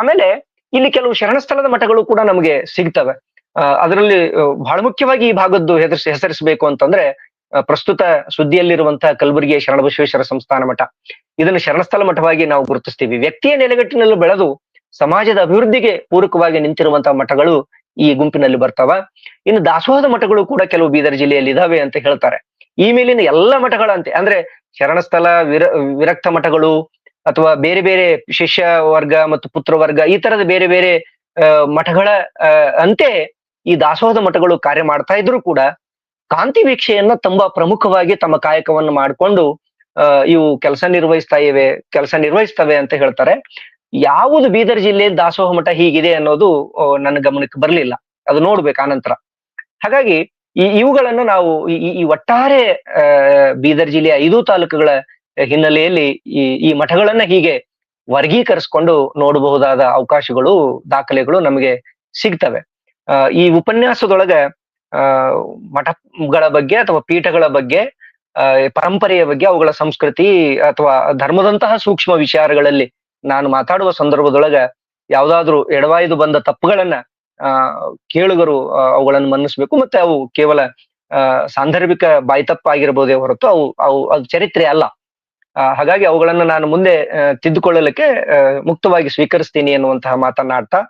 ಆಮೇಲೆ ಇಲ್ಲಿ ಕೆಲವು ಶರಣಸ್ಥಳದ ಮಠಗಳು ಕೂಡ ನಮಗೆ ಸಿಗ್ತವೆ. ಅದರಲ್ಲಿ ಬಹಳ ಮುಖ್ಯವಾಗಿ ಈ ಭಾಗದ್ದು ಹೆಸರಿಸಬೇಕು ಅಂತಂದ್ರೆ ಪ್ರಸ್ತುತ ಸುದ್ದಿಯಲ್ಲಿರುವಂತಹ ಕಲಬುರಗಿಯ ಶರಣಬಸವೇಶ್ವರ ಸಂಸ್ಥಾನ ಮಠ, ಇದನ್ನು ಶರಣಸ್ಥಳ ಮಠವಾಗಿ ನಾವು ಗುರುತಿಸ್ತೀವಿ. ವ್ಯಕ್ತಿಯ ನೆಲೆಗಟ್ಟಿನಲ್ಲಿ ಬೆಳೆದು ಸಮಾಜದ ಅಭಿವೃದ್ಧಿಗೆ ಪೂರಕವಾಗಿ ನಿಂತಿರುವಂತಹ ಮಠಗಳು ಈ ಗುಂಪಿನಲ್ಲಿ ಬರ್ತಾವ. ಇನ್ನು ದಾಸೋಹದ ಮಠಗಳು ಕೂಡ ಕೆಲವು ಬೀದರ್ ಜಿಲ್ಲೆಯಲ್ಲಿ ಇದಾವೆ ಅಂತ ಹೇಳ್ತಾರೆ. ಈ ಮೇಲಿನ ಎಲ್ಲ ಮಠಗಳಂತೆ ಅಂದ್ರೆ ಶರಣಸ್ಥಳ, ವಿರಕ್ತ ಮಠಗಳು ಅಥವಾ ಬೇರೆ ಬೇರೆ ಶಿಷ್ಯ ವರ್ಗ ಮತ್ತು ಪುತ್ರ ವರ್ಗ, ಈ ತರದ ಬೇರೆ ಬೇರೆ ಮಠಗಳ ಅಂತೆ ಈ ದಾಸೋಹದ ಮಠಗಳು ಕಾರ್ಯ ಮಾಡ್ತಾ ಇದ್ರು ಕೂಡ ಕಾಂತಿ ವೀಕ್ಷೆಯನ್ನ ತುಂಬಾ ಪ್ರಮುಖವಾಗಿ ತಮ್ಮ ಕಾಯಕವನ್ನು ಮಾಡಿಕೊಂಡು ಇವು ಕೆಲಸ ನಿರ್ವಹಿಸ್ತವೆ ಅಂತ ಹೇಳ್ತಾರೆ. ಯಾವುದು ಬೀದರ್ ಜಿಲ್ಲೆ ದಾಸೋಹ ಮಠ ಹೀಗಿದೆ ಅನ್ನೋದು ನನ್ನ ಗಮನಕ್ಕೆ ಬರಲಿಲ್ಲ, ಅದು ನೋಡ್ಬೇಕು ಆನಂತರ. ಹಾಗಾಗಿ ಇವುಗಳನ್ನ ನಾವು ಈ ಒಟ್ಟಾರೆ ಬೀದರ್ ಜಿಲ್ಲೆಯ 5 ತಾಲೂಕುಗಳ ಹಿನ್ನೆಲೆಯಲ್ಲಿ ಈ ಮಠಗಳನ್ನ ಹೀಗೆ ವರ್ಗೀಕರಿಸಿಕೊಂಡು ನೋಡಬಹುದಾದ ಅವಕಾಶಗಳು, ದಾಖಲೆಗಳು ನಮಗೆ ಸಿಗ್ತವೆ. ಈ ಉಪನ್ಯಾಸದೊಳಗ ಮಠಗಳ ಬಗ್ಗೆ ಅಥವಾ ಪೀಠಗಳ ಬಗ್ಗೆ, ಪರಂಪರೆಯ ಬಗ್ಗೆ, ಅವುಗಳ ಸಂಸ್ಕೃತಿ ಅಥವಾ ಧರ್ಮದಂತಹ ಸೂಕ್ಷ್ಮ ವಿಚಾರಗಳಲ್ಲಿ ನಾನು ಮಾತಾಡುವ ಸಂದರ್ಭದೊಳಗ ಯಾವ್ದಾದ್ರು ಎಡವಾಯ್ದು ಬಂದ ತಪ್ಪುಗಳನ್ನ ಕೇಳುಗರು ಅವುಗಳನ್ನು ಮನ್ನಿಸ್ಬೇಕು. ಮತ್ತೆ ಅವು ಕೇವಲ ಸಾಂದರ್ಭಿಕ ಬಾಯ್ತಪ್ಪಾಗಿರ್ಬೋದೇ ಹೊರತು ಅದು ಚರಿತ್ರೆ ಅಲ್ಲ. ಹಾಗಾಗಿ ಅವುಗಳನ್ನ ನಾನು ಮುಂದೆ ತಿದ್ದುಕೊಳ್ಳಲಿಕ್ಕೆ ಮುಕ್ತವಾಗಿ ಸ್ವೀಕರಿಸ್ತೀನಿ ಎನ್ನುವಂತಹ ಮಾತನ್ನಾಡ್ತಾ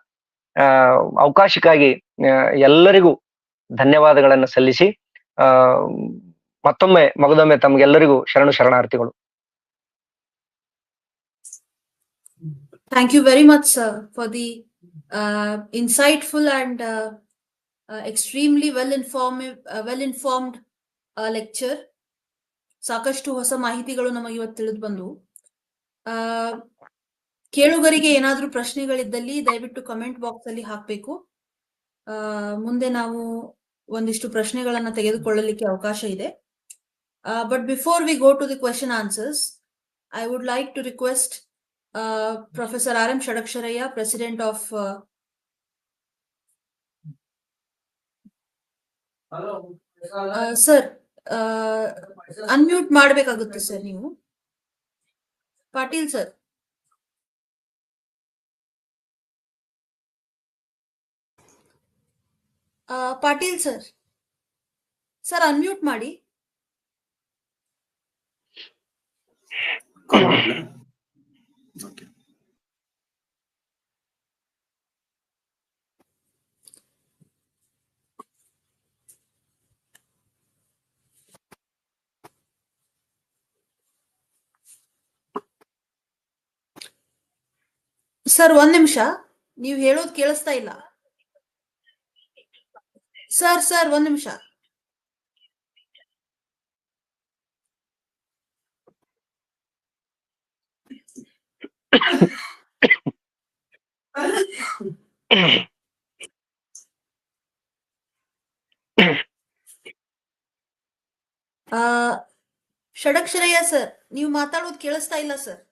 ಅವಕಾಶಕ್ಕಾಗಿ ಎಲ್ಲರಿಗೂ ಧನ್ಯವಾದಗಳನ್ನ ಸಲ್ಲಿಸಿ ಮಗದೊಮ್ಮೆ ತಮ್ಗೆಲ್ಲರಿಗೂ ಶರಣಾರ್ಥಿಗಳು. Thank you very much, sir, for the insightful and extremely well-informed lecture. ಸಾಕಷ್ಟು ಹೊಸ ಮಾಹಿತಿಗಳು ನಮಗೆ ಇವತ್ತು ತಿಳಿದು ಬಂದು. ಕೇಳುಗರಿಗೆ ಏನಾದ್ರೂ ಪ್ರಶ್ನೆಗಳಿದ್ದಲ್ಲಿ ದಯವಿಟ್ಟು ಕಮೆಂಟ್ ಬಾಕ್ಸ್ ಅಲ್ಲಿ ಹಾಕಬೇಕು. ಮುಂದೆ ನಾವು ಒಂದಿಷ್ಟು ಪ್ರಶ್ನೆಗಳನ್ನ ತೆಗೆದುಕೊಳ್ಳಲಿಕ್ಕೆ ಅವಕಾಶ ಇದೆ. But before we go to the question answers, I would like to request Professor R.M. Shadaksharaya, President of sir, unmute ಮಾಡಬೇಕಾಗುತ್ತೆ ಸರ್ ನೀವು. Patil sir. Patil sir, sir unmute ಮಾಡಿ. Okay. ಸರ್ ಒಂದ್ ನಿಮಿಷ, ನೀವು ಹೇಳೋದು ಕೇಳಿಸ್ತಾ ಇಲ್ಲ. ಸರ್ ಒಂದ್ ನಿಮಿಷ. ಆ, ಷಡಕ್ಷರಯ್ಯ ಸರ್, ನೀವು ಮಾತಾಡೋದು ಕೇಳಿಸ್ತಾ ಇಲ್ಲ ಸರ್.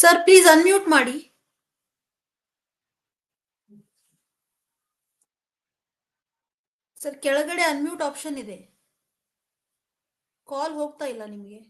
ಸರ್ ಪ್ಲೀಸ್ ಅನ್ಮ್ಯೂಟ್ ಮಾಡಿ. ಸರ್ ಕೆಳಗಡೆ ಅನ್ಮ್ಯೂಟ್ ಆಪ್ಷನ್ ಇದೆ. ಕಾಲ್ ಹೋಗ್ತಾ ಇಲ್ಲ ನಿಮಗೆ.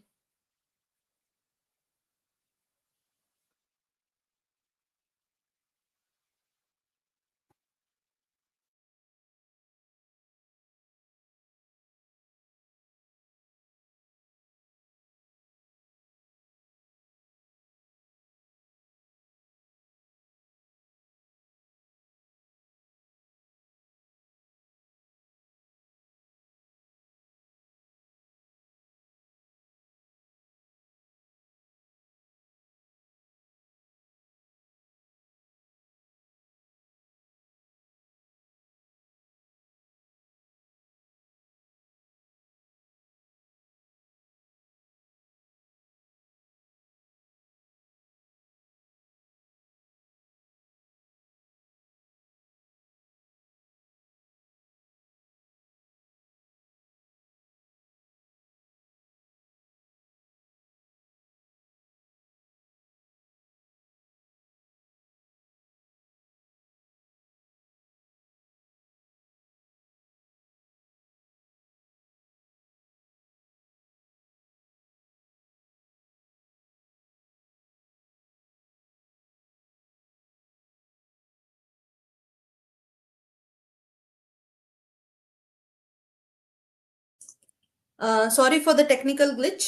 Sorry for the technical glitch.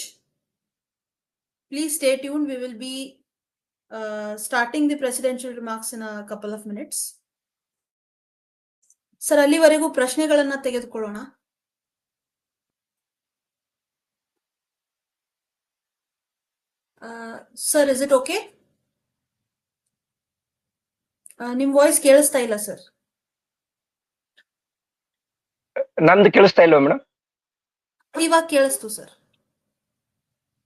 Please stay tuned. We will be starting the presidential remarks in a couple of minutes. Sir ಅಲ್ಲಿವರೆಗೂ ಪ್ರಶ್ನೆಗಳನ್ನ ತೆಗೆದುಕೊಳ್ಳೋಣ. Sir is it okay? ನಿಮ್ ವಾಯ್ಸ್ ಕೇಳಿಸ್ತಾ ಇಲ್ಲ ಸರ್. ನಂದು ಕೇಳಿಸ್ತಾ ಇಲ್ವಾ ಮೇಡಮ್? ಇವಾಗ ಕೇಳಿಸ್ತು ಸರ್.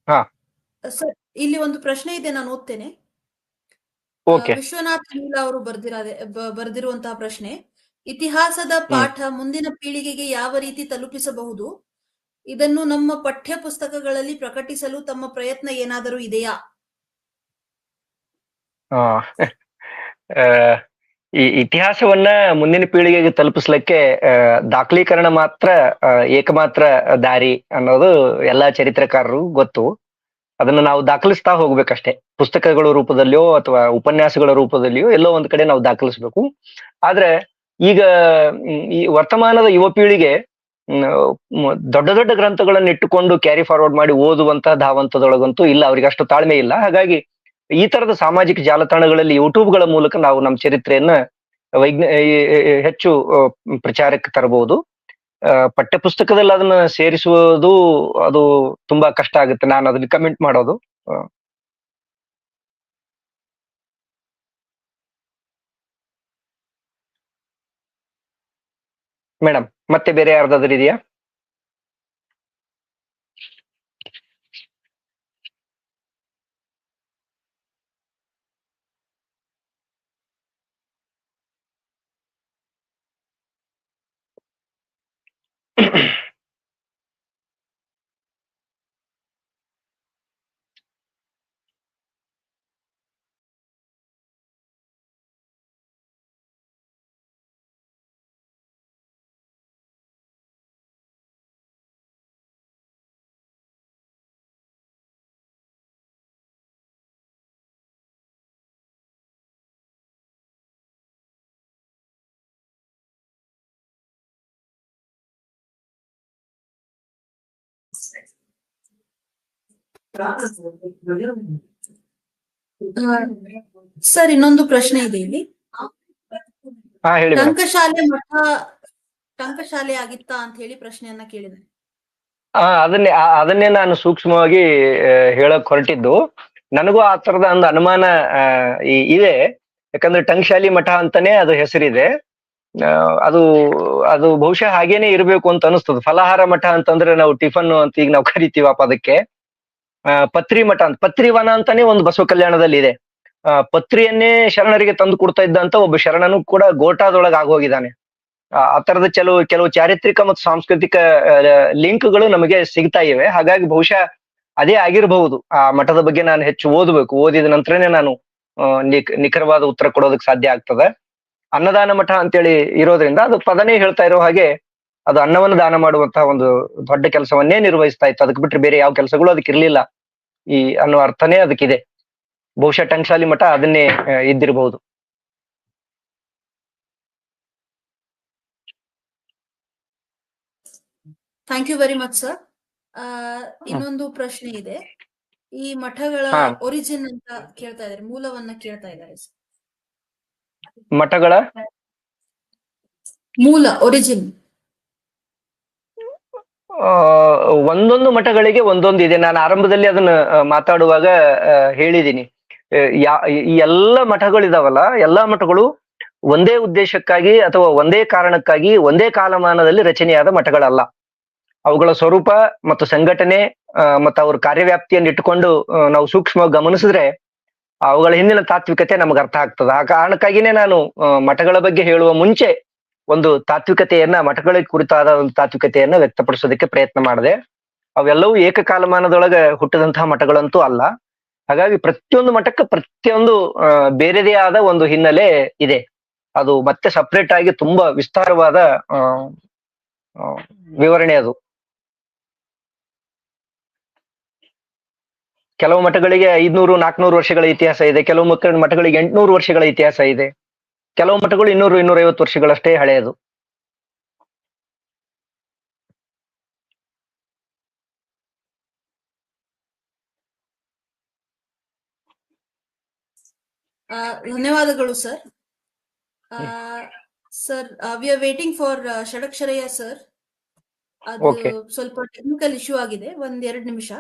ಹಾ ಸರ್ ಇಲ್ಲಿ ಒಂದು ಪ್ರಶ್ನೆ ಇದೆ, ನಾನು ಓದ್ತೇನೆ. ಓಕೆ. ವಿಶ್ವನಾಥ್ ಅನಿಲ್ ಅವರು ಬರ್ದಿರುವಂತಹ ಪ್ರಶ್ನೆ: ಇತಿಹಾಸದ ಪಾಠ ಮುಂದಿನ ಪೀಳಿಗೆಗೆ ಯಾವ ರೀತಿ ತಲುಪಿಸಬಹುದು? ಇದನ್ನು ನಮ್ಮ ಪಠ್ಯ ಪುಸ್ತಕಗಳಲ್ಲಿ ಪ್ರಕಟಿಸಲು ತಮ್ಮ ಪ್ರಯತ್ನ ಏನಾದರೂ ಇದೆಯಾ? ಈ ಇತಿಹಾಸವನ್ನ ಮುಂದಿನ ಪೀಳಿಗೆಗೆ ತಲುಪಿಸ್ಲಿಕ್ಕೆ ದಾಖಲೀಕರಣ ಮಾತ್ರ ಏಕಮಾತ್ರ ದಾರಿ ಅನ್ನೋದು ಎಲ್ಲಾ ಚರಿತ್ರಕಾರರು ಗೊತ್ತು. ಅದನ್ನ ನಾವು ದಾಖಲಿಸ್ತಾ ಹೋಗ್ಬೇಕಷ್ಟೇ, ಪುಸ್ತಕಗಳ ರೂಪದಲ್ಲಿಯೋ ಅಥವಾ ಉಪನ್ಯಾಸಗಳ ರೂಪದಲ್ಲಿಯೋ ಎಲ್ಲೋ ಒಂದ್ ಕಡೆ ನಾವು ದಾಖಲಿಸ್ಬೇಕು. ಆದ್ರೆ ಈಗ ಈ ವರ್ತಮಾನದ ಯುವ ಪೀಳಿಗೆ ದೊಡ್ಡ ದೊಡ್ಡ ಗ್ರಂಥಗಳನ್ನು ಇಟ್ಟುಕೊಂಡು ಕ್ಯಾರಿ ಫಾರ್ವರ್ಡ್ ಮಾಡಿ ಓದುವಂತ ಧಾವಂತದೊಳಗಂತೂ ಇಲ್ಲ, ಅವ್ರಿಗೆ ಅಷ್ಟು ತಾಳ್ಮೆ ಇಲ್ಲ. ಹಾಗಾಗಿ ಈ ತರದ ಸಾಮಾಜಿಕ ಜಾಲತಾಣಗಳಲ್ಲಿ ಯೂಟ್ಯೂಬ್ಗಳ ಮೂಲಕ ನಾವು ನಮ್ಮ ಚರಿತ್ರೆಯನ್ನ ಹೆಚ್ಚು ಪ್ರಚಾರಕ್ಕೆ ತರಬಹುದು. ಪಠ್ಯ ಪುಸ್ತಕದಲ್ಲಿ ಅದನ್ನ ಸೇರಿಸುವುದು ಅದು ತುಂಬಾ ಕಷ್ಟ ಆಗುತ್ತೆ, ನಾನು ಅದನ್ನ ಕಮೆಂಟ್ ಮಾಡೋದು. ಮೇಡಮ್ ಮತ್ತೆ ಬೇರೆ ಯಾರ್ದಾದ್ರೂ ಇದೆಯಾ? ಸರ್, ಇನ್ನೊಂದು ಪ್ರಶ್ನೆ ಇದೆ ಇಲ್ಲಿ. ಹಾ, ಹೇಳಿ ಮೇಡಮ್. ಟಂಕಶಾಲೆ ಮಠ ಟಂಕಶಾಲೆ ಆಗಿತ್ತಾ ಅಂತ ಹೇಳಿ ಪ್ರಶ್ನೆಯನ್ನ ಕೇಳಿದೆ. ಅದನ್ನೇ ನಾನು ಸೂಕ್ಷ್ಮವಾಗಿ ಹೇಳಕ್ ಹೊರಟಿದ್ದು. ನನಗೂ ಆ ತರದ ಒಂದು ಅನುಮಾನ ಇದೆ. ಯಾಕಂದ್ರೆ ಟಂಕಶಾಲಿ ಮಠ ಅಂತಾನೆ ಅದು ಹೆಸರಿದೆ. ಅದು ಅದು ಬಹುಶಃ ಹಾಗೇನೆ ಇರಬೇಕು ಅಂತ ಅನಿಸ್ತದೆ. ಫಲಾಹಾರ ಮಠ ಅಂತಂದ್ರೆ ನಾವು ಟಿಫನ್ ಅಂತ ಈಗ ನಾವು ಕರಿತೀವಿ ಆ ಪದಕ್ಕೆ. ಪತ್ರಿ ಮಠ ಅಂತ, ಪತ್ರಿವನ ಅಂತಾನೆ ಒಂದು ಬಸವ ಕಲ್ಯಾಣದಲ್ಲಿ ಇದೆ. ಪತ್ರಿಯನ್ನೇ ಶರಣರಿಗೆ ತಂದು ಕೊಡ್ತಾ ಇದ್ದಂತ ಒಬ್ಬ ಶರಣನು ಕೂಡ ಗೋಟಾದೊಳಗೆ ಆಗೋಗಿದ್ದಾನೆ. ಆ ತರದ ಕೆಲವು ಚಾರಿತ್ರಿಕ ಮತ್ತು ಸಾಂಸ್ಕೃತಿಕ ಲಿಂಕ್ಗಳು ನಮಗೆ ಸಿಗ್ತಾ ಇವೆ. ಹಾಗಾಗಿ ಬಹುಶಃ ಅದೇ ಆಗಿರಬಹುದು. ಆ ಮಠದ ಬಗ್ಗೆ ನಾನು ಹೆಚ್ಚು ಓದಬೇಕು. ಓದಿದ ನಂತರನೇ ನಾನು ನಿಖರವಾದ ಉತ್ತರ ಕೊಡೋದಕ್ಕೆ ಸಾಧ್ಯ ಆಗ್ತದೆ. ಅನ್ನದಾನ ಮಠ ಅಂತೇಳಿ ಇರೋದ್ರಿಂದ ಅದು ಪದನೇ ಹೇಳ್ತಾ ಇರೋ ಹಾಗೆ ಅದು ಅನ್ನವನ್ನು ದಾನ ಮಾಡುವಂತಹ ಒಂದು ದೊಡ್ಡ ಕೆಲಸವನ್ನೇ ನಿರ್ವಹಿಸ್ತಾ ಇತ್ತು. ಅದಕ್ಕೆ ಬಿಟ್ರೆ ಬೇರೆ ಯಾವ ಕೆಲಸಗಳು ಅದಕ್ಕೆ ಇರ್ಲಿಲ್ಲ ಈ ಅನ್ನೋ ಅರ್ಥನೇ ಅದಕ್ಕಿದೆ. ಬಹುಶಃ ಟಂಕಶಾಲಿ ಮಠ ಅದನ್ನೇ ಇದ್ದಿರಬಹುದು. Thank you very much sir. ಇನ್ನೊಂದು ಪ್ರಶ್ನೆ ಇದೆ. ಈ ಮಠಗಳ ಒರಿಜಿನ್ ಅಂತ ಕೇಳ್ತಾ ಇದ್ದಾರೆ, ಮೂಲವನ್ನ ಕೇಳ್ತಾ ಇದ್ದಾರೆ. ಮಠಗಳ ಮೂಲ, ಒರಿಜಿನ್. ಒಂದೊಂದು ಮಠಗಳಿಗೆ ಒಂದೊಂದು ಇದೆ. ನಾನು ಆರಂಭದಲ್ಲಿ ಅದನ್ನ ಮಾತಾಡುವಾಗ ಹೇಳಿದ್ದೀನಿ. ಈ ಎಲ್ಲ ಮಠಗಳಿದಾವಲ್ಲ, ಎಲ್ಲಾ ಮಠಗಳು ಒಂದೇ ಉದ್ದೇಶಕ್ಕಾಗಿ ಅಥವಾ ಒಂದೇ ಕಾರಣಕ್ಕಾಗಿ ಒಂದೇ ಕಾಲಮಾನದಲ್ಲಿ ರಚನೆಯಾದ ಮಠಗಳಲ್ಲ. ಅವುಗಳ ಸ್ವರೂಪ ಮತ್ತು ಸಂಘಟನೆ ಮತ್ತು ಅವ್ರ ಕಾರ್ಯವ್ಯಾಪ್ತಿಯನ್ನು ಇಟ್ಟುಕೊಂಡು ನಾವು ಸೂಕ್ಷ್ಮವಾಗಿ ಗಮನಿಸಿದ್ರೆ ಅವುಗಳ ಹಿಂದಿನ ತಾತ್ವಿಕತೆ ನಮಗೆ ಅರ್ಥ ಆಗ್ತದೆ. ಆ ಕಾರಣಕ್ಕಾಗಿನೇ ನಾನು ಮಠಗಳ ಬಗ್ಗೆ ಹೇಳುವ ಮುಂಚೆ ಒಂದು ತಾತ್ವಿಕತೆಯನ್ನ, ಮಠಗಳಿಗೆ ಕುರಿತಾದ ಒಂದು ತಾತ್ವಿಕತೆಯನ್ನ ವ್ಯಕ್ತಪಡಿಸೋದಕ್ಕೆ ಪ್ರಯತ್ನ ಮಾಡಿದೆ. ಅವೆಲ್ಲವೂ ಏಕಕಾಲಮಾನದೊಳಗೆ ಹುಟ್ಟಿದಂತಹ ಮಠಗಳಂತೂ ಅಲ್ಲ. ಹಾಗಾಗಿ ಪ್ರತಿಯೊಂದು ಮಠಕ್ಕೆ ಪ್ರತಿಯೊಂದು ಬೇರೆದೇ ಆದ ಒಂದು ಹಿನ್ನೆಲೆ ಇದೆ. ಅದು ಮತ್ತೆ ಸಪ್ರೇಟ್ ಆಗಿ ತುಂಬಾ ವಿಸ್ತಾರವಾದ ವಿವರಣೆ ಅದು. ಕೆಲವು ಮಠಗಳಿಗೆ 500-400 ವರ್ಷಗಳ ಇತಿಹಾಸ ಇದೆ. ಕೆಲವು ಮಠಗಳಿಗೆ 800 ವರ್ಷಗಳ ಇತಿಹಾಸ ಇದೆ. ಕೆಲವು ಮಠಗಳು 200-250 ವರ್ಷಗಳಷ್ಟೇ ಹಳೆಯದು. ಧನ್ಯವಾದಗಳು sir. Sir, we are waiting for Shadaksharayya sir. ಅದು ಸ್ವಲ್ಪ ಟೆಕ್ನಿಕಲ್ ಇಶ್ಯೂ ಆಗಿದೆ, 1-2 ನಿಮಿಷ.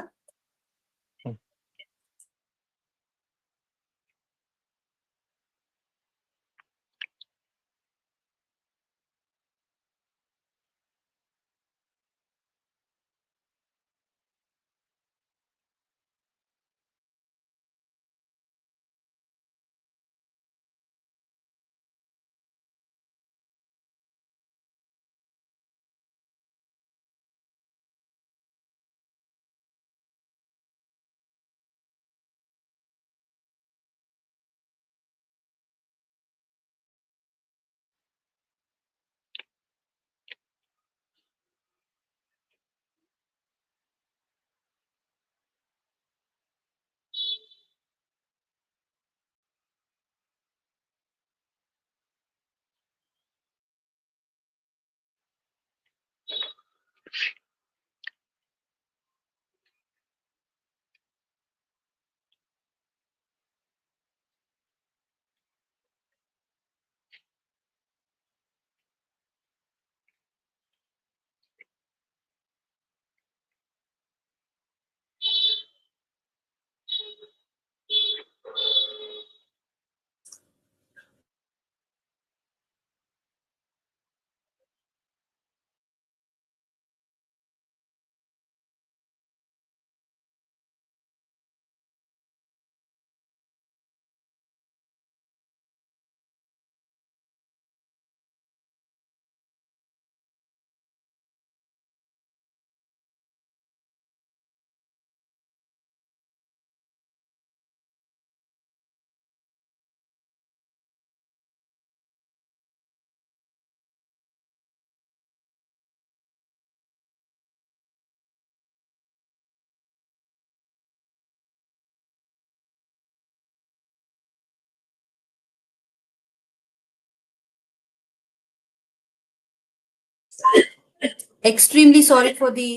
Extremely sorry for the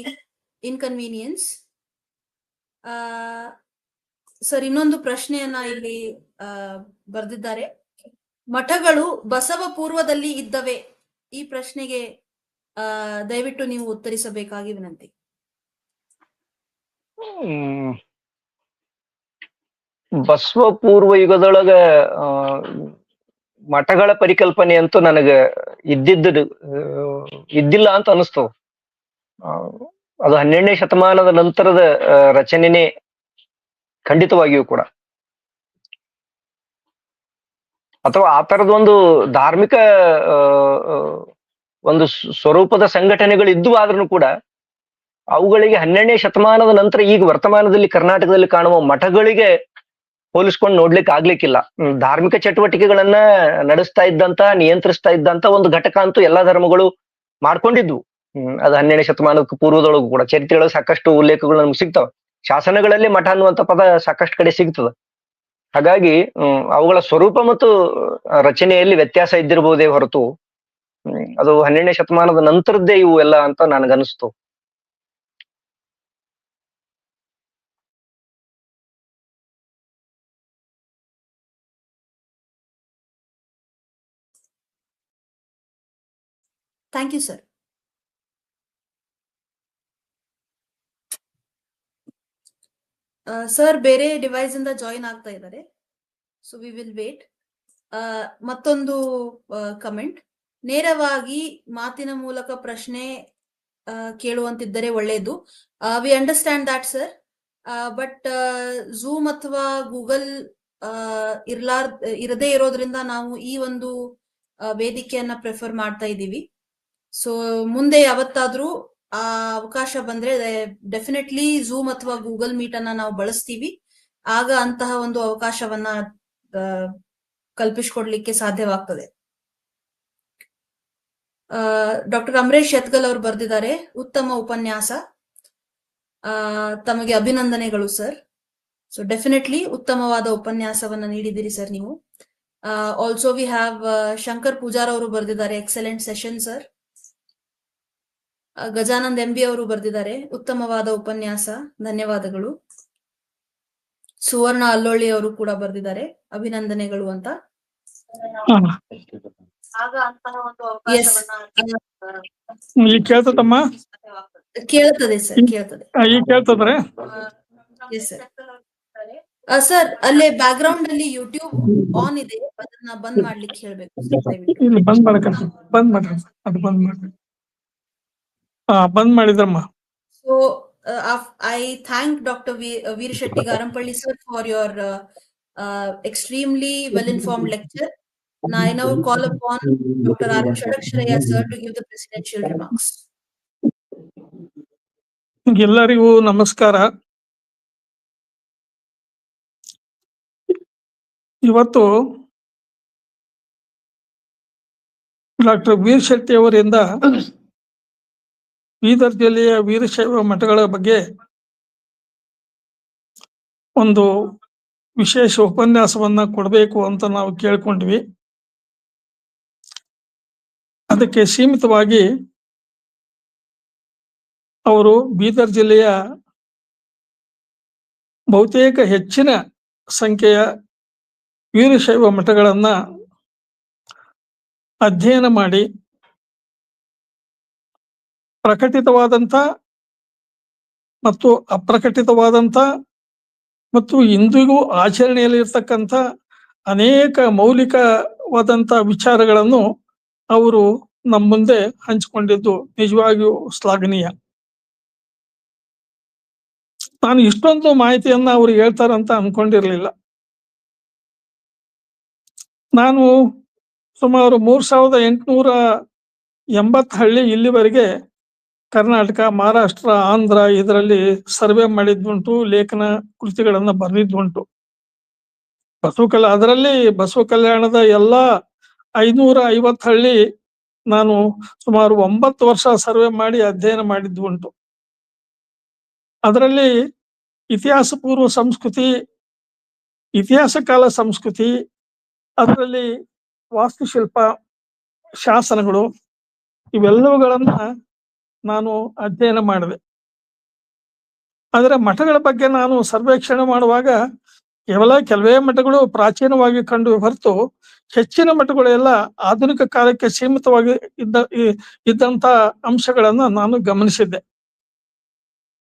inconvenience. Sir, ಇನ್ನೊಂದು ಪ್ರಶ್ನೆಯನ್ನ ಇಲ್ಲಿ ಬರೆದಿದ್ದಾರೆ. ಮಠಗಳು ಬಸವ ಪೂರ್ವದಲ್ಲಿ ಇದ್ದವೆ? ಈ ಪ್ರಶ್ನೆಗೆ ದಯವಿಟ್ಟು ನೀವು ಉತ್ತರಿಸಬೇಕಾಗಿ ವಿನಂತಿ. ಬಸವ ಪೂರ್ವ ಯುಗದೊಳಗ ಮಠಗಳ ಪರಿಕಲ್ಪನೆ ಅಂತೂ ನನಗ ಇದ್ದಿಲ್ಲ ಅಂತ ಅನಿಸ್ತವ. ಅದು 12ನೇ ಶತಮಾನದ ನಂತರದ ರಚನೆನೇ ಖಂಡಿತವಾಗಿಯೂ ಕೂಡ. ಅಥವಾ ಆ ತರದೊಂದು ಧಾರ್ಮಿಕ ಒಂದು ಸ್ವರೂಪದ ಸಂಘಟನೆಗಳು ಇದ್ದು ಆದ್ರೂ ಕೂಡ ಅವುಗಳಿಗೆ 12ನೇ ಶತಮಾನದ ನಂತರ ಈಗ ವರ್ತಮಾನದಲ್ಲಿ ಕರ್ನಾಟಕದಲ್ಲಿ ಕಾಣುವ ಮಠಗಳಿಗೆ ಹೋಲಿಸ್ಕೊಂಡು ನೋಡ್ಲಿಕ್ಕೆ ಆಗ್ಲಿಕ್ಕಿಲ್ಲ. ಧಾರ್ಮಿಕ ಚಟುವಟಿಕೆಗಳನ್ನ ನಡೆಸ್ತಾ ಇದ್ದಂತ, ನಿಯಂತ್ರಿಸ್ತಾ ಇದ್ದಂತ ಒಂದು ಘಟಕ ಅಂತೂ ಎಲ್ಲಾ ಧರ್ಮಗಳು ಮಾಡ್ಕೊಂಡಿದ್ವು. ಅದು 12ನೇ ಶತಮಾನದ ಪೂರ್ವದೊಳಗೂ ಕೂಡ ಚರಿತ್ರೆಗಳು ಸಾಕಷ್ಟು ಉಲ್ಲೇಖಗಳು ನಮ್ಗೆ ಸಿಗ್ತಾವ. ಶಾಸನಗಳಲ್ಲಿ ಮಠ ಅನ್ನುವಂತ ಪದ ಸಾಕಷ್ಟು ಕಡೆ ಸಿಗ್ತದ. ಹಾಗಾಗಿ ಅವುಗಳ ಸ್ವರೂಪ ಮತ್ತು ರಚನೆಯಲ್ಲಿ ವ್ಯತ್ಯಾಸ ಇದ್ದಿರಬಹುದೇ ಹೊರತು ಅದು 12ನೇ ಶತಮಾನದ ನಂತರದ್ದೇ ಇವು ಎಲ್ಲ ಅಂತ ನನಗನ್ನಿಸ್ತು. Thank you sir. ಸರ್ ಬೇರೆ ಡಿವೈಸ್ ಇಂದ ಜಾಯಿನ್ ಆಗ್ತಾ ಇದ್ದಾರೆ, ಸೊ ವಿ ವಿಲ್ ವೇಟ್. ಮತ್ತೊಂದು ಕಮೆಂಟ್, ನೇರವಾಗಿ ಮಾತಿನ ಮೂಲಕ ಪ್ರಶ್ನೆ ಕೇಳುವಂತಿದ್ದರೆ ಒಳ್ಳೆಯದು. We understand that sir, but Zoom ಅಥವಾ ಗೂಗಲ್ ಇರದೇ ಇರೋದ್ರಿಂದ ನಾವು ಈ ಒಂದು ವೇದಿಕೆಯನ್ನ ಪ್ರಿಫರ್ ಮಾಡ್ತಾ ಇದ್ದೀವಿ. ಸೊ ಮುಂದೆ ಯಾವತ್ತಾದ್ರೂ ಆ ಅವಕಾಶ ಬಂದ್ರೆ ಡೆಫಿನೆಟ್ಲಿ ಝೂಮ್ ಅಥವಾ ಗೂಗಲ್ ಮೀಟ್ ಅನ್ನ ನಾವು ಬಳಸ್ತೀವಿ. ಆಗ ಅಂತಹ ಒಂದು ಅವಕಾಶವನ್ನ ಕಲ್ಪಿಸ್ಕೊಡ್ಲಿಕ್ಕೆ ಸಾಧ್ಯವಾಗ್ತದೆ. ಡಾಕ್ಟರ್ ಅಮರೇಶ್ ಯತ್ಗಲ್ ಅವರು ಬರೆದಿದ್ದಾರೆ, ಉತ್ತಮ ಉಪನ್ಯಾಸ, ತಮಗೆ ಅಭಿನಂದನೆಗಳು ಸರ್. ಸೊ ಡೆಫಿನೆಟ್ಲಿ ಉತ್ತಮವಾದ ಉಪನ್ಯಾಸವನ್ನ ನೀಡಿದಿರಿ ಸರ್ ನೀವು. Also we have Shankar Pujar ಅವರು ಬರೆದಿದ್ದಾರೆ, excellent session sir. Gajanand MB ಅವರು ಬರೆದಿದ್ದಾರೆ, ಉತ್ತಮವಾದ ಉಪನ್ಯಾಸ, ಧನ್ಯವಾದಗಳು. ಸುವರ್ಣ ಅಲ್ಲೋಳಿ ಅವರು ಕೂಡ ಬರೆದಿದ್ದಾರೆ, ಅಭಿನಂದನೆಗಳು ಅಂತ. ಆಗ ಅಂತಹ ಒಂದು ಈಗ ಕೇಳ್ತದಮ್ಮ? ಕೇಳ್ತದೆ ಸರ್, ಕೇಳ್ತದೆ. ಈಗ ಕೇಳ್ತದ್ರೆ ಸರ್, ಅಲ್ಲೇ ಬ್ಯಾಕ್ ಗ್ರೌಂಡ್ ಅಲ್ಲಿ ಯೂಟ್ಯೂಬ್ ಆನ್ ಇದೆ, ಅದನ್ನ ಬಂದ್ ಮಾಡ್ಲಿಕ್ಕೆ ಹೇಳ್ಬೇಕು. ಇಲ್ಲಿ ಬಂದ್ ಮಾಡ್ರಿ, ಅದು ಬಂದ್ ಮಾಡ್ರಿ. ಬಂದ್ ಮಾಡಿದ್ರಮ್ಮ. So I thank Dr. Veer Shetty Garampalli sir for your extremely well-informed lecture. Now I now call upon Dr. Arun Shadaksharaya sir to give the presidential remarks. ಎಲ್ಲರಿಗೂ ನಮಸ್ಕಾರ. ಇವತ್ತು ಡಾಕ್ಟರ್ ವೀರ್ ಶೆಟ್ಟಿ ಅವರಿಂದ ಬೀದರ್ ಜಿಲ್ಲೆಯ ವೀರಶೈವ ಮಠಗಳ ಬಗ್ಗೆ ಒಂದು ವಿಶೇಷ ಉಪನ್ಯಾಸವನ್ನ ಕೊಡಬೇಕು ಅಂತ ನಾವು ಕೇಳ್ಕೊಂಡ್ವಿ. ಅದಕ್ಕೆ ಸೀಮಿತವಾಗಿ ಅವರು ಬೀದರ್ ಜಿಲ್ಲೆಯ ಬಹುತೇಕ ಹೆಚ್ಚಿನ ಸಂಖ್ಯೆಯ ವೀರಶೈವ ಮಠಗಳನ್ನ ಅಧ್ಯಯನ ಮಾಡಿ ಪ್ರಕಟಿತವಾದಂಥ ಮತ್ತು ಅಪ್ರಕಟಿತವಾದಂಥ ಮತ್ತು ಇಂದಿಗೂ ಆಚರಣೆಯಲ್ಲಿ ಇರ್ತಕ್ಕಂಥ ಅನೇಕ ಮೌಲಿಕವಾದಂಥ ವಿಚಾರಗಳನ್ನು ಅವರು ನಮ್ಮ ಮುಂದೆ ಹಂಚಿಕೊಂಡಿದ್ದು ನಿಜವಾಗಿಯೂ ಶ್ಲಾಘನೀಯ. ನಾನು ಇಷ್ಟೊಂದು ಮಾಹಿತಿಯನ್ನ ಅವ್ರು ಹೇಳ್ತಾರಂತ ಅನ್ಕೊಂಡಿರ್ಲಿಲ್ಲ. ನಾನು ಸುಮಾರು 3880 ಹಳ್ಳಿ ಇಲ್ಲಿವರೆಗೆ ಕರ್ನಾಟಕ, ಮಹಾರಾಷ್ಟ್ರ, ಆಂಧ್ರ ಇದರಲ್ಲಿ ಸರ್ವೆ ಮಾಡಿದ್ದುಂಟು, ಲೇಖನ ಕೃತಿಗಳನ್ನ ಬರೆದಿದ್ದುಂಟು. ಅದರಲ್ಲಿ ಬಸವ ಕಲ್ಯಾಣದ ಎಲ್ಲ 550 ಹಳ್ಳಿ ನಾನು ಸುಮಾರು 9 ವರ್ಷ ಸರ್ವೆ ಮಾಡಿ ಅಧ್ಯಯನ ಮಾಡಿದ್ದುಂಟು. ಅದರಲ್ಲಿ ಇತಿಹಾಸ ಪೂರ್ವ ಸಂಸ್ಕೃತಿ, ಇತಿಹಾಸ ಕಾಲ ಸಂಸ್ಕೃತಿ, ಅದರಲ್ಲಿ ವಾಸ್ತುಶಿಲ್ಪ, ಶಾಸನಗಳು ಇವೆಲ್ಲವುಗಳನ್ನ ನಾನು ಅಧ್ಯಯನ ಮಾಡಿದೆ. ಆದರೆ ಮಠಗಳ ಬಗ್ಗೆ ನಾನು ಸರ್ವೇಕ್ಷಣೆ ಮಾಡುವಾಗ ಕೇವಲ ಕೆಲವೇ ಮಠಗಳು ಪ್ರಾಚೀನವಾಗಿ ಕಂಡು ಹೊರತು ಹೆಚ್ಚಿನ ಮಠಗಳು ಎಲ್ಲ ಆಧುನಿಕ ಕಾಲಕ್ಕೆ ಸೀಮಿತವಾಗಿ ಇದ್ದಂತ ಅಂಶಗಳನ್ನ ನಾನು ಗಮನಿಸಿದ್ದೆ.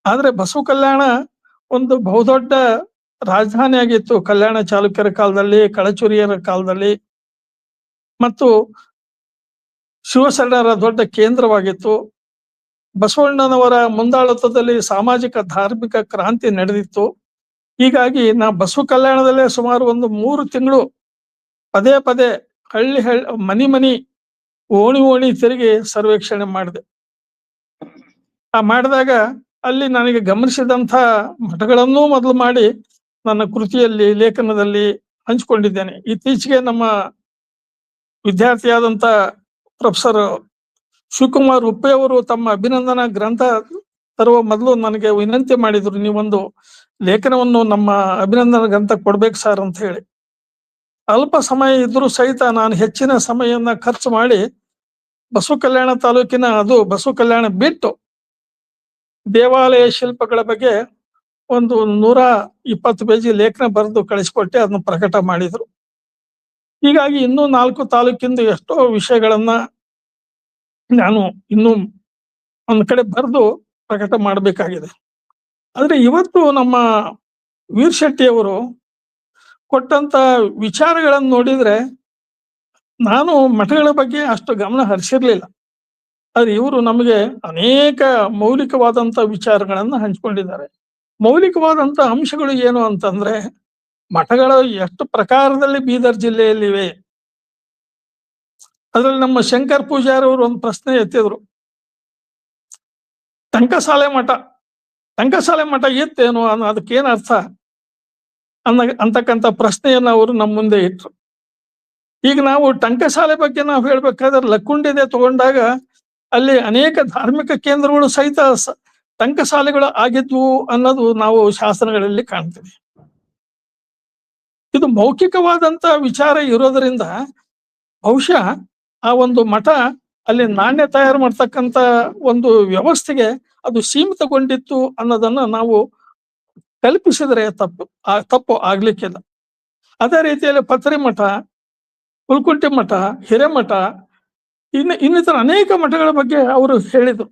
ಆದ್ರೆ ಬಸವ ಕಲ್ಯಾಣ ಒಂದು ಬಹುದೊಡ್ಡ ರಾಜಧಾನಿ ಆಗಿತ್ತು. ಕಲ್ಯಾಣ ಚಾಲುಕ್ಯರ ಕಾಲದಲ್ಲಿ, ಕಳಚುರಿಯರ ಕಾಲದಲ್ಲಿ, ಮತ್ತು ಶಿವಶರಣರ ದೊಡ್ಡ ಕೇಂದ್ರವಾಗಿತ್ತು. ಬಸವಣ್ಣನವರ ಮುಂದಾಳತ್ವದಲ್ಲಿ ಸಾಮಾಜಿಕ ಧಾರ್ಮಿಕ ಕ್ರಾಂತಿ ನಡೆದಿತ್ತು. ಹೀಗಾಗಿ ನಾ ಬಸವ ಕಲ್ಯಾಣದಲ್ಲೇ ಸುಮಾರು ಒಂದು 3 ತಿಂಗಳು ಪದೇ ಪದೇ ಹಳ್ಳಿ ಮನಿ ಓಣಿ ತಿರುಗಿ ಸರ್ವೇಕ್ಷಣೆ ಮಾಡಿದೆ. ಮಾಡಿದಾಗ ಅಲ್ಲಿ ನನಗೆ ಗಮನಿಸಿದಂಥ ಮಠಗಳನ್ನೂ ಮೊದಲು ಮಾಡಿ ನನ್ನ ಕೃತಿಯಲ್ಲಿ, ಲೇಖನದಲ್ಲಿ ಹಂಚಿಕೊಂಡಿದ್ದೇನೆ. ಇತ್ತೀಚೆಗೆ ನಮ್ಮ ವಿದ್ಯಾರ್ಥಿಯಾದಂಥ ಪ್ರೊಫೆಸರ್ ಶಿವಕುಮಾರ್ ಉಪ್ಪೆ ಅವರು ತಮ್ಮ ಅಭಿನಂದನಾ ಗ್ರಂಥ ತರುವ ಮೊದಲು ನನಗೆ ವಿನಂತಿ ಮಾಡಿದ್ರು, ನೀವೊಂದು ಲೇಖನವನ್ನು ನಮ್ಮ ಅಭಿನಂದನಾ ಗ್ರಂಥ ಕೊಡ್ಬೇಕು ಸರ್ ಅಂತ ಹೇಳಿ. ಅಲ್ಪ ಸಮಯ ಇದ್ರೂ ಸಹಿತ ನಾನು ಹೆಚ್ಚಿನ ಸಮಯವನ್ನ ಖರ್ಚು ಮಾಡಿ ಬಸವ ಕಲ್ಯಾಣ ತಾಲೂಕಿನ, ಅದು ಬಸವ ಕಲ್ಯಾಣ ಬಿಟ್ಟು ದೇವಾಲಯ ಶಿಲ್ಪಗಳ ಬಗ್ಗೆ ಒಂದು 120 ಪೇಜಿ ಲೇಖನ ಬರೆದು ಕಳಿಸ್ಕೊಟ್ಟೆ. ಅದನ್ನು ಪ್ರಕಟ ಮಾಡಿದ್ರು. ಹೀಗಾಗಿ ಇನ್ನೂ 4 ತಾಲೂಕಿಂದ ಎಷ್ಟೋ ವಿಷಯಗಳನ್ನ ನಾನು ಇನ್ನೂ ಒಂದ್ ಕಡೆ ಬರೆದು ಪ್ರಕಟ ಮಾಡಬೇಕಾಗಿದೆ. ಆದ್ರೆ ಇವತ್ತು ನಮ್ಮ ವೀರ್ ಶೆಟ್ಟಿಯವರು ಕೊಟ್ಟಂತ ವಿಚಾರಗಳನ್ನು ನೋಡಿದ್ರೆ ನಾನು ಮಠಗಳ ಬಗ್ಗೆ ಅಷ್ಟು ಗಮನ ಹರಿಸಿರ್ಲಿಲ್ಲ. ಆದ್ರೆ ಇವರು ನಮಗೆ ಅನೇಕ ಮೌಲಿಕವಾದಂತ ವಿಚಾರಗಳನ್ನ ಹಂಚಿಕೊಂಡಿದ್ದಾರೆ. ಮೌಲಿಕವಾದಂತ ಅಂಶಗಳು ಏನು ಅಂತಂದ್ರೆ, ಮಠಗಳು ಎಷ್ಟು ಪ್ರಕಾರದಲ್ಲಿ ಬೀದರ್ ಜಿಲ್ಲೆಯಲ್ಲಿವೆ. ಅದ್ರಲ್ಲಿ ನಮ್ಮ ಶಂಕರ್ ಪೂಜಾರಿ ಅವರು ಒಂದು ಪ್ರಶ್ನೆ ಎತ್ತಿದ್ರು, ಟಂಕಸಾಲೆ ಮಠ ಇತ್ತೇನು, ಅದಕ್ಕೇನ್ ಅರ್ಥ ಅಂತಕ್ಕಂಥ ಪ್ರಶ್ನೆಯನ್ನ ಅವರು ನಮ್ಮ ಮುಂದೆ ಇಟ್ರು. ಈಗ ನಾವು ಟಂಕಸಾಲೆ ಬಗ್ಗೆ ನಾವು ಹೇಳ್ಬೇಕಾದ್ರೆ ಲಕ್ಕುಂಡಿದೆ ತಗೊಂಡಾಗ ಅಲ್ಲಿ ಅನೇಕ ಧಾರ್ಮಿಕ ಕೇಂದ್ರಗಳು ಸಹಿತ ಟಂಕಸಾಲೆಗಳು ಆಗಿದ್ವು ಅನ್ನೋದು ನಾವು ಶಾಸನಗಳಲ್ಲಿ ಕಾಣ್ತೀವಿ. ಇದು ಮೌಖಿಕವಾದಂತ ವಿಚಾರ ಇರೋದ್ರಿಂದ ಬಹುಶಃ ಆ ಒಂದು ಮಠ ಅಲ್ಲಿ ನಾಣ್ಯ ತಯಾರು ಮಾಡ್ತಕ್ಕಂಥ ಒಂದು ವ್ಯವಸ್ಥೆಗೆ ಅದು ಸೀಮಿತಗೊಂಡಿತ್ತು ಅನ್ನೋದನ್ನ ನಾವು ಕಲ್ಪಿಸಿದ್ರೆ ತಪ್ಪು ಆಗ್ಲಿಕ್ಕಿಲ್ಲ. ಅದೇ ರೀತಿಯಲ್ಲಿ ಪತ್ರಿ ಮಠ, ಹುಲ್ಕುಂಟಿ ಮಠ, ಹಿರೇಮಠ, ಇನ್ನಿತರ ಅನೇಕ ಮಠಗಳ ಬಗ್ಗೆ ಅವರು ಹೇಳಿದ್ರು.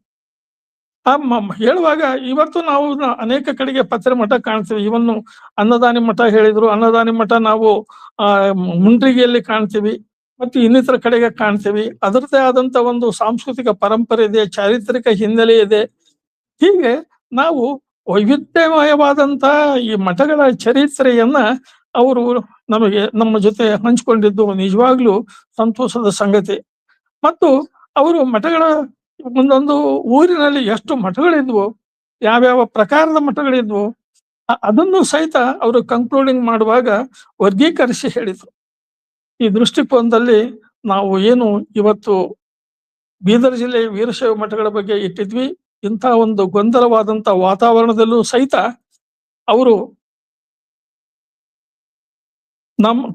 ಹೇಳುವಾಗ ಇವತ್ತು ನಾವು ಅನೇಕ ಕಡೆಗೆ ಪತ್ರಿ ಮಠ ಕಾಣ್ತೀವಿ. ಇವನ್ನು ಅನ್ನದಾನಿ ಮಠ ಹೇಳಿದ್ರು. ಅನ್ನದಾನಿ ಮಠ ನಾವು ಮುಂಡ್ರಿಗೆಯಲ್ಲಿ ಕಾಣ್ತೀವಿ ಮತ್ತು ಇನ್ನಿತರ ಕಡೆಗೆ ಕಾಣ್ತೀವಿ. ಅದರದ್ದೇ ಆದಂತ ಒಂದು ಸಾಂಸ್ಕೃತಿಕ ಪರಂಪರೆ ಇದೆ, ಚಾರಿತ್ರಿಕ ಹಿನ್ನೆಲೆ ಇದೆ. ಹೀಗೆ ನಾವು ವೈವಿಧ್ಯಮಯವಾದಂತ ಈ ಮಠಗಳ ಚರಿತ್ರೆಯನ್ನ ಅವರು ನಮ್ಮ ಜೊತೆ ಹಂಚಿಕೊಂಡಿದ್ದು ನಿಜವಾಗ್ಲೂ ಸಂತೋಷದ ಸಂಗತಿ. ಮತ್ತು ಅವರು ಮಠಗಳ ಒಂದೊಂದು ಊರಿನಲ್ಲಿ ಎಷ್ಟು ಮಠಗಳಿದ್ವು, ಯಾವ್ಯಾವ ಪ್ರಕಾರದ ಮಠಗಳಿದ್ವು, ಅದನ್ನು ಸಹಿತ ಅವರು ಕನ್ಕ್ಲೂಡಿಂಗ್ ಮಾಡುವಾಗ ವರ್ಗೀಕರಿಸಿ ಹೇಳಿದ್ರು. ಈ ದೃಷ್ಟಿಕೋನದಲ್ಲಿ ನಾವು ಏನು ಇವತ್ತು ಬೀದರ್ ಜಿಲ್ಲೆಯ ವೀರಶೈವ ಮಠಗಳ ಬಗ್ಗೆ ಇಟ್ಟಿದ್ವಿ, ಇಂಥ ಒಂದು ಗೊಂದಲವಾದಂತ ವಾತಾವರಣದಲ್ಲೂ ಸಹಿತ ಅವರು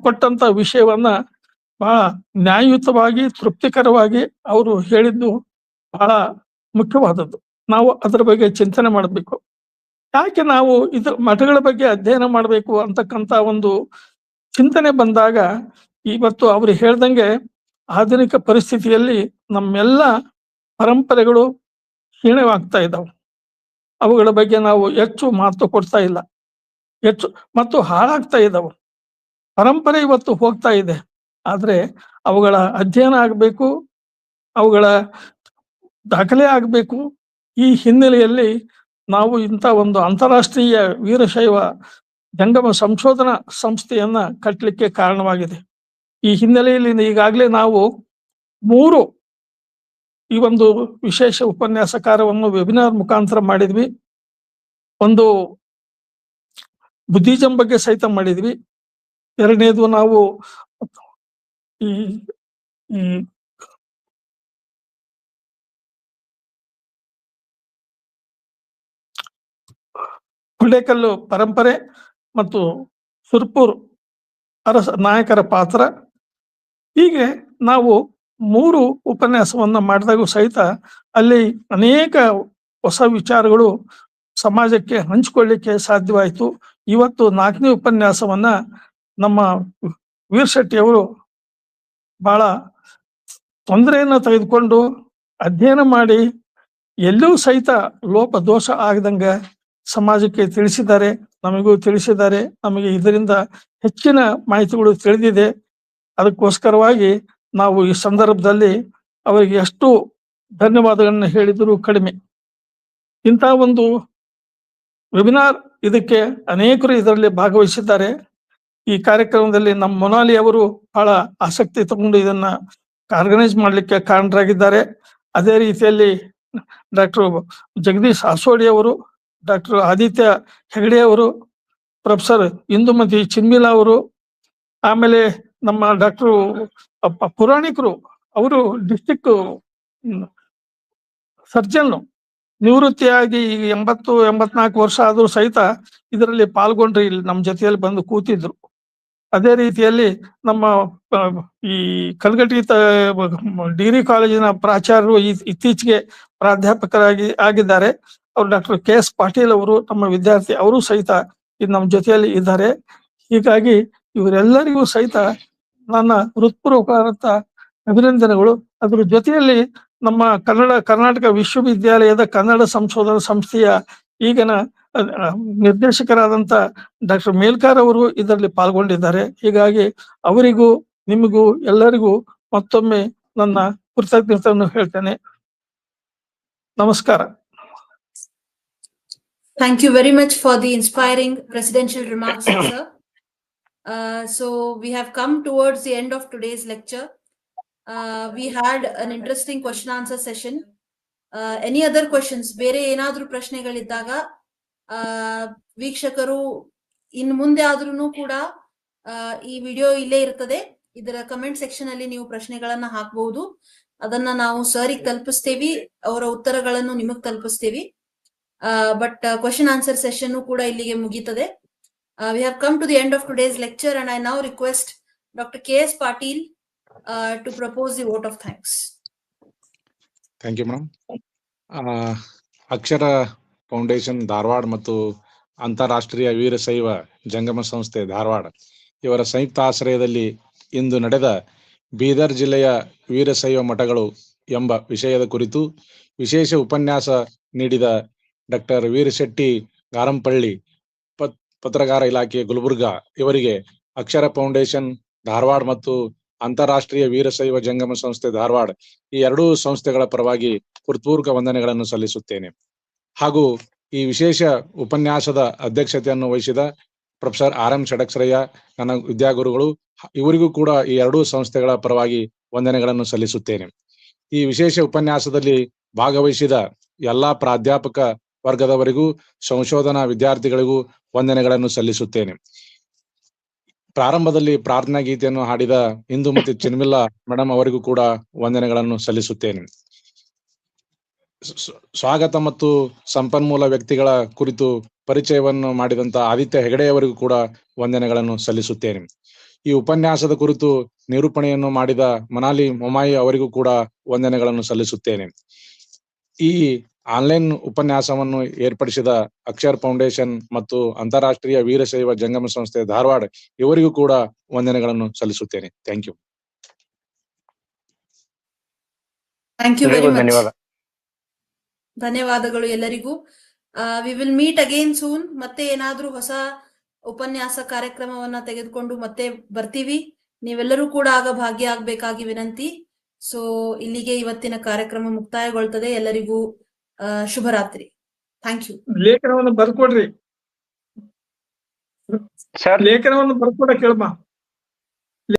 ಕೊಟ್ಟಂತ ವಿಷಯವನ್ನ ಬಹಳ ನ್ಯಾಯಯುತವಾಗಿ, ತೃಪ್ತಿಕರವಾಗಿ ಅವರು ಹೇಳಿದ್ದು ಬಹಳ ಮುಖ್ಯವಾದದ್ದು. ನಾವು ಅದರ ಬಗ್ಗೆ ಚಿಂತನೆ ಮಾಡಬೇಕು. ಯಾಕೆ ನಾವು ಮಠಗಳ ಬಗ್ಗೆ ಅಧ್ಯಯನ ಮಾಡಬೇಕು ಅಂತಕ್ಕಂಥ ಒಂದು ಚಿಂತನೆ ಬಂದಾಗ, ಇವತ್ತು ಅವರು ಹೇಳ್ದಂಗೆ ಆಧುನಿಕ ಪರಿಸ್ಥಿತಿಯಲ್ಲಿ ನಮ್ಮೆಲ್ಲ ಪರಂಪರೆಗಳು ಕ್ಷೀಣವಾಗ್ತಾ ಇದ್ದಾವೆ. ಅವುಗಳ ಬಗ್ಗೆ ನಾವು ಹೆಚ್ಚು ಮಹತ್ವ ಕೊಡ್ತಾ ಇಲ್ಲ, ಮತ್ತು ಹಾಳಾಗ್ತಾ ಇದ್ದಾವೆ. ಪರಂಪರೆ ಇವತ್ತು ಹೋಗ್ತಾ ಇದೆ. ಆದ್ರೆ ಅವುಗಳ ಅಧ್ಯಯನ ಆಗಬೇಕು, ಅವುಗಳ ದಾಖಲೆ ಆಗಬೇಕು. ಈ ಹಿನ್ನೆಲೆಯಲ್ಲಿ ನಾವು ಇಂಥ ಒಂದು ಅಂತಾರಾಷ್ಟ್ರೀಯ ವೀರಶೈವ ಜಂಗಮ ಸಂಶೋಧನಾ ಸಂಸ್ಥೆಯನ್ನ ಕಟ್ಟಲಿಕ್ಕೆ ಕಾರಣವಾಗಿದೆ. ಈ ಹಿನ್ನೆಲೆಯಲ್ಲಿ ಈಗಾಗಲೇ ನಾವು 3 ಈ ಒಂದು ವಿಶೇಷ ಉಪನ್ಯಾಸಕಾರವನ್ನು ವೆಬಿನಾರ್ ಮುಖಾಂತರ ಮಾಡಿದ್ವಿ. ಒಂದು ಬುದ್ಧಿಸಂ ಬಗ್ಗೆ ಸಹಿತ ಮಾಡಿದ್ವಿ. ಎರಡನೇದು ನಾವು ಈ ಹುಂಡೇಕಲ್ಲು ಪರಂಪರೆ ಮತ್ತು ಸುರ್ಪುರ್ ನಾಯಕರ ಪಾತ್ರ, ಹೀಗೆ ನಾವು 3 ಉಪನ್ಯಾಸವನ್ನ ಮಾಡಿದಾಗೂ ಸಹಿತ ಅಲ್ಲಿ ಅನೇಕ ಹೊಸ ವಿಚಾರಗಳು ಸಮಾಜಕ್ಕೆ ಹಂಚಿಕೊಳ್ಳಿಕ್ಕೆ ಸಾಧ್ಯವಾಯಿತು. ಇವತ್ತು 4ನೇ ಉಪನ್ಯಾಸವನ್ನ ನಮ್ಮ ವೀರ್ ಶೆಟ್ಟಿ ಅವರು ಬಹಳ ತೊಂದರೆಯನ್ನ ತೆಗೆದುಕೊಂಡು ಅಧ್ಯಯನ ಮಾಡಿ ಎಲ್ಲೂ ಸಹಿತ ಲೋಪ ದೋಷ ಆಗದಂಗ ಸಮಾಜಕ್ಕೆ ತಿಳಿಸಿದ್ದಾರೆ, ನಮಗೂ ತಿಳಿಸಿದ್ದಾರೆ. ನಮಗೆ ಇದರಿಂದ ಹೆಚ್ಚಿನ ಮಾಹಿತಿಗಳು ತಿಳಿದಿದೆ. ಅದಕ್ಕೋಸ್ಕರವಾಗಿ ನಾವು ಈ ಸಂದರ್ಭದಲ್ಲಿ ಅವರಿಗೆ ಎಷ್ಟು ಧನ್ಯವಾದಗಳನ್ನು ಹೇಳಿದರೂ ಕಡಿಮೆ. ಇಂಥ ಒಂದು ವೆಬಿನಾರ್, ಇದಕ್ಕೆ ಅನೇಕರು ಇದರಲ್ಲಿ ಭಾಗವಹಿಸಿದ್ದಾರೆ. ಈ ಕಾರ್ಯಕ್ರಮದಲ್ಲಿ ನಮ್ಮ ಮೊನಾಲಿ ಅವರು ಬಹಳ ಆಸಕ್ತಿ ತಗೊಂಡು ಇದನ್ನ ಆರ್ಗನೈಸ್ ಮಾಡಲಿಕ್ಕೆ ಕಾರಣರಾಗಿದ್ದಾರೆ. ಅದೇ ರೀತಿಯಲ್ಲಿ ಡಾಕ್ಟರ್ ಜಗದೀಶ್ ಆಸೋಡಿ ಅವರು, ಡಾಕ್ಟರ್ ಆದಿತ್ಯ ಹೆಗಡೆ ಅವರು, ಪ್ರೊಫೆಸರ್ ಇಂದುಮತಿ ಚಿನ್ಮಿಲಾ ಅವರು, ಆಮೇಲೆ ನಮ್ಮ ಡಾಕ್ಟರ್ ಪುರಾಣಿಕರು, ಅವರು ಡಿಸ್ಟ್ರಿಕ್ಟ್ ಸರ್ಜನ್, ನಿವೃತ್ತಿಯಾಗಿ ಈಗ 80-84 ವರ್ಷ ಆದರೂ ಸಹಿತ ಇದರಲ್ಲಿ ಪಾಲ್ಗೊಂಡ್ರೆ ಇಲ್ಲಿ ನಮ್ಮ ಜೊತೆಯಲ್ಲಿ ಬಂದು ಕೂತಿದ್ರು. ಅದೇ ರೀತಿಯಲ್ಲಿ ನಮ್ಮ ಈ ಕಲ್ಗಟ್ಟಿ ಡಿಗ್ರಿ ಕಾಲೇಜಿನ ಪ್ರಾಚಾರ್ಯರು ಇತ್ತೀಚೆಗೆ ಪ್ರಾಧ್ಯಾಪಕರಾಗಿ ಆಗಿದ್ದಾರೆ. ಅವರು ಡಾಕ್ಟರ್ KS ಪಾಟೀಲ್ ಅವರು, ನಮ್ಮ ವಿದ್ಯಾರ್ಥಿ, ಅವರು ಸಹಿತ ಇದು ನಮ್ಮ ಜೊತೆಯಲ್ಲಿ ಇದ್ದಾರೆ. ಹೀಗಾಗಿ ಇವರೆಲ್ಲರಿಗೂ ಸಹಿತ ನನ್ನ ಹೃತ್ಪೂರ್ವಕ ಅಭಿನಂದನೆಗಳು. ಅದರ ಜೊತೆಯಲ್ಲಿ ನಮ್ಮ ಕರ್ನಾಟಕ ವಿಶ್ವವಿದ್ಯಾಲಯದ ಕನ್ನಡ ಸಂಶೋಧನಾ ಸಂಸ್ಥೆಯ ಈಗಿನ ನಿರ್ದೇಶಕರಾದಂತ ಡಾಕ್ಟರ್ ಮೇಲ್ಕಾರ್ ಅವರು ಇದರಲ್ಲಿ ಪಾಲ್ಗೊಂಡಿದ್ದಾರೆ. ಹೀಗಾಗಿ ಅವರಿಗೂ ನಿಮಗೂ ಎಲ್ಲರಿಗೂ ಮತ್ತೊಮ್ಮೆ ನನ್ನ ಕೃತಜ್ಞತೆಯನ್ನು ಹೇಳ್ತೇನೆ. ನಮಸ್ಕಾರ. Thank you very much for the inspiring presidential remarks, sir. So we have come towards the end of today's lecture. We had an interesting question answer session. Any other questions? ಬೇರೆ ಏನಾದ್ರೂ ಪ್ರಶ್ನೆಗಳಿದ್ದಾಗ ವೀಕ್ಷಕರು ಇನ್ನು ಮುಂದೆ ಆದ್ರೂ ಕೂಡ ಈ ವಿಡಿಯೋ ಇಲ್ಲೇ ಇರ್ತದೆ, ಇದರ ಕಮೆಂಟ್ ಸೆಕ್ಷನ್ ಅಲ್ಲಿ ನೀವು ಪ್ರಶ್ನೆಗಳನ್ನ ಹಾಕಬಹುದು. ಅದನ್ನ ನಾವು ಸರಿಗೆ ತಲುಪಿಸ್ತೇವಿ, ಅವರ ಉತ್ತರಗಳನ್ನು ನಿಮಗ್ ತಲುಪಿಸ್ತೇವಿ. ಬಟ್ ಕ್ವಶನ್ ಆನ್ಸರ್ ಸೆಷನ್ ಕೂಡ ಇಲ್ಲಿಗೆ ಮುಗೀತದೆ. We have come to the end of today's lecture and I now request Dr. KS Patil to propose the vote of thanks. Thank you, madam. Akshara foundation Dharwad ಮತ್ತು ಅಂತಾರಾಷ್ಟ್ರೀಯ ವೀರಶೈವ ಜಂಗಮ ಸಂಸ್ಥೆ ಧಾರವಾಡ ಇವರ ಸಂಯುಕ್ತ ಆಶ್ರಯದಲ್ಲಿ ಇಂದು ನಡೆದ ಬೀದರ್ ಜಿಲ್ಲೆಯ ವೀರಶೈವ ಮಠಗಳು ಎಂಬ ವಿಷಯದ ಕುರಿತು ವಿಶೇಷ ಉಪನ್ಯಾಸ ನೀಡಿದ ಡಾಕ್ಟರ್ ವೀರ್ ಶೆಟ್ಟಿ ಗಾರಂಪಳ್ಳಿ, ಪತ್ರಕಾರ ಇಲಾಖೆ ಗುಲ್ಬರ್ಗಾ ಇವರಿಗೆ ಅಕ್ಷರ ಫೌಂಡೇಶನ್ ಧಾರವಾಡ ಮತ್ತು ಅಂತಾರಾಷ್ಟ್ರೀಯ ವೀರಶೈವ ಜಂಗಮ ಸಂಸ್ಥೆ ಧಾರವಾಡ ಈ ಎರಡೂ ಸಂಸ್ಥೆಗಳ ಪರವಾಗಿ ಹೃತ್ಪೂರ್ವಕ ವಂದನೆಗಳನ್ನು ಸಲ್ಲಿಸುತ್ತೇನೆ. ಹಾಗೂ ಈ ವಿಶೇಷ ಉಪನ್ಯಾಸದ ಅಧ್ಯಕ್ಷತೆಯನ್ನು ವಹಿಸಿದ ಪ್ರೊಫೆಸರ್ RM ಷಡಕ್ಷರಯ್ಯ, ನನ್ನ ವಿದ್ಯಾಗುರುಗಳು, ಇವರಿಗೂ ಕೂಡ ಈ ಎರಡೂ ಸಂಸ್ಥೆಗಳ ಪರವಾಗಿ ವಂದನೆಗಳನ್ನು ಸಲ್ಲಿಸುತ್ತೇನೆ. ಈ ವಿಶೇಷ ಉಪನ್ಯಾಸದಲ್ಲಿ ಭಾಗವಹಿಸಿದ ಎಲ್ಲಾ ಪ್ರಾಧ್ಯಾಪಕ ವರ್ಗದವರಿಗೂ, ಸಂಶೋಧನಾ ವಿದ್ಯಾರ್ಥಿಗಳಿಗೂ ವಂದನೆಗಳನ್ನು ಸಲ್ಲಿಸುತ್ತೇನೆ. ಪ್ರಾರಂಭದಲ್ಲಿ ಪ್ರಾರ್ಥನಾ ಗೀತೆಯನ್ನು ಹಾಡಿದ ಇಂದುಮತಿ ಚಿನ್ಮಿಲ್ಲಾ ಮೇಡಮ್ ಅವರಿಗೂ ಕೂಡ ವಂದನೆಗಳನ್ನು ಸಲ್ಲಿಸುತ್ತೇನೆ. ಸ್ವಾಗತ ಮತ್ತು ಸಂಪನ್ಮೂಲ ವ್ಯಕ್ತಿಗಳ ಕುರಿತು ಪರಿಚಯವನ್ನು ಮಾಡಿದಂತ ಆದಿತ್ಯ ಹೆಗಡೆಯವರಿಗೂ ಕೂಡ ವಂದನೆಗಳನ್ನು ಸಲ್ಲಿಸುತ್ತೇನೆ. ಈ ಉಪನ್ಯಾಸದ ಕುರಿತು ನಿರೂಪಣೆಯನ್ನು ಮಾಡಿದ ಮನಾಲಿ ಮೊಮಾಯಿ ಅವರಿಗೂ ಕೂಡ ವಂದನೆಗಳನ್ನು ಸಲ್ಲಿಸುತ್ತೇನೆ. ಈ ಆನ್ಲೈನ್ ಉಪನ್ಯಾಸವನ್ನು ಏರ್ಪಡಿಸಿದ ಅಕ್ಷರ್ ಫೌಂಡೇಶನ್ ಮತ್ತು ಅಂತಾರಾಷ್ಟ್ರೀಯ ವೀರಶೈವ ಜಂಗಮ ಸಂಸ್ಥೆ ಧಾರವಾಡ ಇವರಿಗೂ ಕೂಡ ವಂದನೆಗಳನ್ನು ಸಲ್ಲಿಸುತ್ತೇನೆ. Thank you. Thank you very much. ಧನ್ಯವಾದ. ಧನ್ಯವಾದಗಳು ಎಲ್ಲರಿಗೂ. We will meet again soon. ಮತ್ತೆ ಏನಾದ್ರೂ ಹೊಸ ಉಪನ್ಯಾಸ ಕಾರ್ಯಕ್ರಮವನ್ನ ತೆಗೆದುಕೊಂಡು ಮತ್ತೆ ಬರ್ತೀವಿ. ನೀವೆಲ್ಲರೂ ಕೂಡ ಆಗ ಭಾಗಿಯಾಗಬೇಕಾಗಿ ವಿನಂತಿ. ಸೊ ಇಲ್ಲಿಗೆ ಇವತ್ತಿನ ಕಾರ್ಯಕ್ರಮ ಮುಕ್ತಾಯಗೊಳ್ತದೆ. ಎಲ್ಲರಿಗೂ ಶುಭರಾತ್ರಿ. Thank you. ಲೇಖನವನ್ನು ಬರ್ಕೊಡ್ರಿ. ಸರ್, ಲೇಖನವನ್ನು ಬರ್ಕೊಡ ಕೇಳಮ್ಮ.